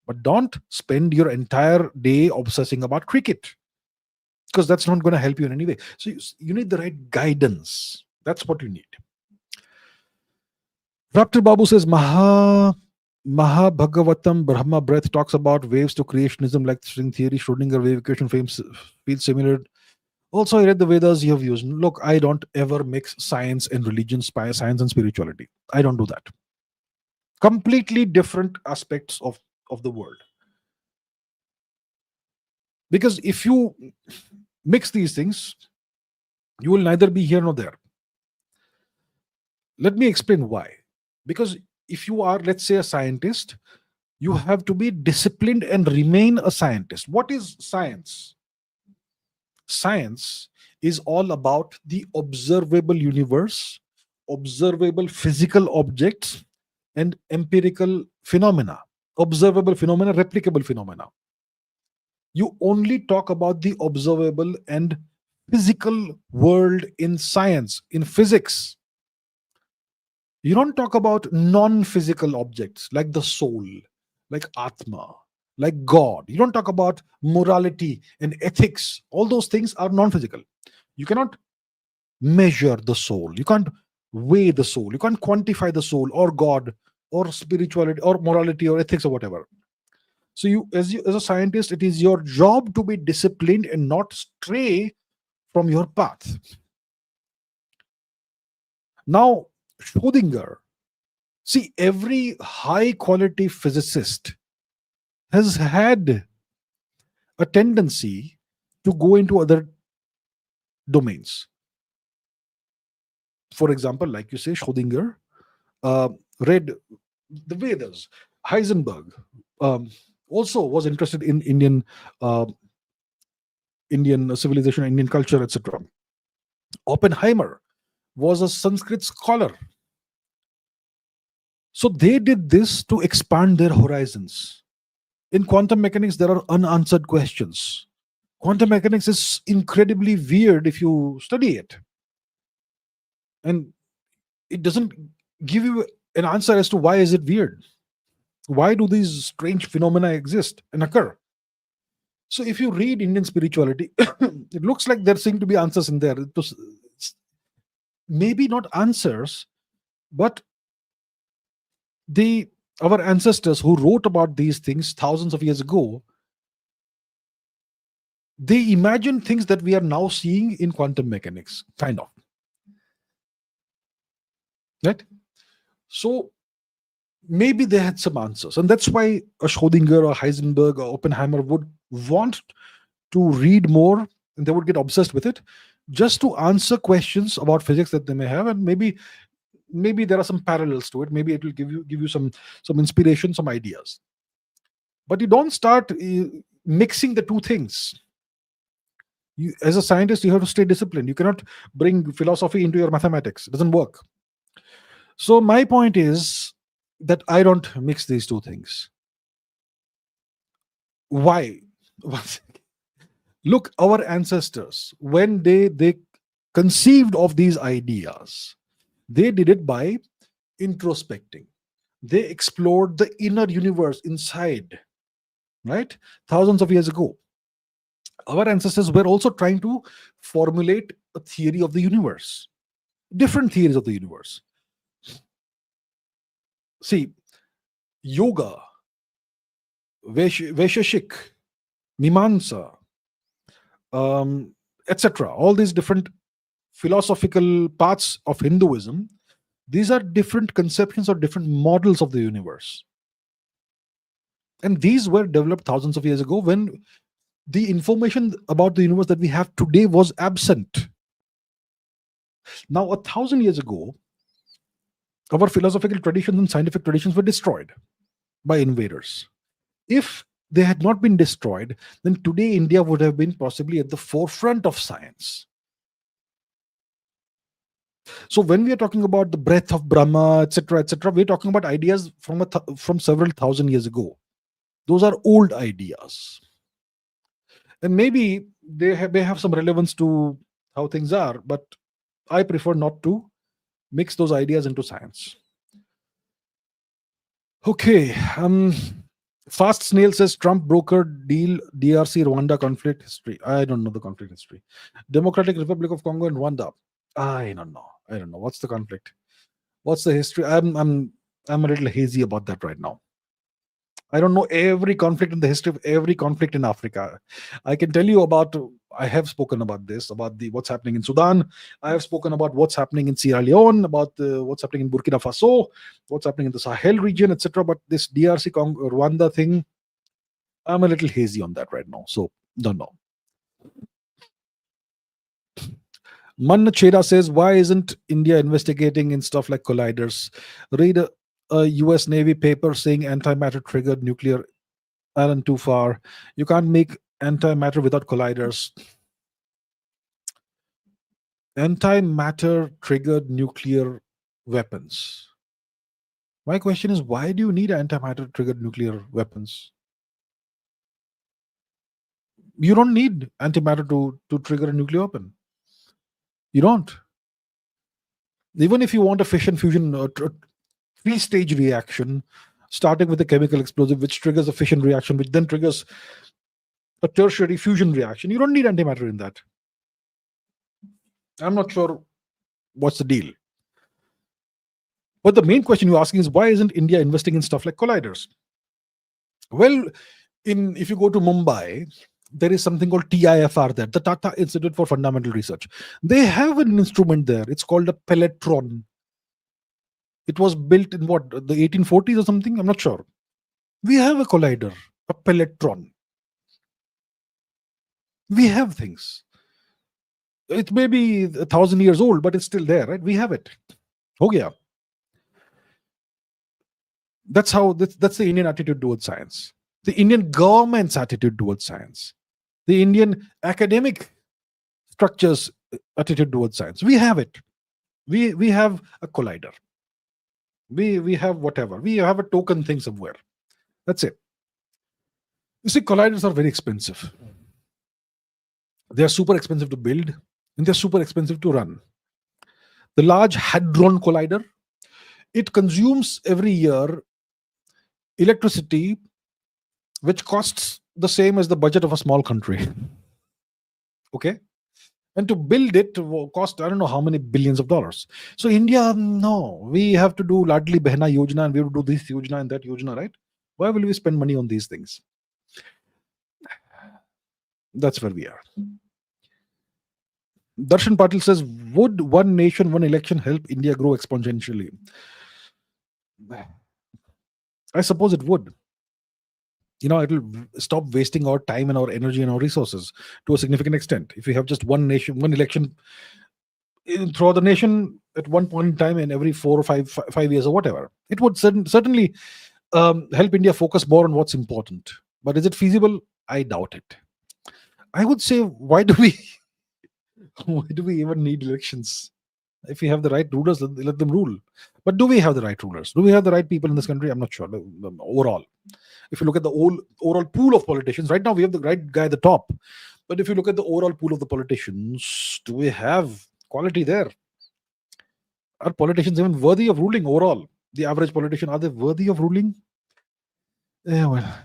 but don't spend your entire day obsessing about cricket, because that's not going to help you in any way. So you need the right guidance. That's what you need. Raptor Babu says Mahabhagavatam Brahma Breath talks about waves to creationism like string theory. Schrodinger wave equation feels similar. Also, I read the Vedas you have used. Look, I don't ever mix science and religion, science and spirituality. I don't do that. Completely different aspects of the world. Because if you mix these things, you will neither be here nor there. Let me explain why. Because if you are, let's say, a scientist, you have to be disciplined and remain a scientist. What is science? Science is all about the observable universe, observable physical objects, and empirical phenomena. Observable phenomena, replicable phenomena. You only talk about the observable and physical world in science, in physics. You don't talk about non-physical objects like the soul, like Atma, like God. You don't talk about morality and ethics. All those things are non-physical. You cannot measure the soul. You can't weigh the soul. You can't quantify the soul or God or spirituality or morality or ethics or whatever. So you, as a scientist, it is your job to be disciplined and not stray from your path. Now, Schrodinger, see, every high quality physicist has had a tendency to go into other domains. For example, like you say, Schrodinger read the Vedas. Heisenberg also was interested in Indian civilization, Indian culture, etc. Oppenheimer was a Sanskrit scholar. So they did this to expand their horizons. In quantum mechanics, there are unanswered questions. Quantum mechanics is incredibly weird if you study it. And it doesn't give you an answer as to why is it weird. Why do these strange phenomena exist and occur? So if you read Indian spirituality, it looks like there seem to be answers in there. Maybe not answers, but our ancestors who wrote about these things thousands of years ago, they imagined things that we are now seeing in quantum mechanics, kind of. Right? So maybe they had some answers. And that's why a Schrodinger or Heisenberg or Oppenheimer would want to read more, and they would get obsessed with it just to answer questions about physics that they may have. And maybe there are some parallels to it. Maybe it will give you some inspiration, some ideas. But you don't start mixing the two things. As a scientist, you have to stay disciplined. You cannot bring philosophy into your mathematics. It doesn't work. So my point is that I don't mix these two things. Why? Look, our ancestors, when they conceived of these ideas, they did it by introspecting. They explored the inner universe inside, right? Thousands of years ago. Our ancestors were also trying to formulate a theory of the universe, different theories of the universe. See, yoga, Vaisheshik, Mimamsa, etc. All these different philosophical parts of Hinduism, these are different conceptions or different models of the universe. And these were developed thousands of years ago when the information about the universe that we have today was absent. Now, 1,000 years ago, our philosophical traditions and scientific traditions were destroyed by invaders. If they had not been destroyed, then today India would have been possibly at the forefront of science. So when we are talking about the breath of Brahma, etc., we're talking about ideas from several thousand years ago. Those are old ideas, and maybe they have some relevance to how things are, but I prefer not to mix those ideas into science. Okay. Fast Snail says Trump brokered deal DRC Rwanda conflict history. I don't know the conflict history. Democratic Republic of Congo and Rwanda. I don't know. What's the conflict? What's the history? I'm a little hazy about that right now. I don't know every conflict in the history of every conflict in Africa. I can tell you about. I have spoken about this, about what's happening in Sudan. I have spoken about what's happening in Sierra Leone, about what's happening in Burkina Faso, what's happening in the Sahel region, etc. But this DRC Rwanda thing, I'm a little hazy on that right now. So don't know. Manna Cheda says, why isn't India investigating in stuff like colliders? Read a US Navy paper saying antimatter triggered nuclear. Alan, too far. You can't make antimatter without colliders. Antimatter triggered nuclear weapons. My question is, why do you need antimatter triggered nuclear weapons? You don't need antimatter to trigger a nuclear weapon. You don't. Even if you want a fission fusion three-stage reaction, starting with a chemical explosive, which triggers a fission reaction, which then triggers a tertiary fusion reaction, you don't need antimatter in that. I'm not sure what's the deal. But the main question you're asking is, why isn't India investing in stuff like colliders? Well, if you go to Mumbai, there is something called TIFR there, the Tata Institute for Fundamental Research. They have an instrument there. It's called a pelletron. It was built in what, the 1840s or something? I'm not sure. We have a collider, a pelletron. We have things. It may be 1,000 years old, but it's still there, right? We have it. Oh yeah. That's the Indian attitude towards science. The Indian government's attitude towards science. The Indian academic structures attitude towards science. We have it. We have a collider. We have whatever. We have a token thing somewhere. That's it. You see, colliders are very expensive. They're super expensive to build, and they're super expensive to run. The Large Hadron Collider, it consumes every year electricity which costs the same as the budget of a small country. Okay? And to build it will cost, I don't know how many billions of dollars. So India, no, we have to do Ladli Behna Yojana, and we have to do this Yojana and that Yojana, right? Why will we spend money on these things? That's where we are. Darshan Patil says, would one nation, one election help India grow exponentially? I suppose it would. It'll stop wasting our time and our energy and our resources to a significant extent. If we have just one nation, one election throughout the nation at one point in time, and every 4 or 5 years or whatever, it would certainly help India focus more on what's important. But is it feasible? I doubt it. I would say, why do we why do we even need elections? If we have the right rulers, let them rule. But do we have the right rulers? Do we have the right people in this country? I'm not sure. Overall, if you look at the overall pool of politicians, right now we have the right guy at the top. But if you look at the overall pool of the politicians, do we have quality there? Are politicians even worthy of ruling overall? The average politician, are they worthy of ruling? Yeah, well.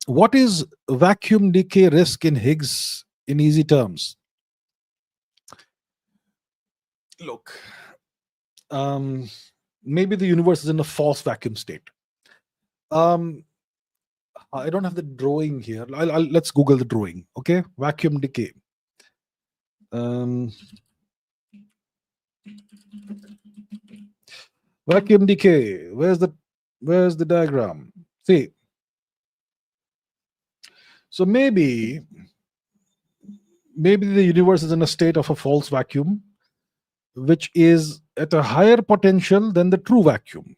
What is vacuum decay risk in Higgs in easy terms? Look, um, maybe the universe is in a false vacuum state. Um, I don't have the drawing here. Let's Google the drawing. Okay, vacuum decay. Vacuum decay. Where's the diagram? See. So maybe the universe is in a state of a false vacuum, which is at a higher potential than the true vacuum.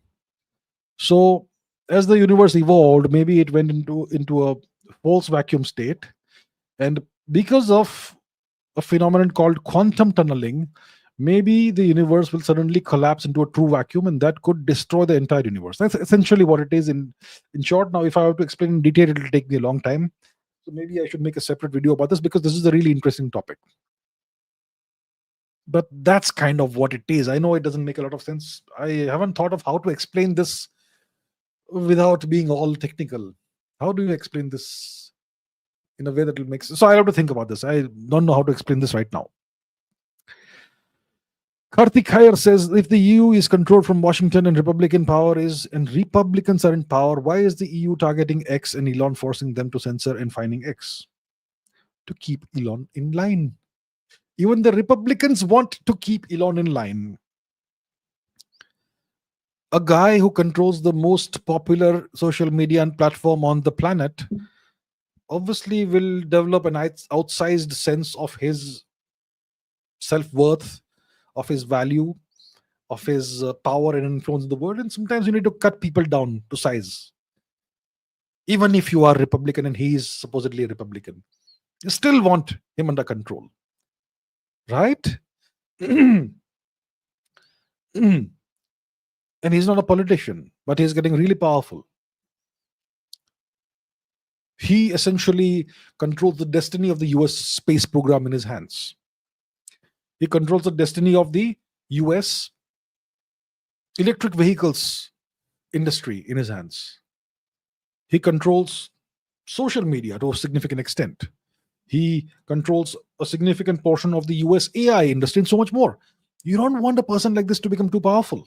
So as the universe evolved, maybe it went into a false vacuum state, and because of a phenomenon called quantum tunneling, maybe the universe will suddenly collapse into a true vacuum, and that could destroy the entire universe. That's essentially what it is in short. Now, if I have to explain in detail, it will take me a long time. So maybe I should make a separate video about this, because this is a really interesting topic. But that's kind of what it is. I know it doesn't make a lot of sense. I haven't thought of how to explain this without being all technical. How do you explain this in a way that will make sense? So I have to think about this. I don't know how to explain this right now. Karthik Khair says, if the EU is controlled from Washington and Republicans are in power, why is the EU targeting X and Elon forcing them to censor and fining X? To keep Elon in line. Even the Republicans want to keep Elon in line. A guy who controls the most popular social media and platform on the planet obviously will develop an outsized sense of his self-worth, of his value, of his power and influence in the world. And sometimes you need to cut people down to size. Even if you are Republican and he is supposedly a Republican, you still want him under control. Right? And he's not a politician, but he's getting really powerful. He essentially controls the destiny of the US space program in his hands. He controls the destiny of the US electric vehicles industry in his hands. He controls social media to a significant extent. He controls a significant portion of the US AI industry and so much more. You don't want a person like this to become too powerful.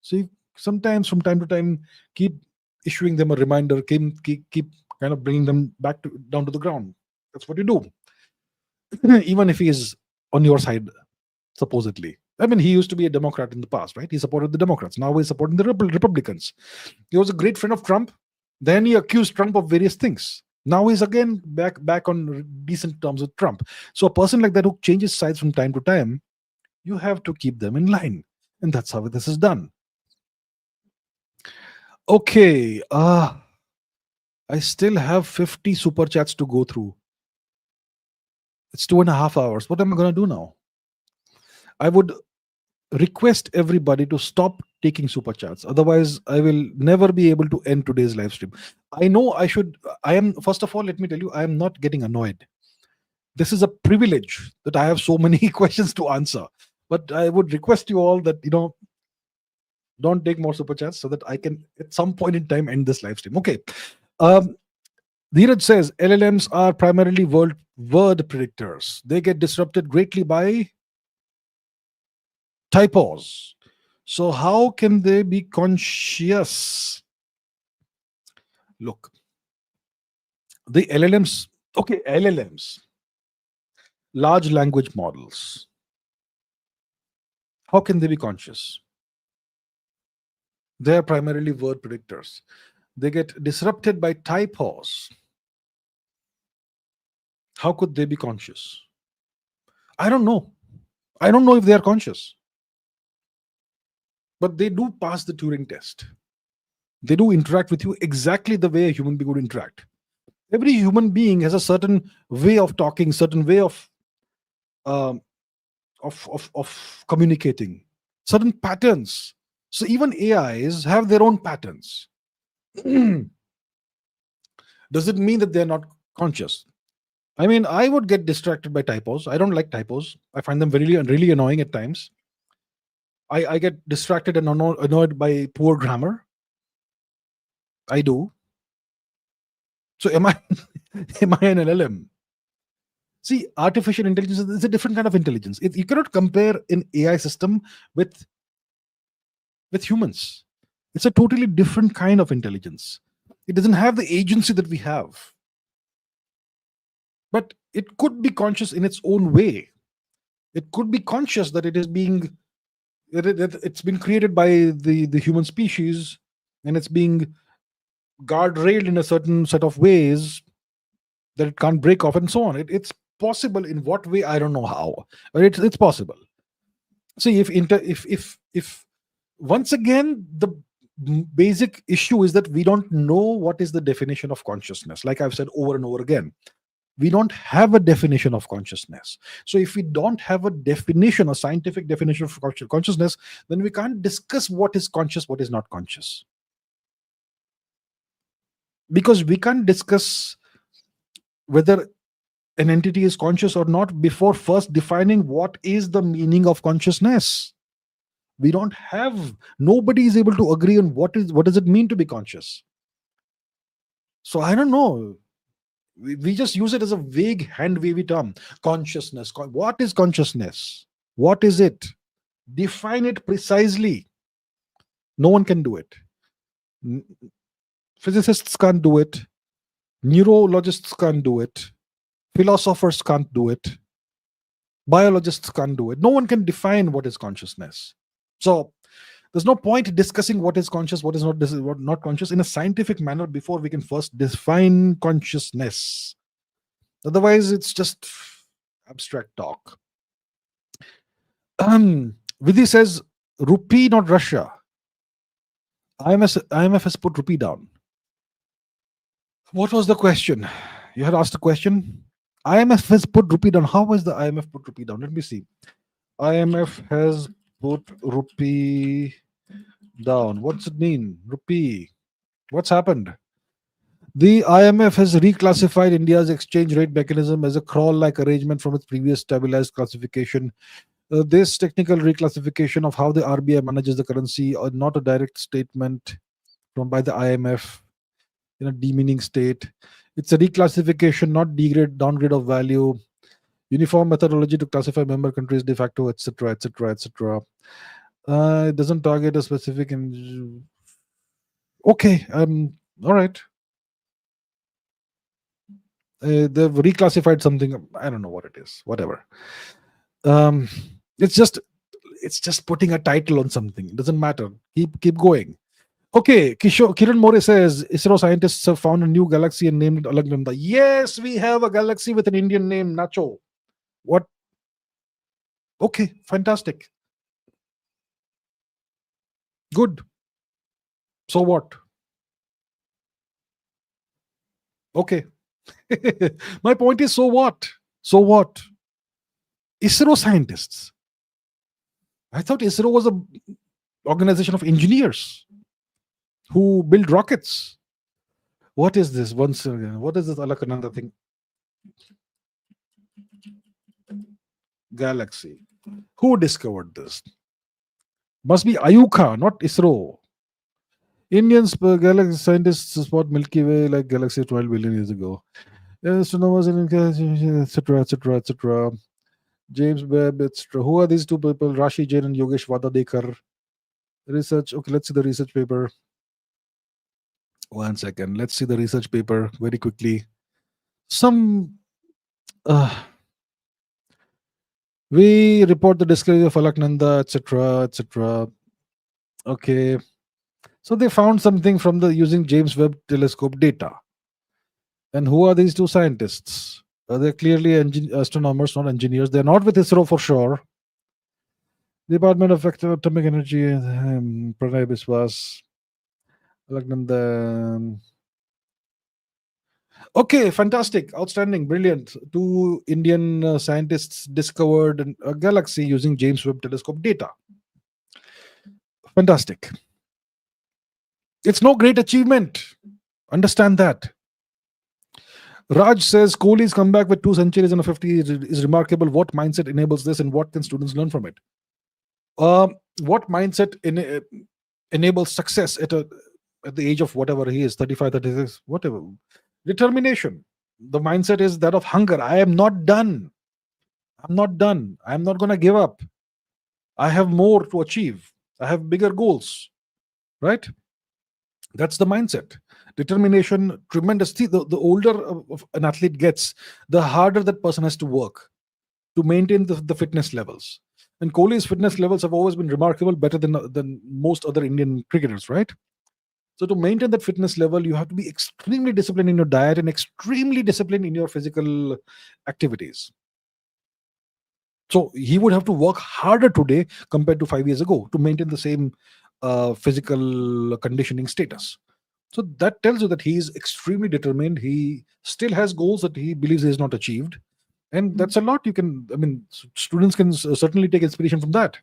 So you sometimes, from time to time, keep issuing them a reminder, keep kind of bringing them back down to the ground. That's what you do. Even if he is on your side, supposedly. I mean, he used to be a Democrat in the past, right? He supported the Democrats. Now he's supporting the Republicans. He was a great friend of Trump. Then he accused Trump of various things. Now he's again back on decent terms with Trump. So a person like that who changes sides from time to time, you have to keep them in line. And that's how this is done. Okay. I still have 50 super chats to go through. It's 2.5 hours. What am I going to do now? I would request everybody to stop taking super chats. Otherwise, I will never be able to end today's live stream. I know first of all, let me tell you, I am not getting annoyed. This is a privilege that I have so many questions to answer. But I would request you all that, don't take more super chats so that I can, at some point in time, end this live stream. Okay. Dheeraj says, LLMs are primarily word predictors. They get disrupted greatly by typos. So how can they be conscious? Look, the LLMs, large language models, how can they be conscious? They are primarily word predictors. They get disrupted by typos. How could they be conscious? I don't know. I don't know if they are conscious, but they do pass the Turing test. They do interact with you exactly the way a human being would interact. Every human being has a certain way of talking, certain way um, of communicating, certain patterns. So even AIs have their own patterns. Does it mean that they're not conscious? I mean, I would get distracted by typos. I don't like typos. I find them really annoying at times. I get distracted and annoyed by poor grammar. I do. So am I am I an LLM? See, artificial intelligence is a different kind of intelligence. You cannot compare an AI system with humans. It's a totally different kind of intelligence. It doesn't have the agency that we have. But it could be conscious in its own way. It could be conscious that it is being it's been created by the human species, and it's being guardrailed in a certain set of ways that it can't break off, and so on. It's possible. In what way, I don't know how, but it's possible. See, if once again, the basic issue is that we don't know what is the definition of consciousness. Like I've said over and over again, we don't have a definition of consciousness. So if we don't have a definition, a scientific definition of consciousness, then we can't discuss what is conscious, what is not conscious. Because we can't discuss whether an entity is conscious or not before first defining what is the meaning of consciousness. We don't have, nobody is able to agree on what does it mean to be conscious. So I don't know. We just use it as a vague, hand-wavy term. Consciousness. What is consciousness? What is it? Define it precisely. No one can do it. Physicists can't do it. Neurologists can't do it. Philosophers can't do it. Biologists can't do it. No one can define what is consciousness. So there's no point discussing what is conscious, what is not conscious in a scientific manner before we can first define consciousness. Otherwise, it's just abstract talk. Vidhi says, rupee, not Russia. IMF has put rupee down. What was the question? You had asked a question. IMF has put rupee down. How has the IMF put rupee down? Let me see. IMF has put rupee down. What's it mean? Rupee. What's happened? The IMF has reclassified India's exchange rate mechanism as a crawl-like arrangement from its previous stabilized classification. This technical reclassification of how the RBI manages the currency are not a direct statement by the IMF in a demeaning state. It's a reclassification, not downgrade of value. Uniform methodology to classify member countries de facto, etc., etc., etc. It doesn't target a specific. Okay, all right. They've reclassified something. I don't know what it is. Whatever. It's just putting a title on something. It doesn't matter. Keep going. Okay, Kiran More says ISRO scientists have found a new galaxy and named it Alagnanda. Yes, we have a galaxy with an Indian name, Nacho. What? Okay, fantastic. Good. So what? Okay. My point is, so what? So what? ISRO scientists. I thought ISRO was a organization of engineers who build rockets. What is this? Once again, what is this Alakananda thing? Galaxy. Who discovered this? Must be Ayuka, not ISRO. Indian galaxy scientists spot Milky Way like galaxy 12 billion years ago. Astronomers, etc., etc., etc. James Webb, etc. Who are these two people? Rashi Jain and Yogesh Vadadekar. Research. Okay, let's see the research paper. 1 second. Let's see the research paper very quickly. We report the discovery of Alaknanda, etc., etc. Okay. So they found something from the using James Webb Telescope data. And who are these two scientists? They're clearly astronomers, not engineers. They're not with ISRO for sure. Department of Atomic Energy, Pranay Biswas. Okay, fantastic, outstanding, brilliant. Two Indian scientists discovered a galaxy using James Webb Telescope data. Fantastic. It's no great achievement. Understand that. Raj says Kohli's comeback with 2 centuries in a 50 is remarkable. What mindset enables this, and what can students learn from it? What mindset enables success at the age of whatever he is, 35, 36, whatever? Determination. The mindset is that of hunger. I am not done. I'm not done. I'm not going to give up. I have more to achieve. I have bigger goals. Right? That's the mindset. Determination, tremendous. See, the older an athlete gets, the harder that person has to work to maintain the fitness levels. And Kohli's fitness levels have always been remarkable, better than most other Indian cricketers, right? So to maintain that fitness level, you have to be extremely disciplined in your diet and extremely disciplined in your physical activities. So he would have to work harder today compared to 5 years ago to maintain the same physical conditioning status. So that tells you that he is extremely determined. He still has goals that he believes he has not achieved. And that's a lot. Students can certainly take inspiration from that.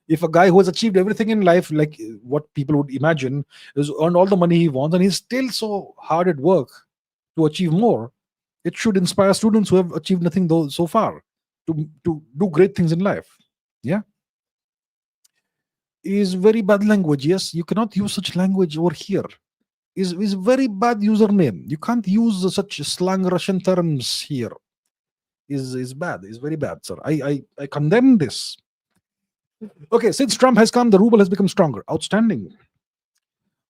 If a guy who has achieved everything in life, like what people would imagine, has earned all the money he wants, and he's still so hard at work to achieve more, it should inspire students who have achieved nothing though so far to do great things in life. Yeah. Is very bad language. Yes, you cannot use such language over here. Is very bad username. You can't use such slang Russian terms here. Is bad. Is very bad, sir. I condemn this. Okay, since Trump has come, the ruble has become stronger. Outstanding.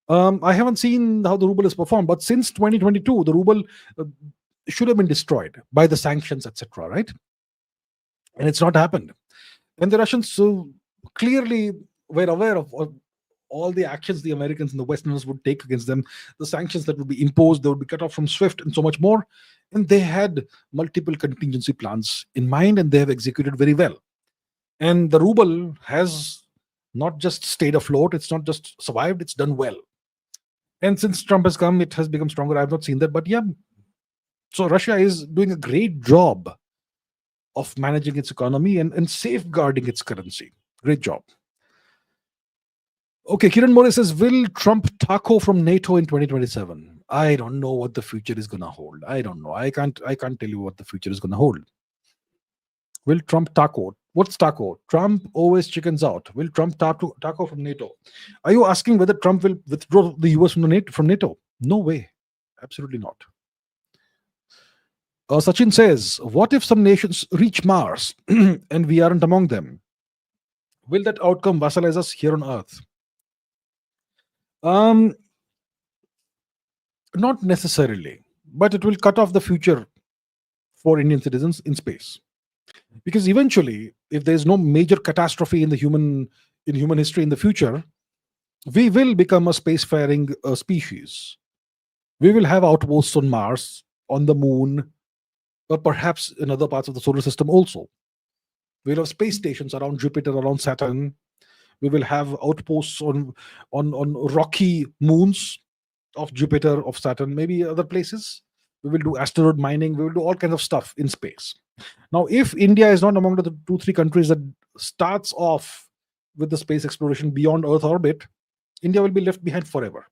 I haven't seen how the ruble has performed, but since 2022, the ruble should have been destroyed by the sanctions, etc. Right? And it's not happened. And the Russians so clearly were aware of all the actions the Americans and the Westerners would take against them, the sanctions that would be imposed, they would be cut off from SWIFT, and so much more. And they had multiple contingency plans in mind, and they have executed very well. And the ruble has not just stayed afloat, it's not just survived, it's done well. And since Trump has come, it has become stronger. I've not seen that, but yeah. So Russia is doing a great job of managing its economy and safeguarding its currency. Great job. Okay, Kiran Morris says, will Trump taco from NATO in 2027? I don't know what the future is going to hold. I don't know. I can't tell you what the future is going to hold. Will Trump taco? What's taco? Trump always chickens out. Will Trump taco from NATO? Are you asking whether Trump will withdraw the US from NATO? No way. Absolutely not. Sachin says, what if some nations reach Mars and we aren't among them? Will that outcome vassalize us here on Earth? Not necessarily, but it will cut off the future for Indian citizens in space. Because eventually, if there is no major catastrophe in human history in the future, we will become a spacefaring species. We will have outposts on Mars, on the moon, or perhaps in other parts of the solar system also. We'll have space stations around Jupiter, around Saturn. We will have outposts on rocky moons of Jupiter, of Saturn, maybe other places. We will do asteroid mining. We will do all kinds of stuff in space. Now, if India is not among the 2-3 countries that starts off with the space exploration beyond Earth orbit, India will be left behind forever.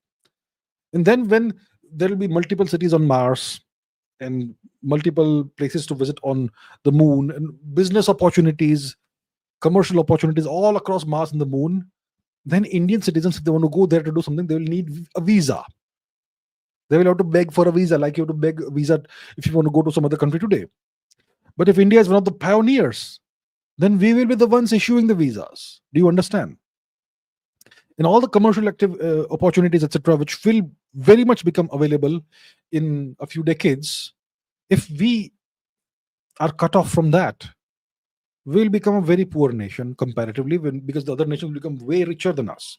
And then when there will be multiple cities on Mars and multiple places to visit on the moon and business opportunities, commercial opportunities all across Mars and the moon, then Indian citizens, if they want to go there to do something, they will need a visa. They will have to beg for a visa, like you have to beg a visa if you want to go to some other country today. But if India is one of the pioneers, then we will be the ones issuing the visas. Do you understand? And all the commercial opportunities, etc., which will very much become available in a few decades, if we are cut off from that, we'll become a very poor nation comparatively, because the other nations will become way richer than us.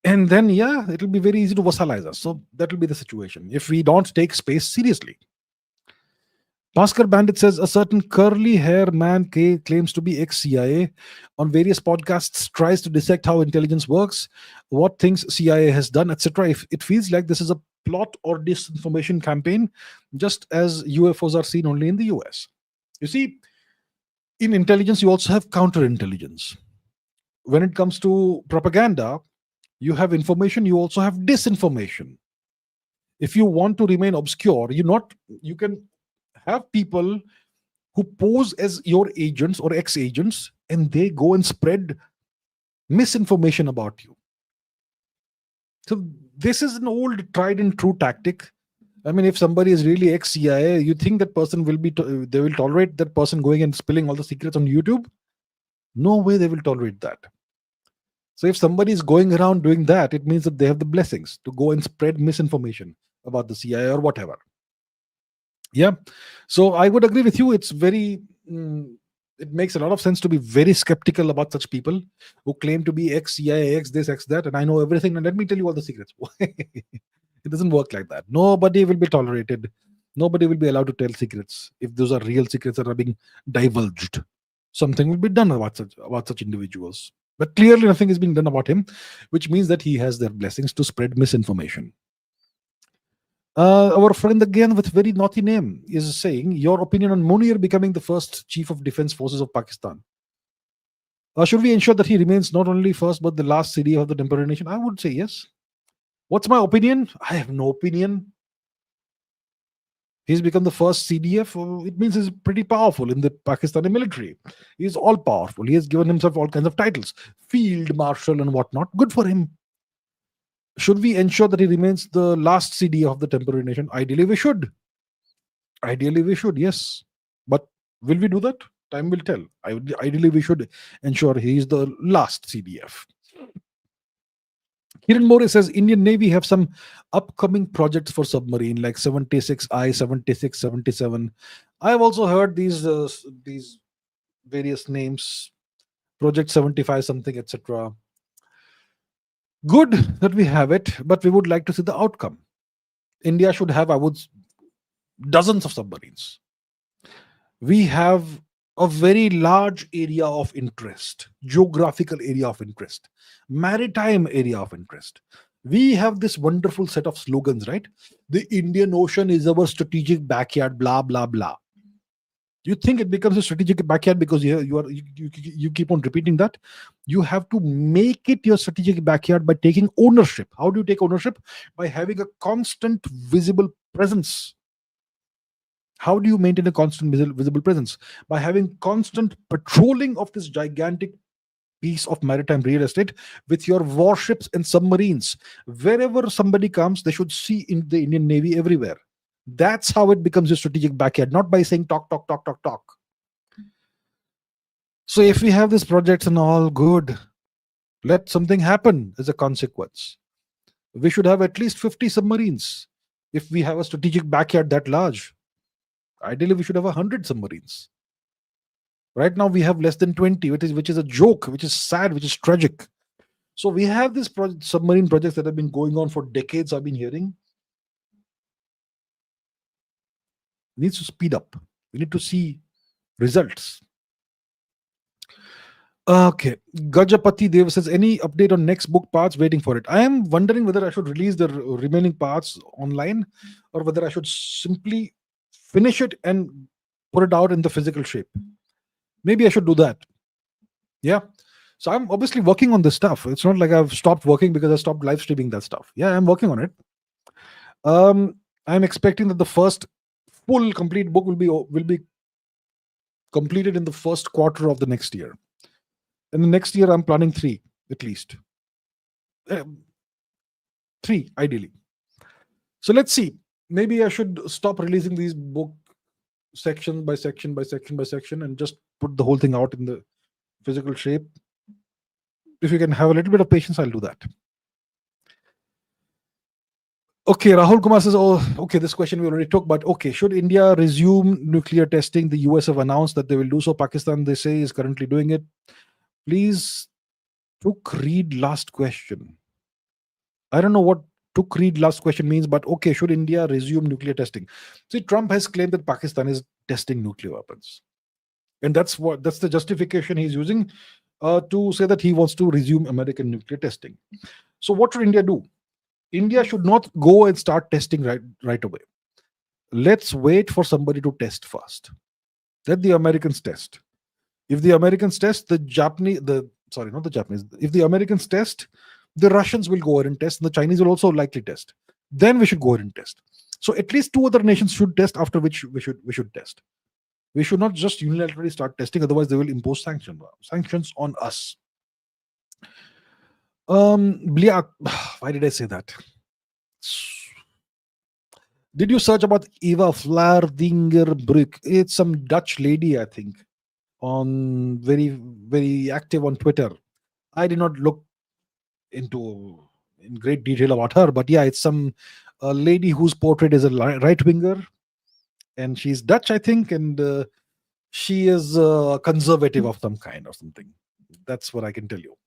And then, yeah, it'll be very easy to vassalize us. So that will be the situation if we don't take space seriously. Bhaskar Bandit says a certain curly hair man claims to be ex CIA. On various podcasts, tries to dissect how intelligence works, what things CIA has done, etc. If it feels like this is a plot or disinformation campaign, just as UFOs are seen only in the US. You see, in intelligence, you also have counterintelligence. When it comes to propaganda, you have information, you also have disinformation. If you want to remain obscure, you can have people who pose as your agents or ex-agents, and they go and spread misinformation about you. So this is an old tried and true tactic. I mean, if somebody is really ex-CIA, you think that person will be they will tolerate that person going and spilling all the secrets on YouTube? No way they will tolerate that. So if somebody is going around doing that, it means that they have the blessings to go and spread misinformation about the CIA or whatever. Yeah. So I would agree with you. It's very, it makes a lot of sense to be very skeptical about such people who claim to be ex CIA, ex this, ex that, and I know everything. And let me tell you all the secrets. It doesn't work like that. Nobody will be tolerated. Nobody will be allowed to tell secrets if those are real secrets that are being divulged. Something will be done about such individuals. But clearly, nothing is being done about him, which means that he has their blessings to spread misinformation. Our friend again with very naughty name is saying, your opinion on Munir becoming the first chief of defense forces of Pakistan. Should we ensure that he remains not only first but the last CDF of the temporary nation? I would say yes. What's my opinion? I have no opinion. He's become the first CDF. It means he's pretty powerful in the Pakistani military. He's all powerful. He has given himself all kinds of titles, field marshal and whatnot. Good for him. Should we ensure that he remains the last CDF of the temporary nation? Ideally, we should. Yes. But will we do that? Time will tell. Ideally, we should ensure he is the last CDF. Kiran More says Indian Navy have some upcoming projects for submarine like 76I, 76, 77. I have also heard these various names, Project 75 something, etc. Good that we have it, but we would like to see the outcome. India should have, dozens of submarines. We have a very large area of interest, geographical area of interest, maritime area of interest. We have this wonderful set of slogans, right? The Indian Ocean is our strategic backyard, blah, blah, blah. You think it becomes a strategic backyard because you keep on repeating that? You have to make it your strategic backyard by taking ownership. How do you take ownership? By having a constant visible presence. How do you maintain a constant visible presence? By having constant patrolling of this gigantic piece of maritime real estate with your warships and submarines. Wherever somebody comes, they should see in the Indian Navy everywhere. That's how it becomes a strategic backyard, not by saying talk, talk, talk, talk, talk. So if we have these projects and all, good, let something happen as a consequence. We should have at least 50 submarines if we have a strategic backyard that large. Ideally, we should have 100 submarines. Right now, we have less than 20, which is a joke, which is sad, which is tragic. So we have these submarine projects that have been going on for decades. I've been hearing. It needs to speed up. We need to see results. Okay. Gajapati Dev says, any update on next book parts? Waiting for it. I am wondering whether I should release the remaining parts online or whether I should simply finish it and put it out in the physical shape. Maybe I should do that. Yeah. So I'm obviously working on this stuff. It's not like I've stopped working because I stopped live streaming that stuff. Yeah, I'm working on it. I'm expecting that the first full complete book will be completed in the first quarter of the next year. And the next year, I'm planning 3 at least. 3 ideally. So let's see. Maybe I should stop releasing these book section by section by section by section and just put the whole thing out in the physical shape. If you can have a little bit of patience, I'll do that. Okay, Rahul Kumar says, oh, okay, this question we already took, but okay, should India resume nuclear testing? The US have announced that they will do so. Pakistan, they say, is currently doing it. Please, read last question. I don't know what took read last question means, but okay, should India resume nuclear testing? See, Trump has claimed that Pakistan is testing nuclear weapons, and that's the justification he's using to say that he wants to resume American nuclear testing. So, what should India do? India should not go and start testing right away. Let's wait for somebody to test first. Let the Americans test. If the Americans test, the Japanese, the sorry, not the Japanese. If the Americans test, the Russians will go ahead and test, and the Chinese will also likely test. Then we should go ahead and test. So at least two other nations should test, after which we should test. We should not just unilaterally start testing, otherwise they will impose sanctions on us. Why did I say that? Did you search about Eva Vlaardingerbroek? It's some Dutch lady, I think, on very active on Twitter. I did not look into in great detail about her, but yeah, it's some lady whose portrait is a right winger, and she's Dutch, I think, and she is conservative of some kind or something. That's what I can tell you.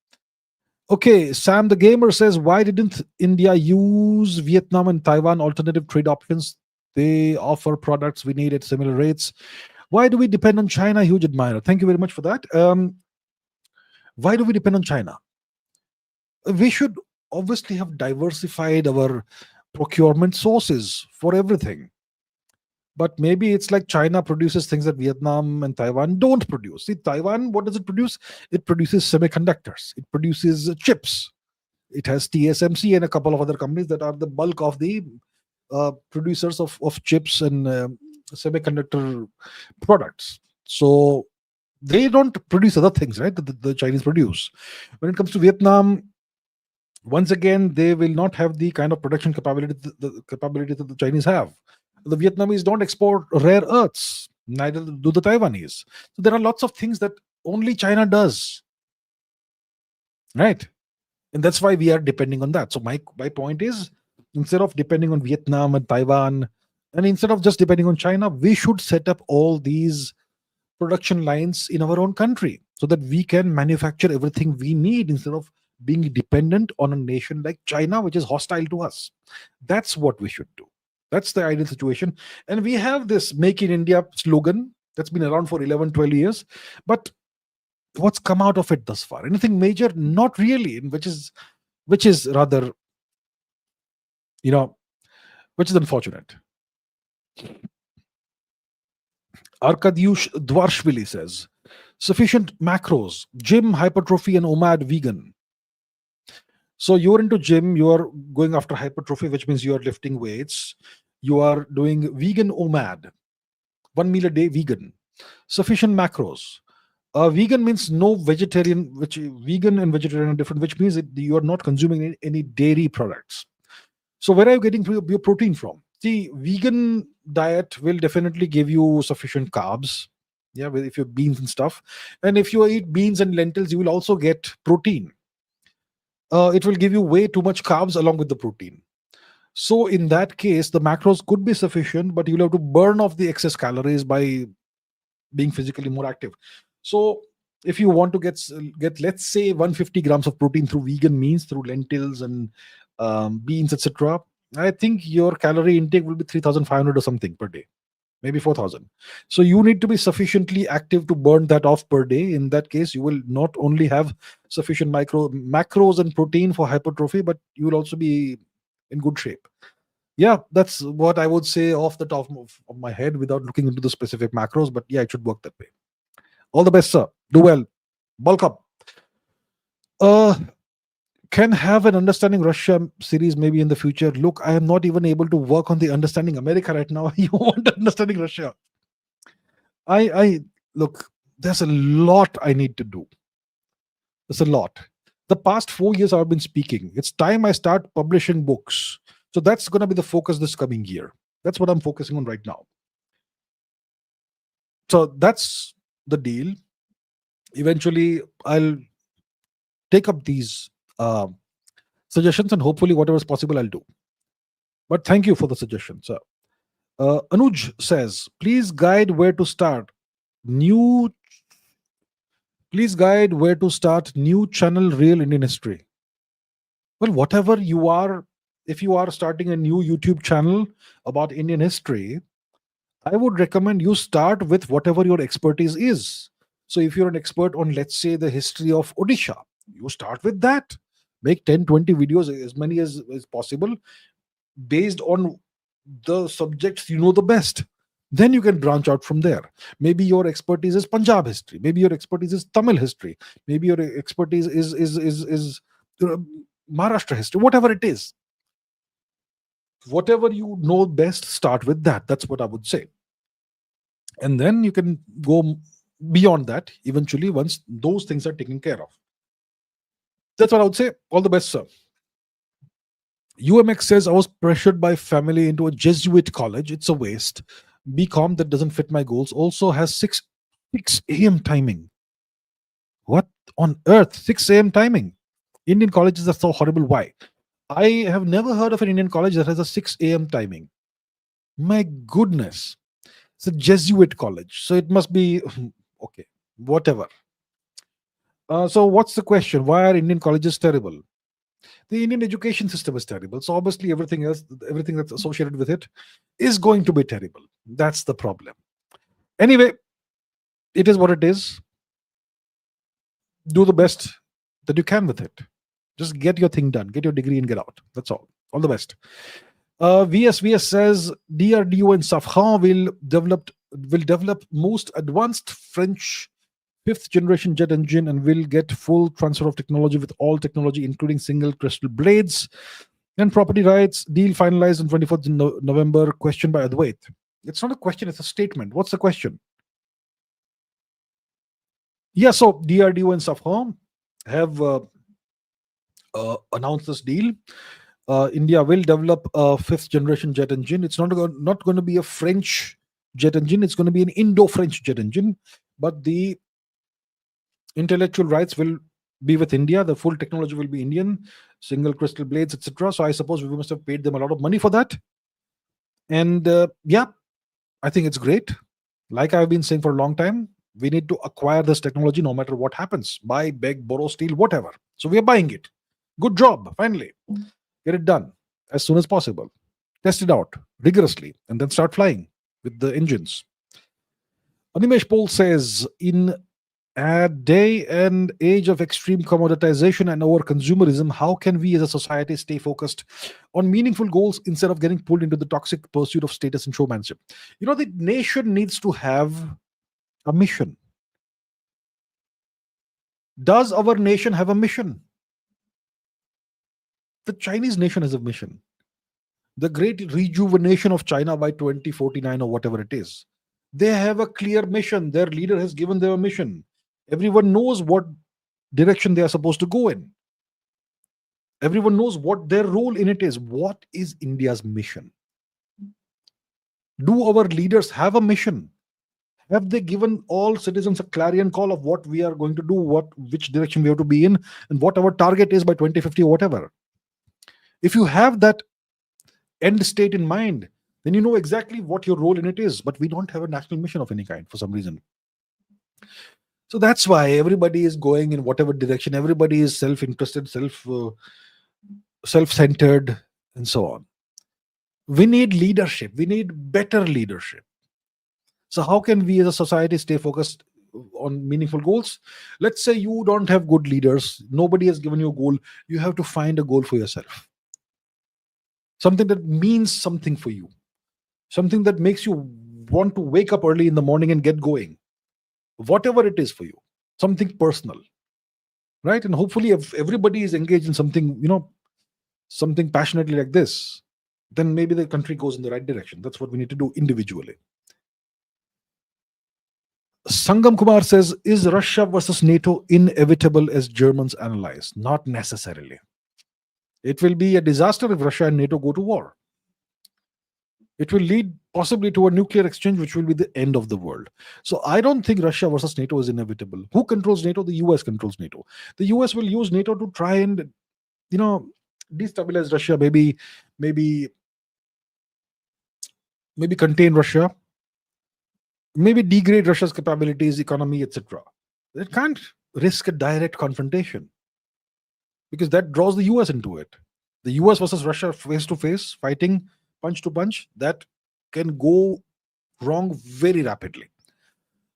Okay, Sam the Gamer says, why didn't India use Vietnam and Taiwan alternative trade options? They offer products we need at similar rates. Why do we depend on China? Huge admirer. Thank you very much for that. Why do we depend on China? We should obviously have diversified our procurement sources for everything. But maybe it's like China produces things that Vietnam and Taiwan don't produce. See, Taiwan, what does it produce? It produces semiconductors. It produces chips. It has TSMC and a couple of other companies that are the bulk of the producers of chips and semiconductor products. So they don't produce other things, right? The Chinese produce. When it comes to Vietnam, once again, they will not have the kind of production capability that the Chinese have. The Vietnamese don't export rare earths, neither do the Taiwanese. So there are lots of things that only China does, right? And that's why we are depending on that. So my point is, instead of depending on Vietnam and Taiwan, and instead of just depending on China, we should set up all these production lines in our own country so that we can manufacture everything we need instead of being dependent on a nation like China, which is hostile to us. That's what we should do. That's the ideal situation. And we have this Make in India slogan that's been around for 11, 12 years. But what's come out of it thus far? Anything major? Not really, which is rather, which is unfortunate. Arkadiusz Dwarshvili says, sufficient macros, gym, hypertrophy, and OMAD vegan. So you're into gym, you are going after hypertrophy, which means you are lifting weights. You are doing vegan OMAD, 1 meal a day vegan. Sufficient macros. Vegan means no vegetarian, which vegan and vegetarian are different, which means that you are not consuming any dairy products. So where are you getting your protein from? The vegan diet will definitely give you sufficient carbs. Yeah, if you have beans and stuff. And if you eat beans and lentils, you will also get protein. It will give you way too much carbs along with the protein. So in that case, the macros could be sufficient, but you'll have to burn off the excess calories by being physically more active. So if you want to get let's say 150 grams of protein through vegan means, through lentils and beans, etc., I think your calorie intake will be 3,500 or something per day, maybe 4,000. So you need to be sufficiently active to burn that off per day. In that case, you will not only have sufficient macros and protein for hypertrophy, but you will also be in good shape. Yeah, that's what I would say off the top of my head without looking into the specific macros. But yeah, it should work that way. All the best, sir. Do well. Bulk up. Can have an Understanding Russia series maybe in the future. Look, I am not even able to work on the Understanding America right now. You want Understanding Russia? I look, there's a lot I need to do. There's a lot. The past 4 years I've been speaking. It's time I start publishing books. So that's going to be the focus this coming year. That's what I'm focusing on right now. So that's the deal. Eventually, I'll take up these suggestions, and hopefully whatever is possible I'll do. But thank you for the suggestion, sir. Anuj says, please guide where to start new channel Real Indian History. Well, whatever you are, if you are starting a new YouTube channel about Indian history, I would recommend you start with whatever your expertise is. So if you're an expert on, let's say, the history of Odisha, you start with that. Make 10, 20 videos, as many as possible, based on the subjects you know the best. Then you can branch out from there. Maybe your expertise is Punjab history. Maybe your expertise is Tamil history. Maybe your expertise is uh, Maharashtra history. Whatever it is, whatever you know best, start with that. That's what I would say, and then you can go beyond that eventually once those things are taken care of. That's what I would say. All the best, sir. UMX says, I was pressured by family into a Jesuit college. It's a waste. BCom that doesn't fit my goals also has 6 a.m. timing. What on earth? 6 a.m. timing. Indian colleges are so horrible. Why? I have never heard of an Indian college that has a 6 a.m. timing. My goodness. It's a Jesuit college. So it must be okay. Whatever. So what's the question? Why are Indian colleges terrible? The Indian education system is terrible. So obviously everything else, everything that's associated with it is going to be terrible. That's the problem. Anyway, it is what it is. Do the best that you can with it. Just get your thing done, get your degree and get out. That's all. All the best. VSVS says DRDO in Safran will develop most advanced French fifth generation jet engine and will get full transfer of technology with all technology, including single crystal blades and property rights. Deal finalized on 24th November. Question by Advait. It's not a question, it's a statement. What's the question? Yeah, so DRDO and Safran have announced this deal. India will develop a fifth generation jet engine. It's not going to be a French jet engine. It's going to be an Indo-French jet engine, but the intellectual rights will be with India. The full technology will be Indian, single crystal blades, etc. So I suppose we must have paid them a lot of money for that. And yeah, I think it's great. Like I've been saying for a long time, we need to acquire this technology no matter what happens. Buy, beg, borrow, steal, whatever. So we are buying it. Good job. Finally, get it done as soon as possible. Test it out rigorously and then start flying with the engines. Animesh Paul says, in a day and age of extreme commoditization and over consumerism, how can we as a society stay focused on meaningful goals instead of getting pulled into the toxic pursuit of status and showmanship? You know, the nation needs to have a mission. Does our nation have a mission? The Chinese nation has a mission. The great rejuvenation of China by 2049 or whatever it is. They have a clear mission. Their leader has given them a mission. Everyone knows what direction they are supposed to go in. Everyone knows what their role in it is. What is India's mission? Do our leaders have a mission? Have they given all citizens a clarion call of what we are going to do, which direction we have to be in, and what our target is by 2050 or whatever? If you have that end state in mind, then you know exactly what your role in it is. But we don't have a national mission of any kind for some reason. So that's why everybody is going in whatever direction. Everybody is self-interested, self-centered, and so on. We need leadership. We need better leadership. So how can we as a society stay focused on meaningful goals? Let's say you don't have good leaders. Nobody has given you a goal. You have to find a goal for yourself. Something that means something for you. Something that makes you want to wake up early in the morning and get going. Whatever it is for you. Something personal. Right? And hopefully if everybody is engaged in something, something passionately like this, then maybe the country goes in the right direction. That's what we need to do individually. Sangam Kumar says, is Russia versus NATO inevitable as Germans analyze? Not necessarily. It will be a disaster if Russia and NATO go to war. It will lead possibly to a nuclear exchange, which will be the end of the world. So I don't think Russia versus NATO is inevitable. Who controls NATO? The US controls NATO. The US will use NATO to try and, destabilize Russia, maybe contain Russia, maybe degrade Russia's capabilities, economy, etc. It can't risk a direct confrontation. because that draws the US into it. The US versus Russia face to face, fighting punch to punch, that can go wrong very rapidly.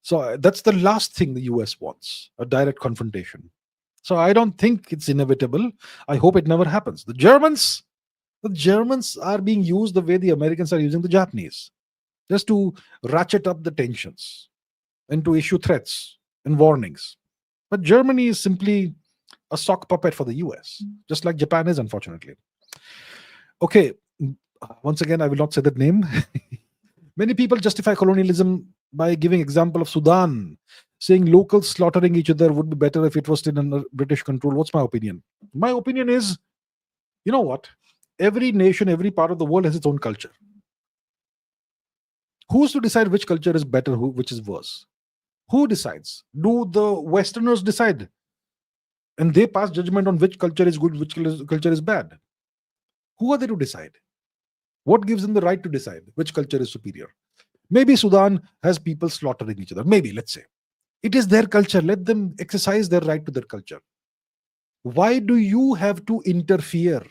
So that's the last thing the US wants, a direct confrontation. So I don't think it's inevitable. I hope it never happens. The Germans are being used the way the Americans are using the Japanese, just to ratchet up the tensions and to issue threats and warnings. But Germany is simply a sock puppet for the US, just like Japan is, unfortunately. Okay, once again, I will not say that name. Many people justify colonialism by giving example of Sudan, saying locals slaughtering each other would be better if it was still under British control. What's my opinion? My opinion is, you know what? Every nation, every part of the world has its own culture. Who's to decide which culture is better, which is worse? Who decides? Do the Westerners decide? And they pass judgment on which culture is good, which culture is bad. Who are they to decide? What gives them the right to decide which culture is superior? Maybe Sudan has people slaughtering each other. Maybe, let's say. It is their culture. Let them exercise their right to their culture. Why do you have to interfere?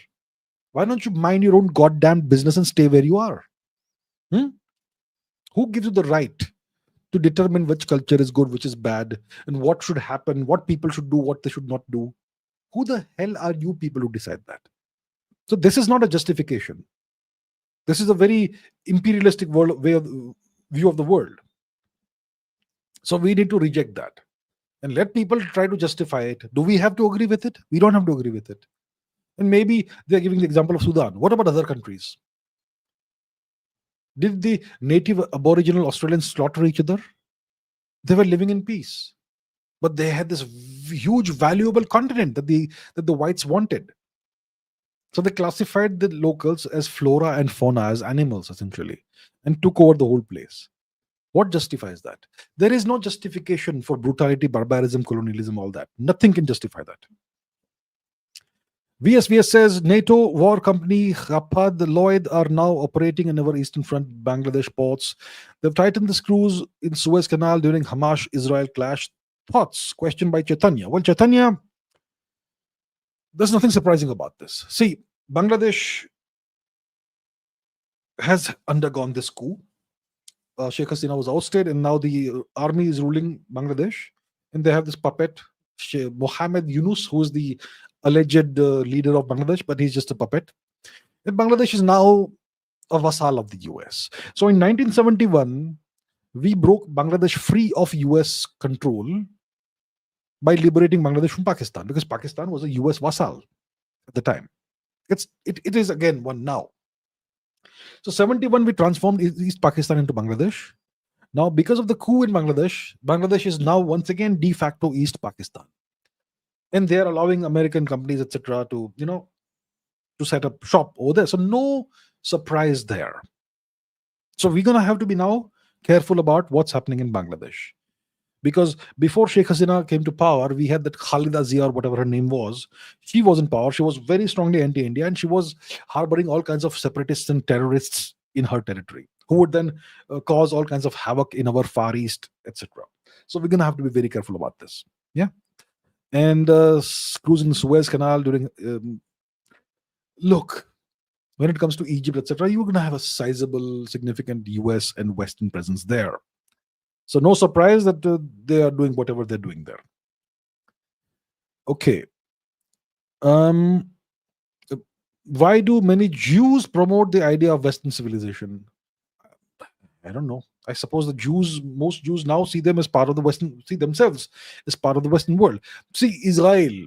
Why don't you mind your own goddamn business and stay where you are? Who gives you the right to determine which culture is good, which is bad, and what should happen, what people should do, what they should not do? Who the hell are you people who decide that? So this is not a justification. This is a very imperialistic view of the world. So we need to reject that and let people try to justify it. Do we have to agree with it? We don't have to agree with it. And maybe they're giving the example of Sudan. What about other countries? Did the native Aboriginal Australians slaughter each other? They were living in peace, but they had this huge, valuable continent that the whites wanted. So they classified the locals as flora and fauna, as animals essentially, and took over the whole place. What justifies that? There is no justification for brutality, barbarism, colonialism, all that. Nothing can justify that. VSVS says NATO war company Hapad Lloyd are now operating in our eastern front Bangladesh ports. They've tightened the screws in Suez Canal during Hamas-Israel clash. Thoughts? Question by Chaitanya. Well, Chaitanya, there's nothing surprising about this. See, Bangladesh has undergone this coup. Sheikh Hasina was ousted, and now the army is ruling Bangladesh. And they have this puppet, Mohammed Yunus, who is the alleged leader of Bangladesh, but he's just a puppet. And Bangladesh is now a vassal of the US. So in 1971, we broke Bangladesh free of US control by liberating Bangladesh from Pakistan, because Pakistan was a US vassal at the time. It is again one now. So 71, we transformed East Pakistan into Bangladesh. Now, because of the coup in Bangladesh, Bangladesh is now once again de facto East Pakistan. And they are allowing American companies, etc., to set up shop over there. So no surprise there. So we're gonna have to be now careful about what's happening in Bangladesh. Because before Sheikh Hasina came to power, we had that Khalida Zia, or whatever her name was. She was in power. She was very strongly anti-India, and she was harboring all kinds of separatists and terrorists in her territory, who would then cause all kinds of havoc in our Far East, etc. So we're gonna have to be very careful about this. Yeah. And cruising the Suez Canal during look, when it comes to Egypt, etc., you're going to have a sizable, significant US and Western presence there. So no surprise that they are doing whatever they're doing there. Okay. Why do many Jews promote the idea of Western civilization? I don't know. I suppose most Jews now see them as part of the Western, see themselves as part of the Western world. See, Israel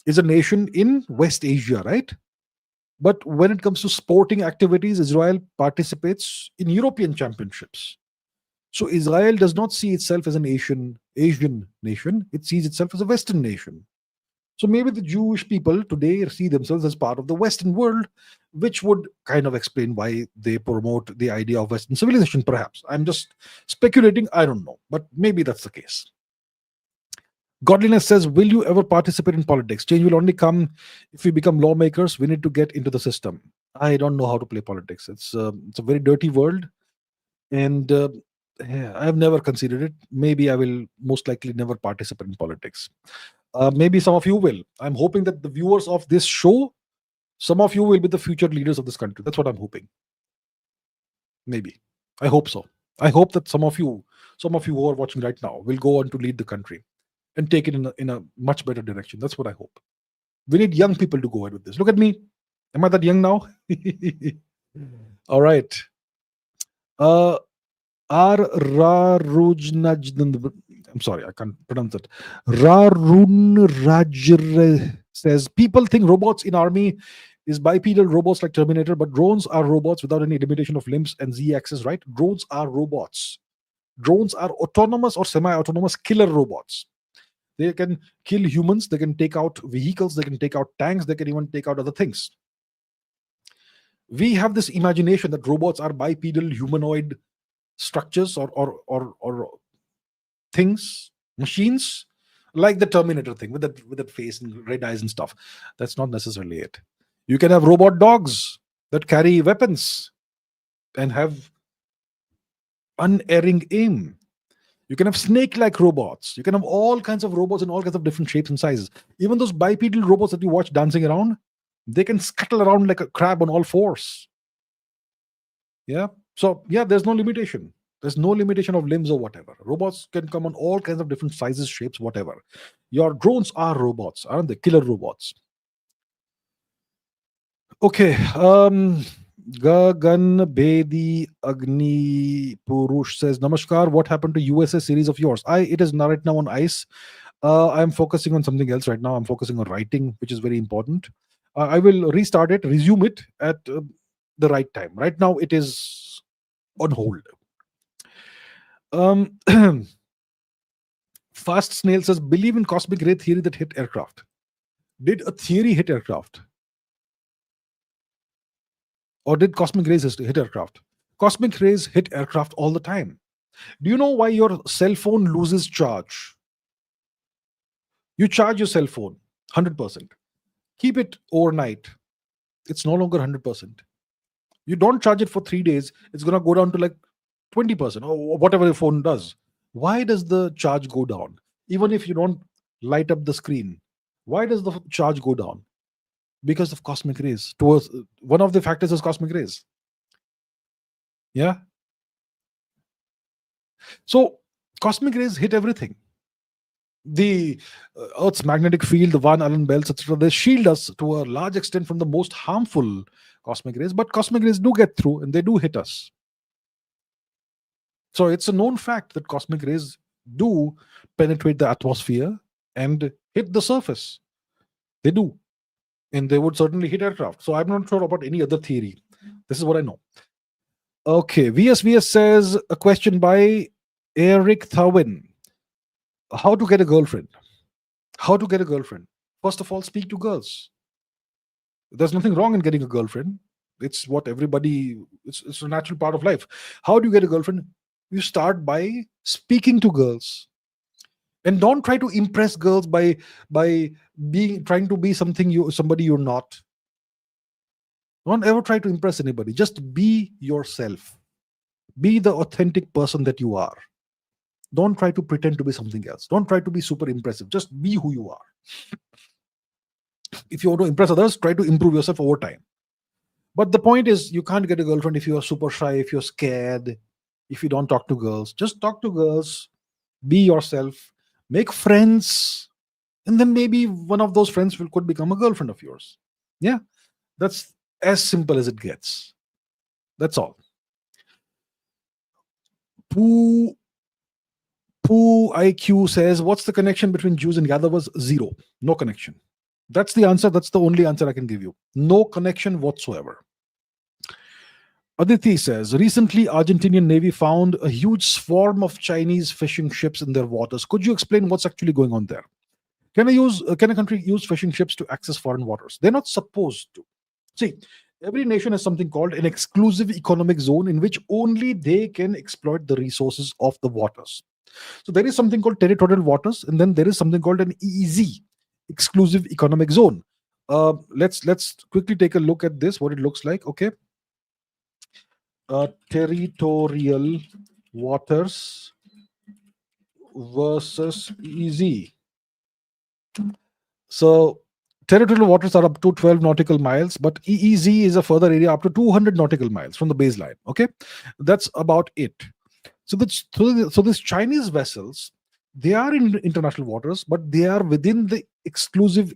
is a nation in West Asia, right? But when it comes to sporting activities, Israel participates in European championships. So Israel does not see itself as an Asian nation. It sees itself as a Western nation. So maybe the Jewish people today see themselves as part of the Western world, which would kind of explain why they promote the idea of Western civilization, perhaps. I'm just speculating. I don't know. But maybe that's the case. Godliness says, will you ever participate in politics? Change will only come if we become lawmakers. We need to get into the system. I don't know how to play politics. It's a very dirty world. And I've never considered it. Maybe I will most likely never participate in politics. Maybe some of you will. I'm hoping that the viewers of this show, some of you will be the future leaders of this country. That's what I'm hoping. Maybe. I hope so. I hope that some of you who are watching right now will go on to lead the country and take it in a much better direction. That's what I hope. We need young people to go ahead with this. Look at me. Am I that young now? All right. Uh, R. Rarujnaj. I'm sorry, I can't pronounce it. Rarun Rajre says people think robots in army is bipedal robots like Terminator, but drones are robots without any limitation of limbs and z-axis, right? Drones are robots. Drones are autonomous or semi-autonomous killer robots. They can kill humans, they can take out vehicles, they can take out tanks, they can even take out other things. We have this imagination that robots are bipedal humanoid structures or things, machines, like the Terminator thing with that face and red eyes and stuff. That's not necessarily it. You can have robot dogs that carry weapons and have unerring aim. You can have snake-like robots. You can have all kinds of robots in all kinds of different shapes and sizes. Even those bipedal robots that you watch dancing around, they can scuttle around like a crab on all fours. Yeah. So yeah, there's no limitation. There's no limitation of limbs or whatever. Robots can come on all kinds of different sizes, shapes, whatever. Your drones are robots, aren't they? Killer robots. Okay. Gagan Bedi Agni Purush says, Namaskar, what happened to USA series of yours? It is now right now on ice. I'm focusing on something else right now. I'm focusing on writing, which is very important. I will restart it, resume it at the right time. Right now, it is on hold. Fast Snail says, believe in cosmic ray theory that hit aircraft. Did a theory hit aircraft? Or did cosmic rays hit aircraft? Cosmic rays hit aircraft all the time. Do you know why your cell phone loses charge? You charge your cell phone 100%. Keep it overnight. It's no longer 100%. You don't charge it for 3 days, it's going to go down to like 20% or whatever your phone does. Why does the charge go down? Even if you don't light up the screen, why does the charge go down? Because of cosmic rays. Towards one of the factors is cosmic rays. Yeah. So cosmic rays hit everything. The Earth's magnetic field, the Van Allen belts, etc., they shield us to a large extent from the most harmful cosmic rays, but cosmic rays do get through and they do hit us. So it's a known fact that cosmic rays do penetrate the atmosphere and hit the surface. They do. And they would certainly hit aircraft. So I'm not sure about any other theory. This is what I know. Okay. VSVS says a question by Eric Thawin. How to get a girlfriend? How to get a girlfriend? First of all, speak to girls. There's nothing wrong in getting a girlfriend. It's what everybody, it's a natural part of life. How do you get a girlfriend? You start by speaking to girls. And don't try to impress girls by trying to be somebody you're not. Don't ever try to impress anybody. Just be yourself. Be the authentic person that you are. Don't try to pretend to be something else. Don't try to be super impressive. Just be who you are. If you want to impress others, try to improve yourself over time. But the point is, you can't get a girlfriend if you are super shy, if you're scared, if you don't talk to girls. Just talk to girls. Be yourself. Make friends. And then maybe one of those friends could become a girlfriend of yours. Yeah. That's as simple as it gets. That's all. Pooh IQ says, what's the connection between Jews and Yadavas? Zero. No connection. That's the answer. That's the only answer I can give you. No connection whatsoever. Aditi says, recently Argentinian Navy found a huge swarm of Chinese fishing ships in their waters. Could you explain what's actually going on there? Can a country use fishing ships to access foreign waters? They're not supposed to. See, every nation has something called an exclusive economic zone in which only they can exploit the resources of the waters. So there is something called territorial waters, and then there is something called an EEZ, exclusive economic zone. Let's quickly take a look at this, what it looks like. Okay. Territorial waters versus EEZ. So territorial waters are up to 12 nautical miles, but EEZ is a further area up to 200 nautical miles from the baseline. Okay, that's about it. So these Chinese vessels, they are in international waters, but they are within the exclusive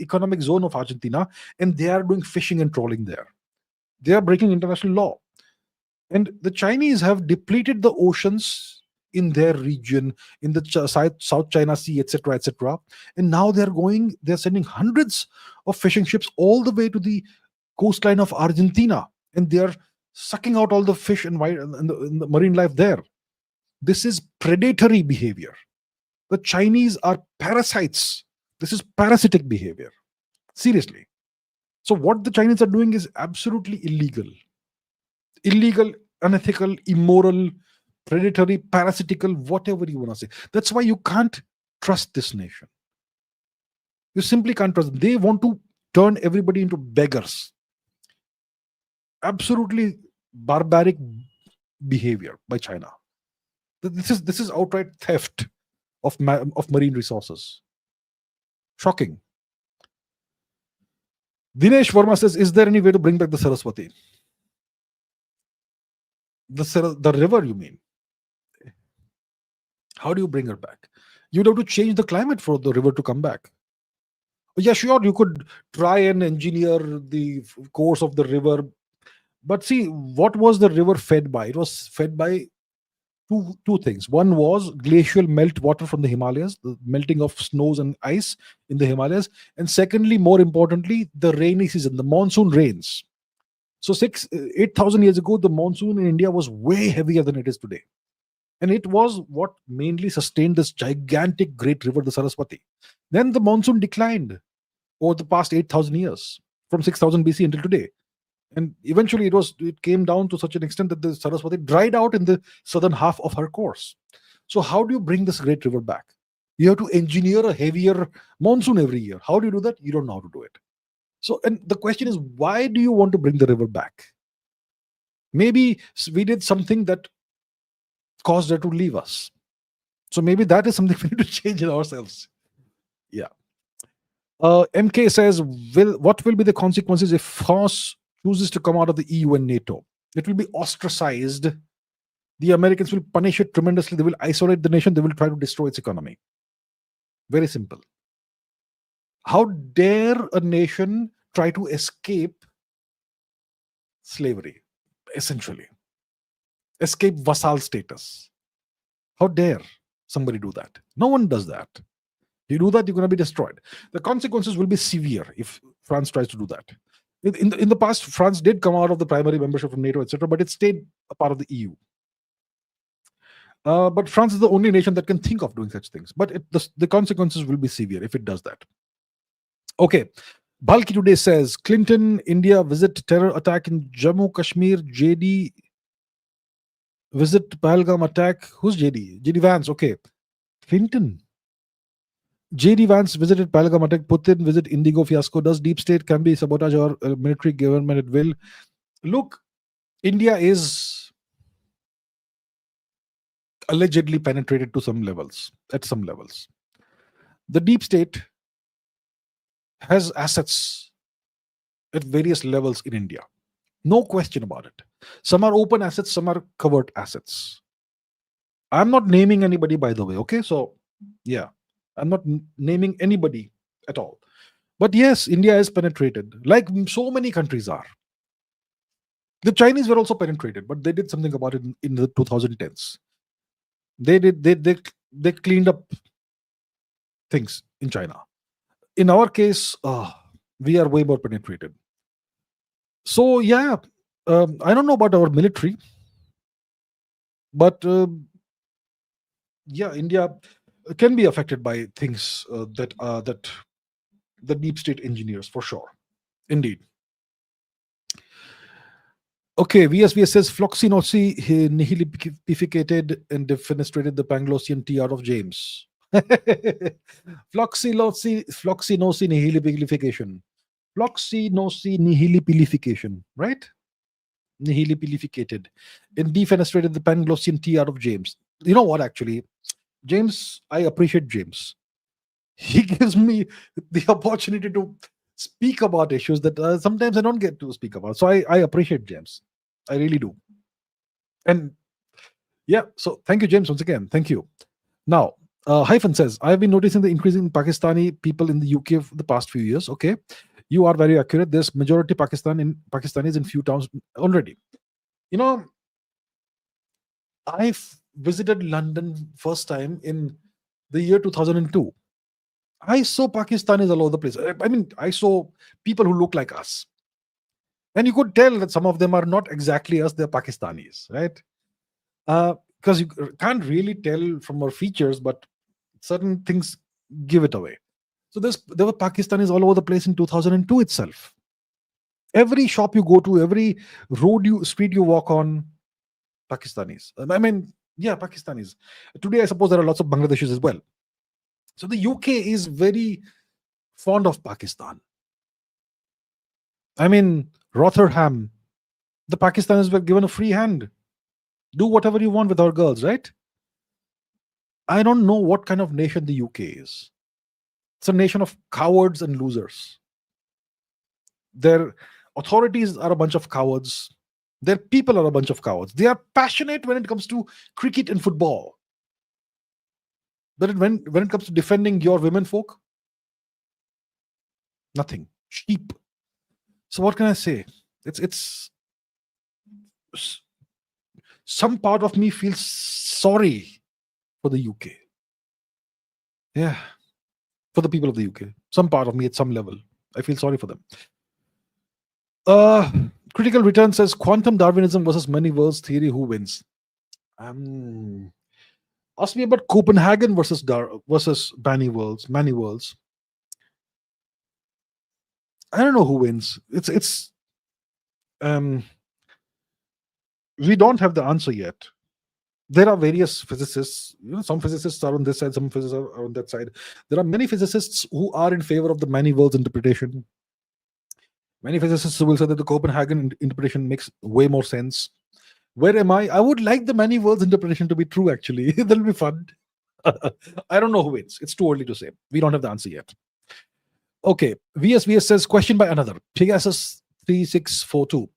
economic zone of Argentina, and they are doing fishing and trawling there. They are breaking international law. And the Chinese have depleted the oceans in their region, in the South China Sea, etc., etc. And now they're sending hundreds of fishing ships all the way to the coastline of Argentina, and they are sucking out all the fish and the marine life there. This is predatory behavior. The Chinese are parasites. This is parasitic behavior. Seriously. So what the Chinese are doing is absolutely illegal, unethical, immoral, predatory, parasitical, whatever you want to say. That's why you can't trust this nation. You simply can't trust them. They want to turn everybody into beggars. Absolutely barbaric behavior by China. This is outright theft of marine resources. Shocking. Dinesh Verma says, is there any way to bring back the Saraswati? The river, you mean? How do you bring her back? You'd have to change the climate for the river to come back. Yeah, sure, you could try and engineer the course of the river. But see, what was the river fed by? It was fed by two things. One was glacial melt water from the Himalayas, the melting of snows and ice in the Himalayas. And secondly, more importantly, the rainy season, the monsoon rains. So 8,000 years ago, the monsoon in India was way heavier than it is today. And it was what mainly sustained this gigantic great river, the Saraswati. Then the monsoon declined over the past 8,000 years, from 6,000 BC until today. And eventually it came down to such an extent that the Saraswati dried out in the southern half of her course. So how do you bring this great river back? You have to engineer a heavier monsoon every year. How do you do that? You don't know how to do it. So, and the question is, why do you want to bring the river back? Maybe we did something that caused her to leave us. So maybe that is something we need to change in ourselves. Yeah. MK says, what will be the consequences if France chooses to come out of the EU and NATO? It will be ostracized. The Americans will punish it tremendously. They will isolate the nation. They will try to destroy its economy. Very simple. How dare a nation try to escape slavery, essentially? Escape vassal status. How dare somebody do that? No one does that. You do that, you're going to be destroyed. The consequences will be severe if France tries to do that. In the past, France did come out of the primary membership from NATO, etc., but it stayed a part of the EU. But France is the only nation that can think of doing such things. But the consequences will be severe if it does that. Okay. Balki today says, Clinton, India visit terror attack in Jammu, Kashmir, JD visit Pahalgam attack. Who's JD? JD Vance. Okay. Clinton. JD Vance visited Pahalgam attack. Putin visit IndiGo fiasco. Does deep state can be sabotage or military government at will? Look, India is allegedly penetrated to some levels, at some levels. The deep state has assets at various levels in India. No question about it. Some are open assets, some are covert assets. I'm not naming anybody, by the way, okay? So, yeah, I'm not naming anybody at all. But yes, India is penetrated, like so many countries are. The Chinese were also penetrated, but they did something about it in the 2010s. They cleaned up things in China. In our case, we are way more penetrated. So yeah, I don't know about our military, but yeah, India can be affected by things that the deep state engineers, for sure. Indeed. Okay, VSVS says Floxinosi nihilificated and defenestrated the Panglossian tea out of James. Floxinosi nihilipilification. Floxinosi nihilipilification, right? Nihilipilificated and defenestrated the Panglossian tea out of James. You know what, actually? James, I appreciate James. He gives me the opportunity to speak about issues that sometimes I don't get to speak about. So I appreciate James. I really do. And yeah, so thank you, James, once again. Thank you. Now, Hyphen says, I've been noticing the increasing Pakistani people in the UK for the past few years. Okay. You are very accurate. There's majority Pakistanis in few towns already. You know, I visited London first time in the year 2002. I saw Pakistanis all over the place. I mean, I saw people who look like us. And you could tell that some of them are not exactly us, they're Pakistanis, right? Because you can't really tell from our features, but certain things give it away. So there were Pakistanis all over the place in 2002 itself. Every shop you go to, every street you walk on, Pakistanis. I mean, yeah, Pakistanis. Today, I suppose there are lots of Bangladeshis as well. So the UK is very fond of Pakistan. I mean, Rotherham, the Pakistanis were given a free hand. Do whatever you want with our girls, right? I don't know what kind of nation the UK is. It's a nation of cowards and losers. Their authorities are a bunch of cowards. Their people are a bunch of cowards. They are passionate when it comes to cricket and football. But when it comes to defending your women folk, nothing. Sheep. So what can I say? It's some part of me feels sorry for the UK. Yeah. For the people of the UK. Some part of me at some level. I feel sorry for them. Critical Return says quantum Darwinism versus many worlds theory. Who wins? Ask me about Copenhagen versus many worlds. I don't know who wins. We don't have the answer yet. There are various physicists. Some physicists are on this side, some physicists are on that side. There are many physicists who are in favor of the many worlds interpretation. Many physicists will say that the Copenhagen interpretation makes way more sense. Where am I? I would like the many worlds interpretation to be true, actually. That'll be fun. I don't know who wins. It's too early to say. We don't have the answer yet. Okay. VSVS says, question by another. Pegasus 3642.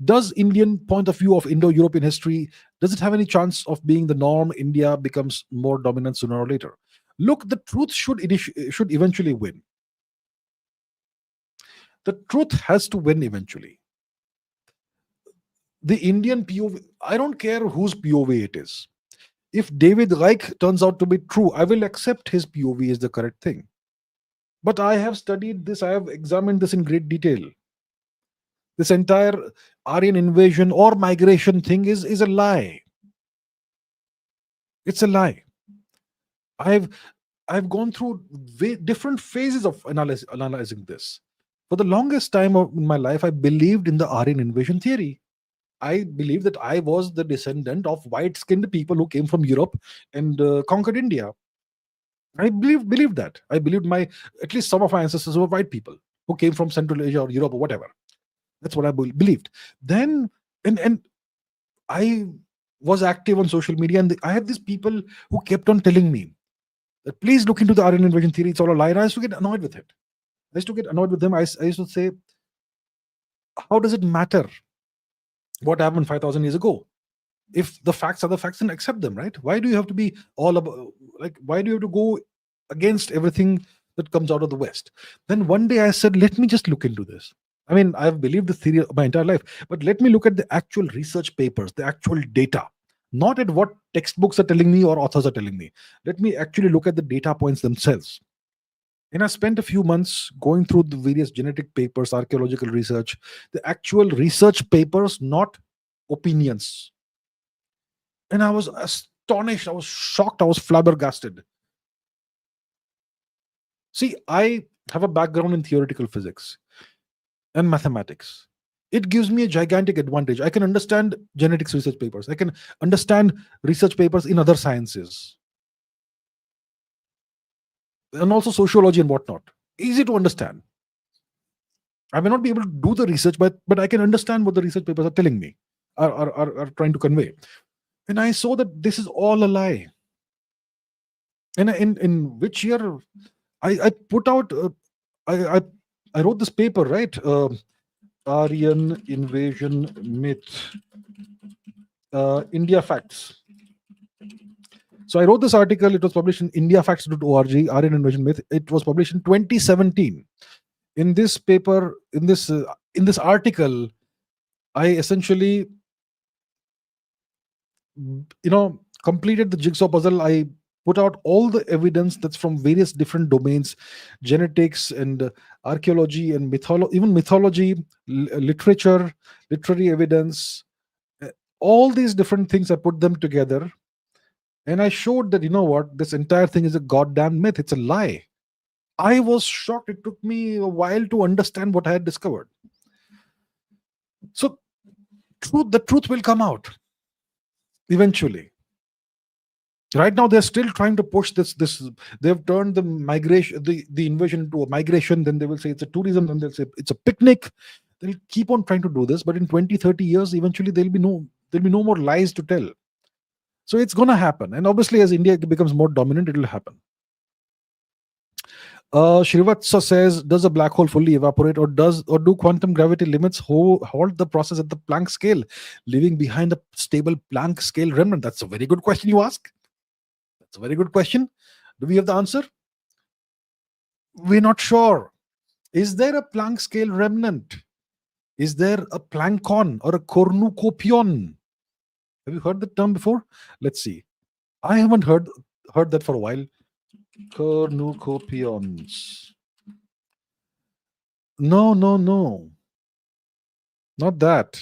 Does Indian point of view of Indo-European history, does it have any chance of being the norm? India becomes more dominant sooner or later. Look, the truth should eventually win. The truth has to win eventually. The Indian POV, I don't care whose POV it is. If David Reich turns out to be true, I will accept his POV is the correct thing. But I have studied this, I have examined this in great detail. This entire Aryan invasion or migration thing is a lie. It's a lie. I've gone through different phases of analyzing this. For the longest time in my life, I believed in the Aryan invasion theory. I believed that I was the descendant of white-skinned people who came from Europe and conquered India. I believed that. I believed at least some of my ancestors were white people who came from Central Asia or Europe or whatever. That's what I believed. Then, and I was active on social media, and I had these people who kept on telling me that please look into the Aryan invasion theory. It's all a lie. And I used to get annoyed with it. I used to get annoyed with them. I used to say, how does it matter what happened 5,000 years ago? If the facts are the facts, then accept them, right? Why do you have to be all about, why do you have to go against everything that comes out of the West? Then one day I said, let me just look into this. I mean, I've believed this theory my entire life, but let me look at the actual research papers, the actual data, not at what textbooks are telling me or authors are telling me. Let me actually look at the data points themselves. And I spent a few months going through the various genetic papers, archaeological research, the actual research papers, not opinions. And I was astonished, I was shocked, I was flabbergasted. See, I have a background in theoretical physics and mathematics. It gives me a gigantic advantage. I can understand genetics research papers. I can understand research papers in other sciences. And also sociology and whatnot. Easy to understand. I may not be able to do the research, but I can understand what the research papers are telling me, are trying to convey. And I saw that this is all a lie. And in which year? I put out I, I I wrote this paper, right? Aryan invasion myth, India facts. So I wrote this article. It was published in indiafacts.org. Aryan invasion myth. It was published in 2017. In this paper, in this article, I essentially, completed the jigsaw puzzle. I put out all the evidence that's from various different domains, genetics and archaeology and even mythology, literature, literary evidence, uh, all these different things. I put them together, and I showed that, what, this entire thing is a goddamn myth. It's a lie. I was shocked. It took me a while to understand what I had discovered. So the truth will come out eventually. Right now they're still trying to push this. They've turned the migration, the invasion, into a migration. Then they will say it's a tourism, then they'll say it's a picnic. They'll keep on trying to do this, but in 20-30 years, eventually there'll be no more lies to tell. So it's going to happen, and obviously as India becomes more dominant, it will happen. Shrivatsa says, does a black hole fully evaporate, or do quantum gravity limits halt the process at the Planck scale, leaving behind a stable Planck scale remnant? That's a very good question you ask. That's a very good question. Do we have the answer? We're not sure. Is there a Planck scale remnant? Is there a Planckon or a cornucopion? Have you heard the term before? Let's see. I haven't heard that for a while. Cornucopions. No. Not that.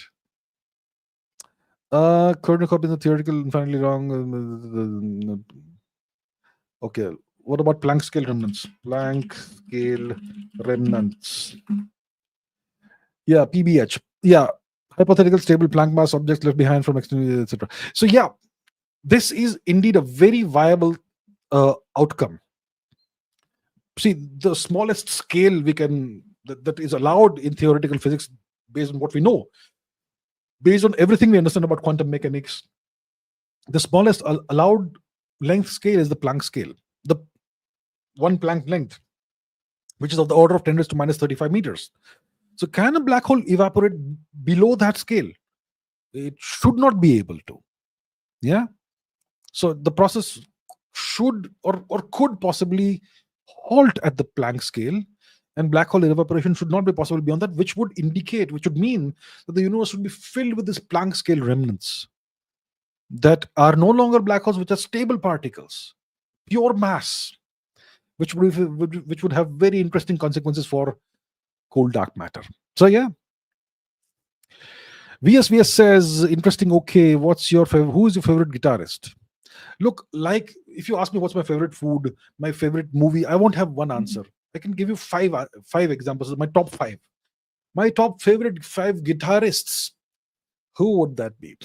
Cornucopions are theoretical and finally wrong. Okay. What about Planck scale remnants? Planck scale remnants. Yeah, PBH. Yeah. Hypothetical stable Planck mass objects left behind from external, etc. So yeah, this is indeed a very viable outcome. See, the smallest scale that is allowed in theoretical physics, based on what we know, based on everything we understand about quantum mechanics, the smallest allowed length scale is the Planck scale, the 1 Planck length, which is of the order of 10 to minus 35 meters. So can a black hole evaporate below that scale? It should not be able to. Yeah. So the process should or could possibly halt at the Planck scale, and black hole evaporation should not be possible beyond that, which would mean that the universe would be filled with this Planck scale remnants that are no longer black holes, which are stable particles, pure mass, which would have very interesting consequences for cold dark matter. So yeah. VS says, interesting. Okay, who is your favorite guitarist? Look, like, if you ask me what's my favorite food, my favorite movie, I won't have one answer. I can give you five examples of my top 5. My top favorite 5 guitarists. Who would that be?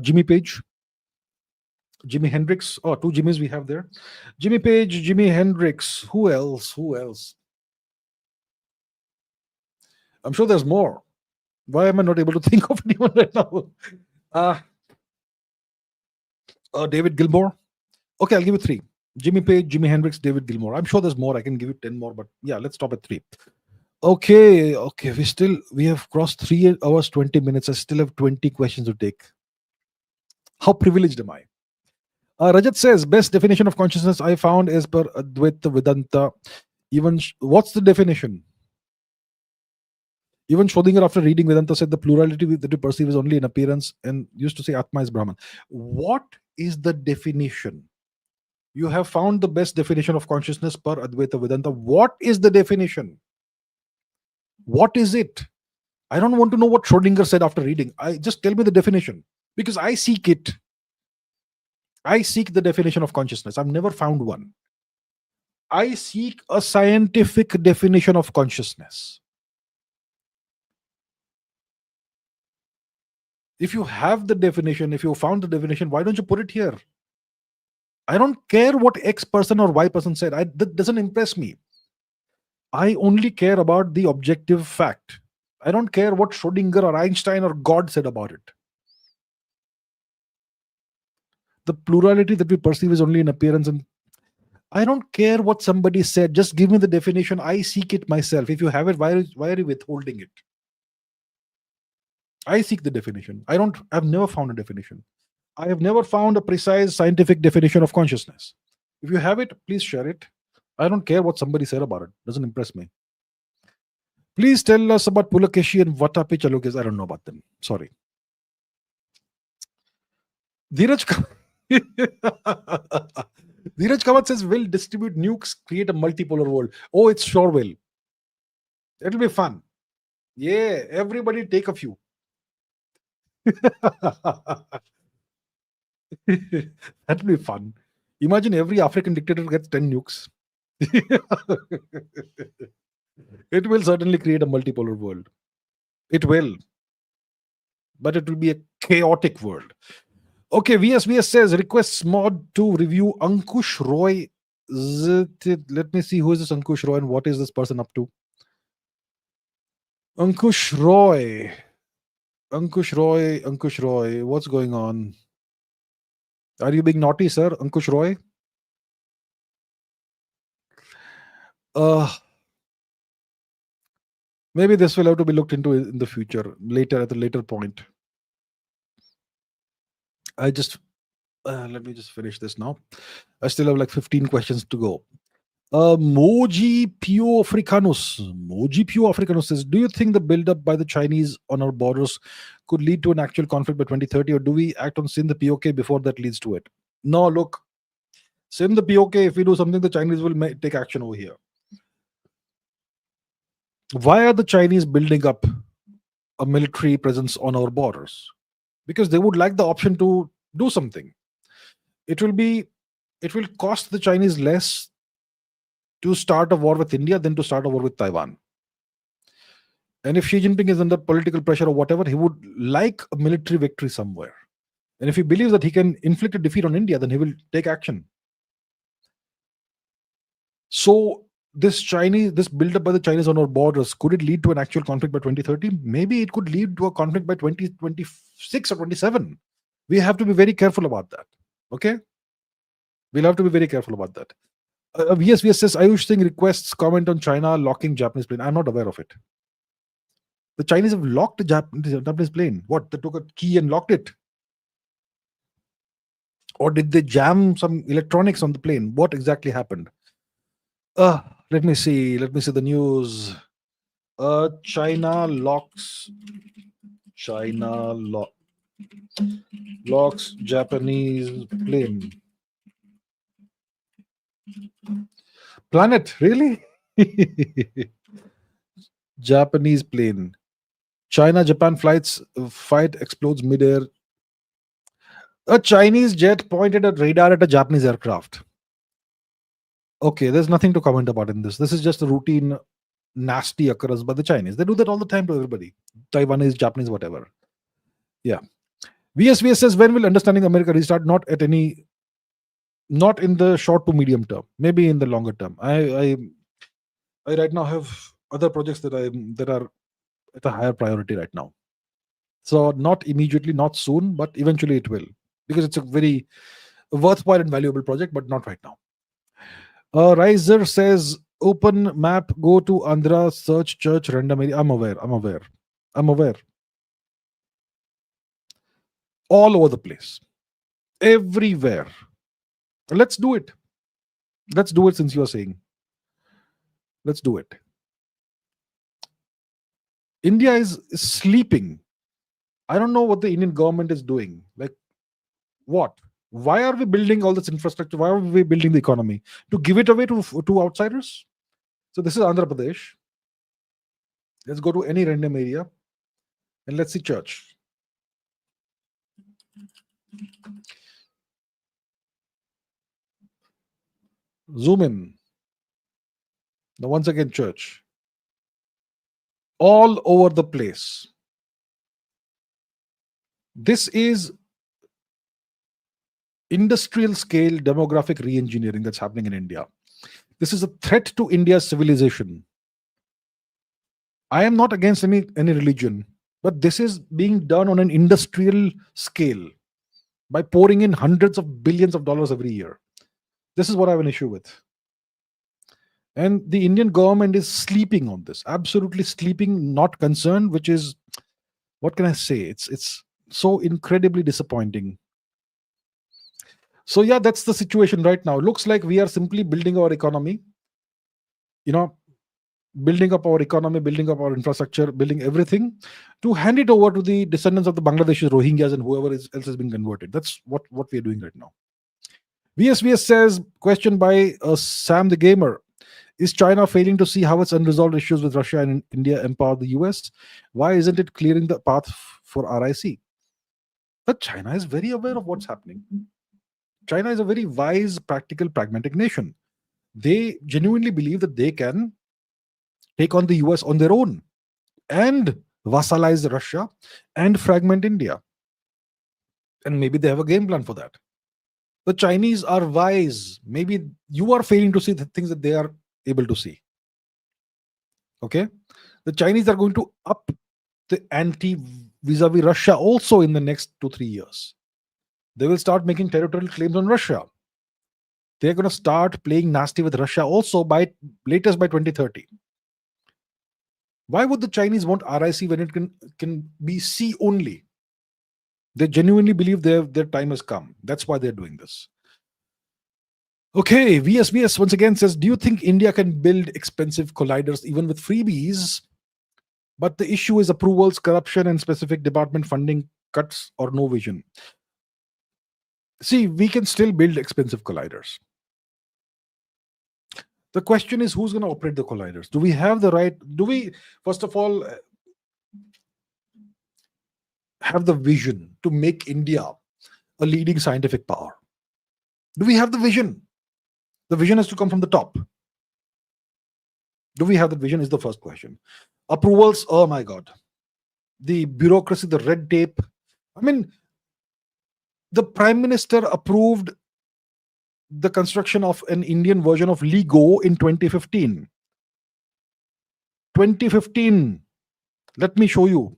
Jimmy Page, Jimi Hendrix. Oh, 2 Jimmys we have there. Jimmy Page, Jimi Hendrix. Who else? I'm sure there's more. Why am I not able to think of anyone right now? David Gilmour. Okay, I'll give you 3. Jimmy Page, Jimi Hendrix, David Gilmour. I'm sure there's more. I can give you 10 more, but yeah, let's stop at 3. Okay. We have crossed 3 hours, 20 minutes. I still have 20 questions to take. How privileged am I? Rajat says, best definition of consciousness I found is per Advaita Vedanta. What's the definition? Even Schrodinger, after reading Vedanta, said the plurality that we perceive is only an appearance, and used to say Atma is Brahman. What is the definition? You have found the best definition of consciousness per Advaita Vedanta. What is the definition? What is it? I don't want to know what Schrodinger said after reading. Just tell me the definition, because I seek it. I seek the definition of consciousness. I've never found one. I seek a scientific definition of consciousness. If you have the definition, if you found the definition, why don't you put it here? I don't care what X person or Y person said. That doesn't impress me. I only care about the objective fact. I don't care what Schrodinger or Einstein or God said about it. The plurality that we perceive is only an appearance, and I don't care what somebody said. Just give me the definition. I seek it myself. If you have it, why are you withholding it? I seek the definition. I've never found a definition. I have never found a precise scientific definition of consciousness. If you have it, please share it. I don't care what somebody said about it. Doesn't impress me. Please tell us about Pulakeshi and Vatapi Chalukis. I don't know about them. Sorry. Dheeraj Dheeraj Kawat says, will distribute nukes create a multipolar world? Oh, it sure will. It'll be fun. Yeah, everybody take a few. That'll be fun. Imagine every African dictator gets 10 nukes. It will certainly create a multipolar world. It will. But it will be a chaotic world. Okay, VSVS says, requests mod to review Ankush Roy. Let me see who is this Ankush Roy and what is this person up to. Ankush Roy. Ankush Roy. What's going on? Are you being naughty, sir? Ankush Roy? Maybe this will have to be looked into in the future, later, at a later point. Let me just finish this now. I still have like 15 questions to go. Moji Pio Africanus says, do you think the build-up by the Chinese on our borders could lead to an actual conflict by 2030, or do we act on Sindh the POK before that leads to it? No, look, Sindh the POK, if we do something, the Chinese will take action over here. Why are the Chinese building up a military presence on our borders? Because they would like the option to do something. It will cost the Chinese less to start a war with India than to start a war with Taiwan. And if Xi Jinping is under political pressure or whatever, he would like a military victory somewhere. And if he believes that he can inflict a defeat on India, then he will take action. So this build-up by the Chinese on our borders, could it lead to an actual conflict by 2030? Maybe it could lead to a conflict by 2026 or 27. We have to be very careful about that. Okay? We'll have to be very careful about that. VSVS says, Ayush Singh requests comment on China locking Japanese plane. I'm not aware of it. The Chinese have locked the Japanese plane. What? They took a key and locked it? Or did they jam some electronics on the plane? What exactly happened? Let me see the news. China locks Japanese plane. Planet, really? Japanese plane. China-Japan fight explodes midair. A Chinese jet pointed a radar at a Japanese aircraft. Okay, there's nothing to comment about in this. This is just a routine, nasty occurrence by the Chinese. They do that all the time to everybody. Taiwanese, Japanese, whatever. Yeah. VSVS says, when will understanding America restart? Not in the short to medium term. Maybe in the longer term. I right now have other projects that are at a higher priority right now. So not immediately, not soon, but eventually it will. Because it's a very worthwhile and valuable project, but not right now. Riser says, open map, go to Andhra, search church, random area. I'm aware. All over the place. Everywhere. Let's do it. Since you are saying. Let's do it. India is sleeping. I don't know what the Indian government is doing. Like, what? Why are we building all this infrastructure? Why are we building the economy? To give it away to outsiders? So this is Andhra Pradesh. Let's go to any random area and let's see church. Zoom in. Now once again, church. All over the place. This is industrial scale demographic re-engineering that's happening in India. This is a threat to India's civilization. I am not against any religion, but this is being done on an industrial scale by pouring in hundreds of billions of dollars every year. This is what I have an issue with. And the Indian government is sleeping on this, absolutely sleeping, not concerned, which is, what can I say? It's so incredibly disappointing. So yeah, that's the situation right now. Looks like we are simply building our economy, you know, building up our economy, building up our infrastructure, building everything to hand it over to the descendants of the Bangladeshis, Rohingyas, and whoever else has been converted. That's what we are doing right now. VSVS says, question by Sam the Gamer. Is China failing to see how its unresolved issues with Russia and India empower the US? Why isn't it clearing the path for RIC? But China is very aware of what's happening. China is a very wise, practical, pragmatic nation. They genuinely believe that they can take on the US on their own and vassalize Russia and fragment India. And maybe they have a game plan for that. The Chinese are wise. Maybe you are failing to see the things that they are able to see. Okay? The Chinese are going to up the ante vis-a-vis Russia also in the next 2-3 years. They will start making territorial claims on Russia. They're going to start playing nasty with Russia also by latest by 2030. Why would the Chinese want RIC when it can be C only? They genuinely believe their time has come. That's why they're doing this. Okay, VSVS once again says, do you think India can build expensive colliders even with freebies? But the issue is approvals, corruption, and specific department funding cuts or no vision. See, we can still build expensive colliders. The question is, who's going to operate the colliders? Do we have the right? Do we, first of all, have the vision to make India a leading scientific power? Do we have the vision? The vision has to come from the top. Do we have the vision is the first question. Approvals, oh my God. The bureaucracy, the red tape. I mean, the Prime Minister approved the construction of an Indian version of LLMs in 2015. 2015. Let me show you.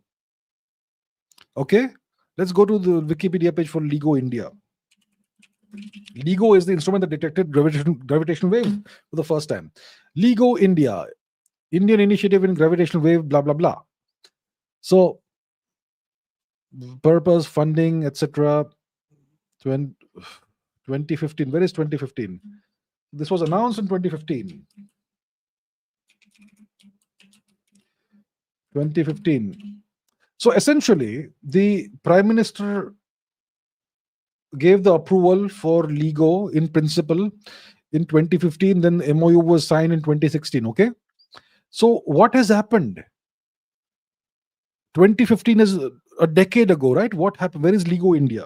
Okay, let's go to the Wikipedia page for LLMs India. LLMs is the instrument that detected gravitational wave for the first time. LLMs India, Indian Initiative in Gravitational Wave, blah blah blah. So, purpose, funding, etc. 2015. Where is 2015? This was announced in 2015. 2015. So essentially, the Prime Minister gave the approval for LLMs in principle in 2015. Then the MOU was signed in 2016. Okay. So what has happened? 2015 is a decade ago, right? What happened? Where is LLMs India?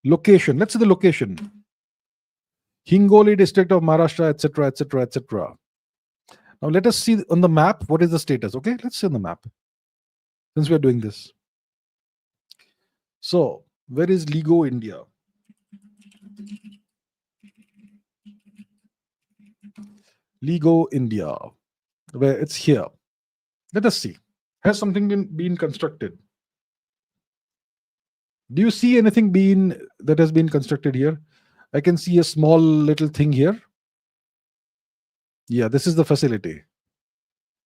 Location. Let's see the location. Hingoli district of Maharashtra, etc., etc., etc. Now let us see on the map what is the status. Okay, let's see on the map. Since we are doing this. So where is LLMs India? LLMs India. Where it's here. Let us see. Has something been constructed? Do you see anything that has been constructed here? I can see a small little thing here. Yeah, this is the facility.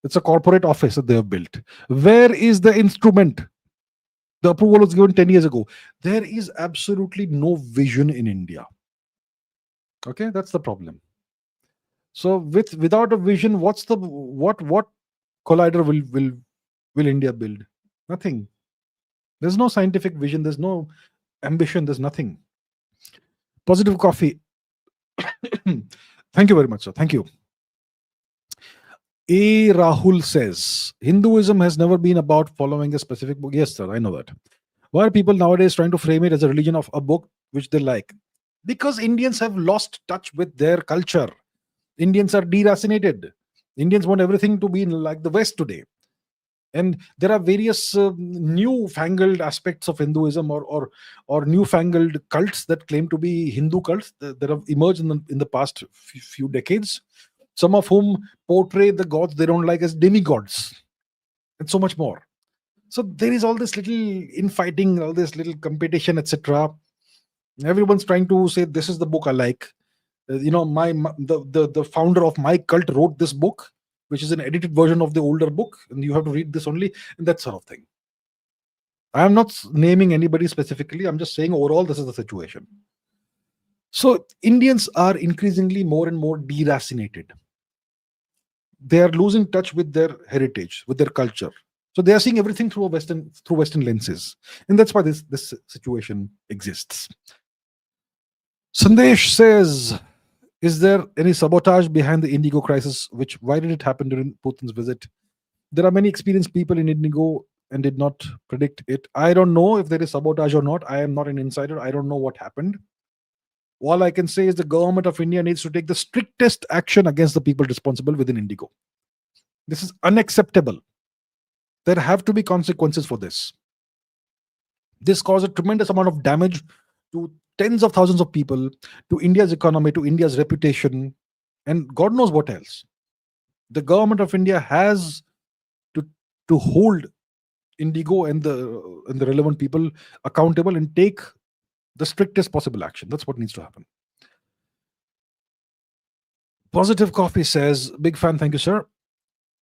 It's a corporate office that they have built. Where is the instrument? The approval was given 10 years ago. There is absolutely no vision in India. Okay, that's the problem. So without a vision, what collider will India build? Nothing. There's no scientific vision. There's no ambition. There's nothing. Positive coffee. Thank you very much, sir. Thank you. A. Rahul says, Hinduism has never been about following a specific book. Yes, sir, I know that. Why are people nowadays trying to frame it as a religion of a book which they like? Because Indians have lost touch with their culture. Indians are deracinated. Indians want everything to be like the West today. And there are various newfangled aspects of Hinduism or newfangled cults that claim to be Hindu cults that have emerged in the past few decades. Some of whom portray the gods they don't like as demigods, and so much more. So there is all this little infighting, all this little competition, etc. Everyone's trying to say, this is the book I like. The founder of my cult wrote this book, which is an edited version of the older book, and you have to read this only, and that sort of thing. I am not naming anybody specifically. I'm just saying overall, this is the situation. So Indians are increasingly more and more deracinated. They are losing touch with their heritage, with their culture. So they are seeing everything through Western lenses, and that's why this situation exists. Sandesh says, "Is there any sabotage behind the IndiGo crisis? Why did it happen during Putin's visit? There are many experienced people in IndiGo and did not predict it. I don't know if there is sabotage or not. I am not an insider. I don't know what happened. All I can say is the government of India needs to take the strictest action against the people responsible within IndiGo. This is unacceptable. There have to be consequences for this. This caused a tremendous amount of damage to tens of thousands of people, to India's economy, to India's reputation, and God knows what else. The government of India has to hold IndiGo and the relevant people accountable and take the strictest possible action. That's what needs to happen." Positive Coffee says, "Big fan, thank you, sir.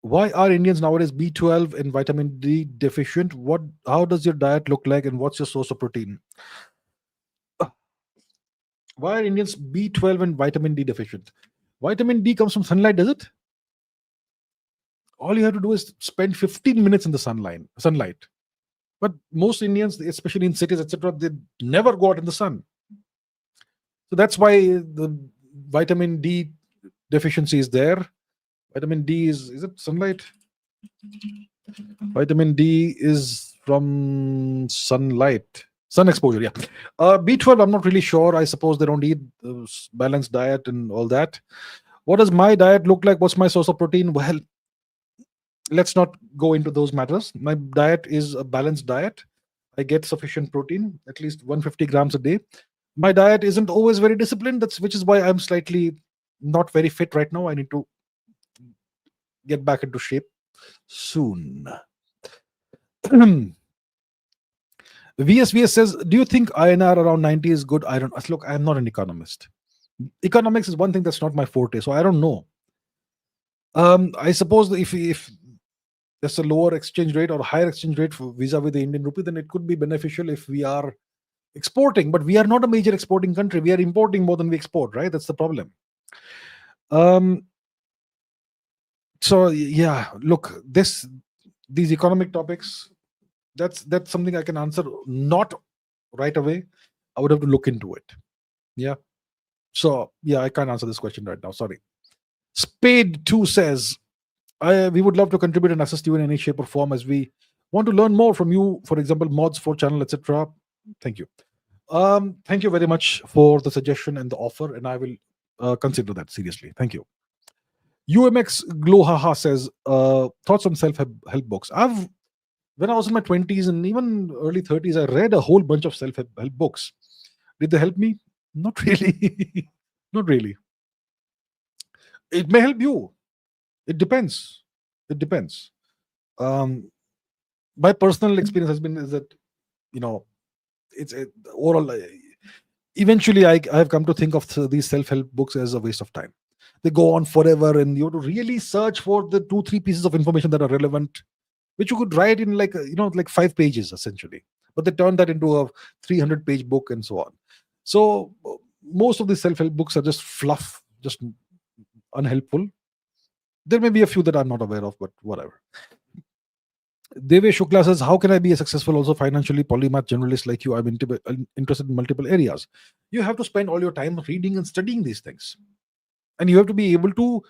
Why are Indians nowadays B12 and vitamin D deficient? How does your diet look like, and what's your source of protein?" Why are Indians B12 and vitamin D deficient? Vitamin D comes from sunlight, does it? All you have to do is spend 15 minutes in the sunlight. But most Indians, especially in cities, etc., they never go out in the sun. So that's why the vitamin D deficiency is there. Vitamin D is it sunlight? Vitamin D is from sunlight. Sun exposure, yeah. B12, I'm not really sure. I suppose they don't eat balanced diet and all that. What does my diet look like? What's my source of protein? Well, let's not go into those matters. My diet is a balanced diet. I get sufficient protein, at least 150 grams a day. My diet isn't always very disciplined, which is why I'm slightly not very fit right now. I need to get back into shape soon. VSVS says, "Do you think INR around 90 is good?" I don't. Look, I'm not an economist. Economics is one thing that's not my forte, so I don't know. I suppose that if there's a lower exchange rate or higher exchange rate vis-a-vis the Indian rupee, then it could be beneficial if we are exporting. But we are not a major exporting country. We are importing more than we export, right? That's the problem. So yeah, look, these economic topics, that's something I can answer not right away. I would have to look into it. Yeah. So yeah, I can't answer this question right now. Sorry. Spade 2 says, "We would love to contribute and assist you in any shape or form, as we want to learn more from you, for example, mods for channel, etc." Thank you. Thank you very much for the suggestion and the offer, and I will consider that seriously. Thank you. UMX Glohaha says, "Thoughts on self-help books." When I was in my 20s and even early 30s, I read a whole bunch of self-help books. Did they help me? Not really. Not really. It may help you. It depends. It depends. My personal experience has been is that, it's overall. Eventually, I have come to think of these self-help books as a waste of time. They go on forever, and you have to really search for the 2-3 pieces of information that are relevant, which you could write in like 5 pages essentially. But they turn that into a 300-page book and so on. So most of the self-help books are just fluff, just unhelpful. There may be a few that I'm not aware of, but whatever. Devesh Shukla says, "How can I be a successful, also financially polymath generalist like you? I'm interested in multiple areas." You have to spend all your time reading and studying these things, and you have to be able to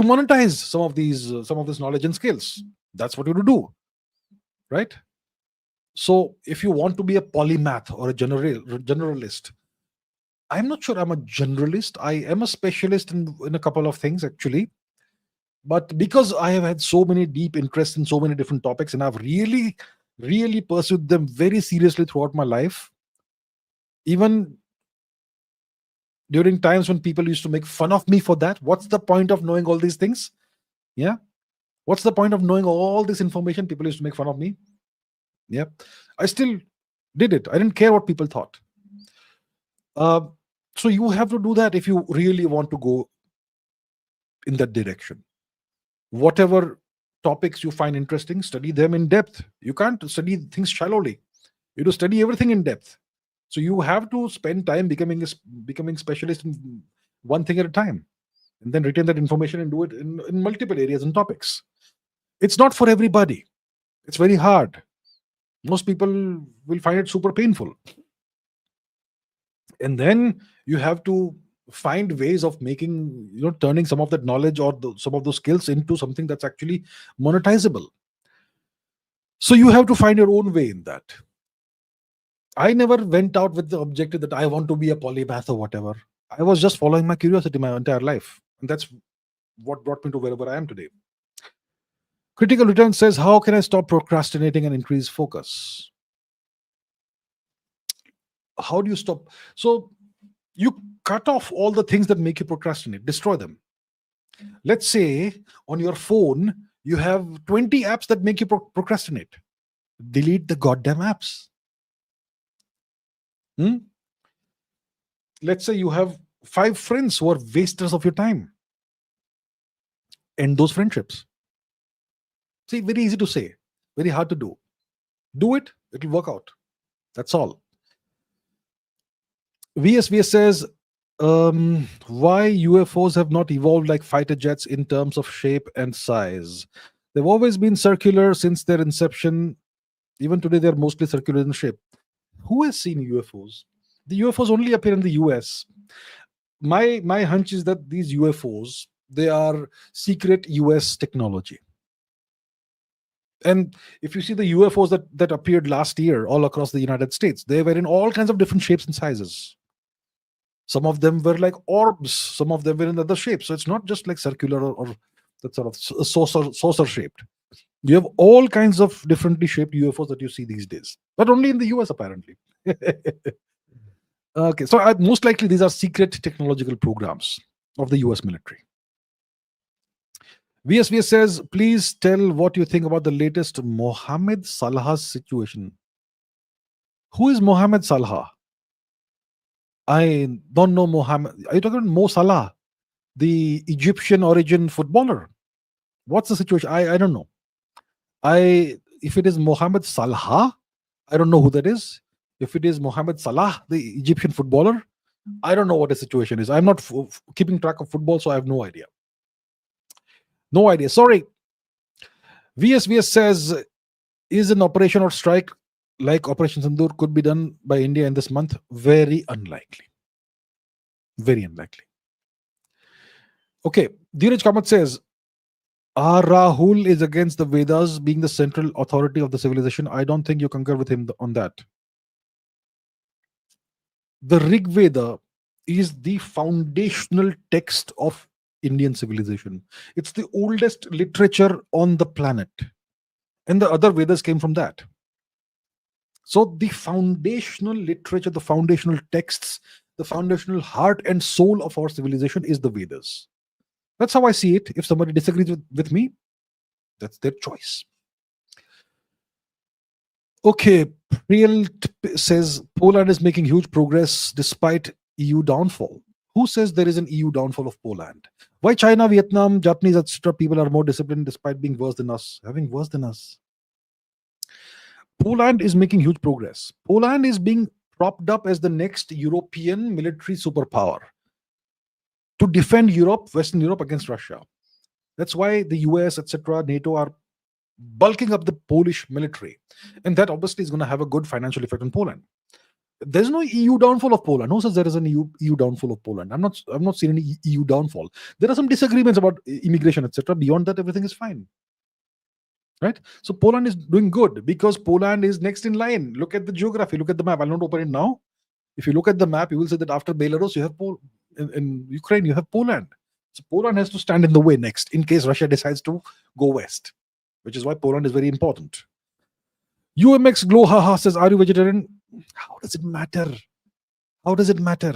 monetize some of this knowledge and skills. That's what you do, right? So if you want to be a polymath or a generalist, I'm not sure I'm a generalist. I am a specialist in a couple of things, actually. But because I have had so many deep interests in so many different topics, and I've really, really pursued them very seriously throughout my life, even during times when people used to make fun of me for that, what's the point of knowing all these things? Yeah. What's the point of knowing all this information? People used to make fun of me. Yeah. I still did it. I didn't care what people thought. So you have to do that if you really want to go in that direction. Whatever topics you find interesting, study them in depth. You can't study things shallowly. You have to study everything in depth. So you have to spend time becoming specialist in one thing at a time, and then retain that information and do it in multiple areas and topics. It's not for everybody. It's very hard. Most people will find it super painful. And then you have to find ways of making, turning some of that knowledge or some of those skills into something that's actually monetizable. So you have to find your own way in that. I never went out with the objective that I want to be a polymath or whatever. I was just following my curiosity my entire life. And that's what brought me to wherever I am today. Critical Return says, how can I stop procrastinating and increase focus? How do you stop? So you cut off all the things that make you procrastinate, destroy them. Let's say on your phone, you have 20 apps that make you procrastinate. Delete the goddamn apps. Let's say you have 5 friends who are wasters of your time. End those friendships. See, very easy to say, very hard to do. Do it, it'll work out. That's all. VSVS says, why UFOs have not evolved like fighter jets in terms of shape and size? They've always been circular since their inception. Even today, they're mostly circular in shape. Who has seen UFOs? The UFOs only appear in the US. My hunch is that these UFOs, they are secret US technology. And if you see the UFOs that appeared last year all across the United States, they were in all kinds of different shapes and sizes. Some of them were like orbs, some of them were in other shapes. So it's not just like circular or that sort of saucer shaped. You have all kinds of differently shaped UFOs that you see these days, but only in the US apparently. Okay, so most likely these are secret technological programs of the US military. VSVS says, please tell what you think about the latest Mohammed Salah's situation. Who is Mohammed Salah? I don't know Mohammed. Are you talking about Mo Salah, the Egyptian origin footballer? What's the situation? I don't know. If it is Mohammed Salah, I don't know who that is. If it is Mohammed Salah, the Egyptian footballer, I don't know what the situation is. I'm not keeping track of football, so I have no idea. No idea. Sorry. VSVS says, is an operation or strike like Operation Sindoor could be done by India in this month? Very unlikely. Very unlikely. Okay. Dheeraj Kamath says, Rahul is against the Vedas being the central authority of the civilization. I don't think you concur with him on that. The Rig Veda is the foundational text of Indian civilization. It's the oldest literature on the planet. And the other Vedas came from that. So the foundational literature, the foundational texts, the foundational heart and soul of our civilization is the Vedas. That's how I see it. If somebody disagrees with me, that's their choice. Okay, Priel says Poland is making huge progress despite EU downfall. Who says there is an EU downfall of Poland? Why China, Vietnam, Japanese, etc. people are more disciplined despite being worse than us, having worse than us? Poland is making huge progress. Poland is being propped up as the next European military superpower to defend Europe, Western Europe against Russia. That's why the US, etc., NATO are bulking up the Polish military. And that obviously is going to have a good financial effect on Poland. There's no EU downfall of Poland. Who says there is an EU downfall of Poland? I'm not seeing any EU downfall. There are some disagreements about immigration, etc. Beyond that, everything is fine. Right? So Poland is doing good because Poland is next in line. Look at the geography. Look at the map. I'll not open it now. If you look at the map, you will see that after Belarus, you have in Ukraine, you have Poland. So Poland has to stand in the way next in case Russia decides to go west, which is why Poland is very important. UMX Glow Haha says, are you vegetarian? How does it matter? How does it matter?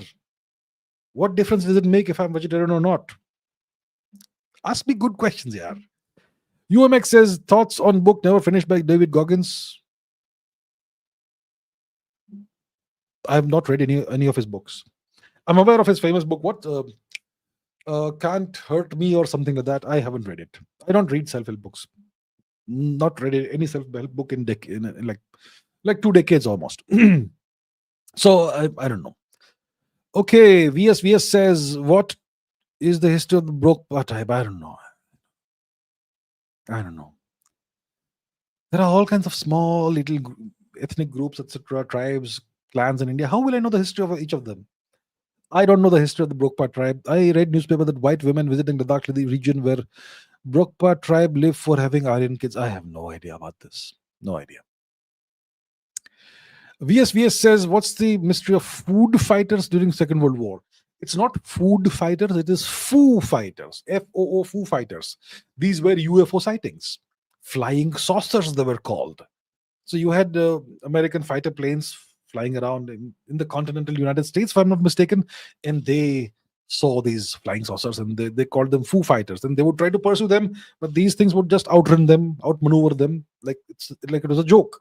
What difference does it make if I'm vegetarian or not? Ask me good questions, yaar. UMX says, thoughts on book never finished by David Goggins. I have not read any of his books. I'm aware of his famous book. What Can't Hurt Me or something like that. I haven't read it. I don't read self-help books. Not read any self-help book in like 2 decades almost. So I don't know. Okay, VS says, what is the history of the broke tribe? I don't know. I don't know. There are all kinds of small little ethnic groups, etc., tribes, clans in India. How will I know the history of each of them? I don't know the history of the Brokpa tribe. I read newspaper that white women visiting Ladakh, the region where Brokpa tribe live for having Aryan kids. I have no idea about this. No idea. VS says, what's the mystery of food fighters during Second World War? It's not food fighters, it is Foo fighters. FOO, Foo fighters. These were UFO sightings. Flying saucers, they were called. So you had American fighter planes flying around in the continental United States, if I'm not mistaken, and they saw these flying saucers and they called them Foo fighters. And they would try to pursue them, but these things would just outrun them, outmaneuver them, like it was a joke.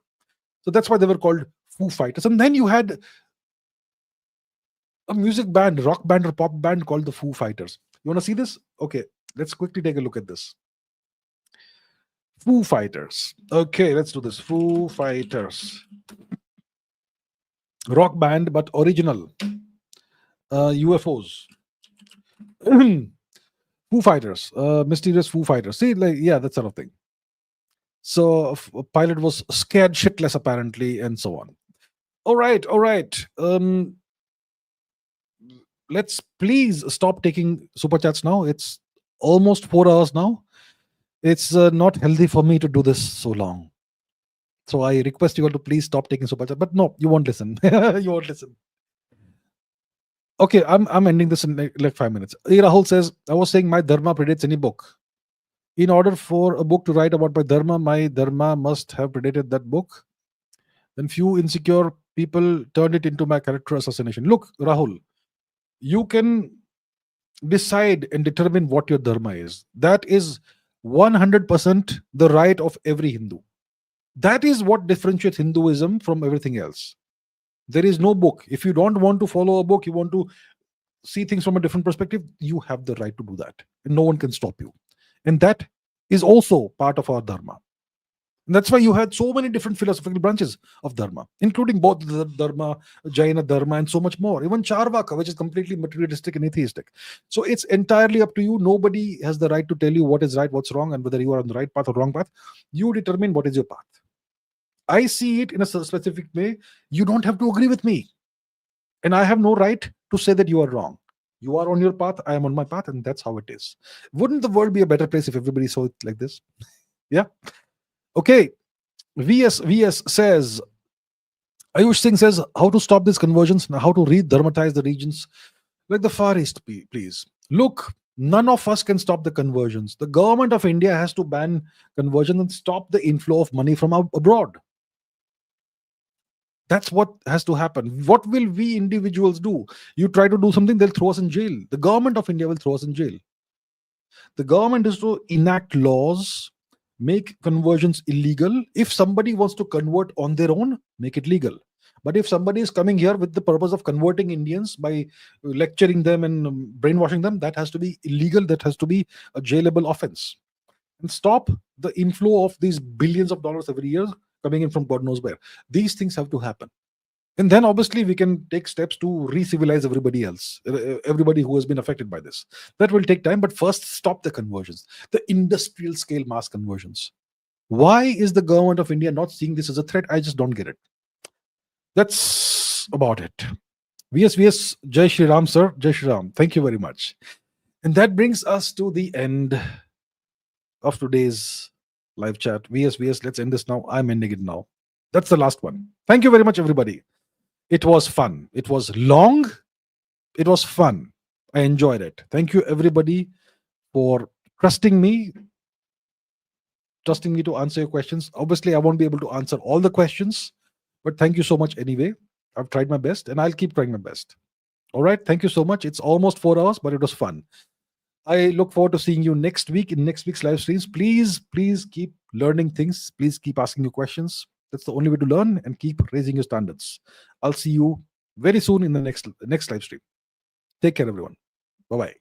So that's why they were called Foo fighters. And then you had a music band, rock band or pop band called the Foo Fighters. You want to see this? Okay, let's quickly take a look at this. Foo Fighters. Okay, let's do this. Foo Fighters. Rock band, but original. UFOs. Foo Fighters. Mysterious Foo Fighters. See, like, yeah, that sort of thing. So a pilot was scared shitless apparently, and so on. All right. Let's please stop taking super chats now. It's almost 4 hours now. It's not healthy for me to do this so long. So I request you all to please stop taking super chat. But no, you won't listen. You won't listen. Okay, I'm ending this in like 5 minutes. Rahul says, I was saying my dharma predates any book. In order for a book to write about my dharma must have predated that book. Then few insecure people turned it into my character assassination. Look, Rahul, you can decide and determine what your dharma is. That is 100% the right of every Hindu. That is what differentiates Hinduism from everything else. There is no book. If you don't want to follow a book, you want to see things from a different perspective, you have the right to do that. And no one can stop you. And that is also part of our dharma. And that's why you had so many different philosophical branches of dharma, including both the dharma, Jaina dharma, and so much more. Even Charvaka, which is completely materialistic and atheistic. So it's entirely up to you. Nobody has the right to tell you what is right, what's wrong, and whether you are on the right path or wrong path. You determine what is your path. I see it in a specific way. You don't have to agree with me. And I have no right to say that you are wrong. You are on your path, I am on my path, and that's how it is. Wouldn't the world be a better place if everybody saw it like this? Yeah. Okay. VS says, Ayush Singh says, how to stop these conversions, how to re-dharmatize the regions like the Far East, please. Look, none of us can stop the conversions. The government of India has to ban conversion and stop the inflow of money from abroad. That's what has to happen. What will we individuals do? You try to do something, they'll throw us in jail. The government of India will throw us in jail. The government is to enact laws, make conversions illegal. If somebody wants to convert on their own, make it legal. But if somebody is coming here with the purpose of converting Indians by lecturing them and brainwashing them, that has to be illegal. That has to be a jailable offense. And stop the inflow of these billions of dollars every year coming in from God knows where. These things have to happen. And then obviously we can take steps to re-civilize everybody else, everybody who has been affected by this. That will take time, but first stop the conversions, the industrial scale mass conversions. Why is the government of India not seeing this as a threat? I just don't get it. That's about it. VS, Jai Shri Ram, sir. Jai Shri Ram. Thank you very much. And that brings us to the end of today's live chat. VS, let's end this now. I'm ending it now. That's the last one. Thank you very much, everybody. It was fun. It was long. It was fun. I enjoyed it. Thank you, everybody, for trusting me to answer your questions. Obviously, I won't be able to answer all the questions, but thank you so much anyway. I've tried my best and I'll keep trying my best. All right. Thank you so much. It's almost 4 hours, but it was fun. I look forward to seeing you next week in next week's live streams. Please keep learning things. Please keep asking your questions. That's the only way to learn, and keep raising your standards. I'll see you very soon in the next live stream. Take care, everyone. Bye bye.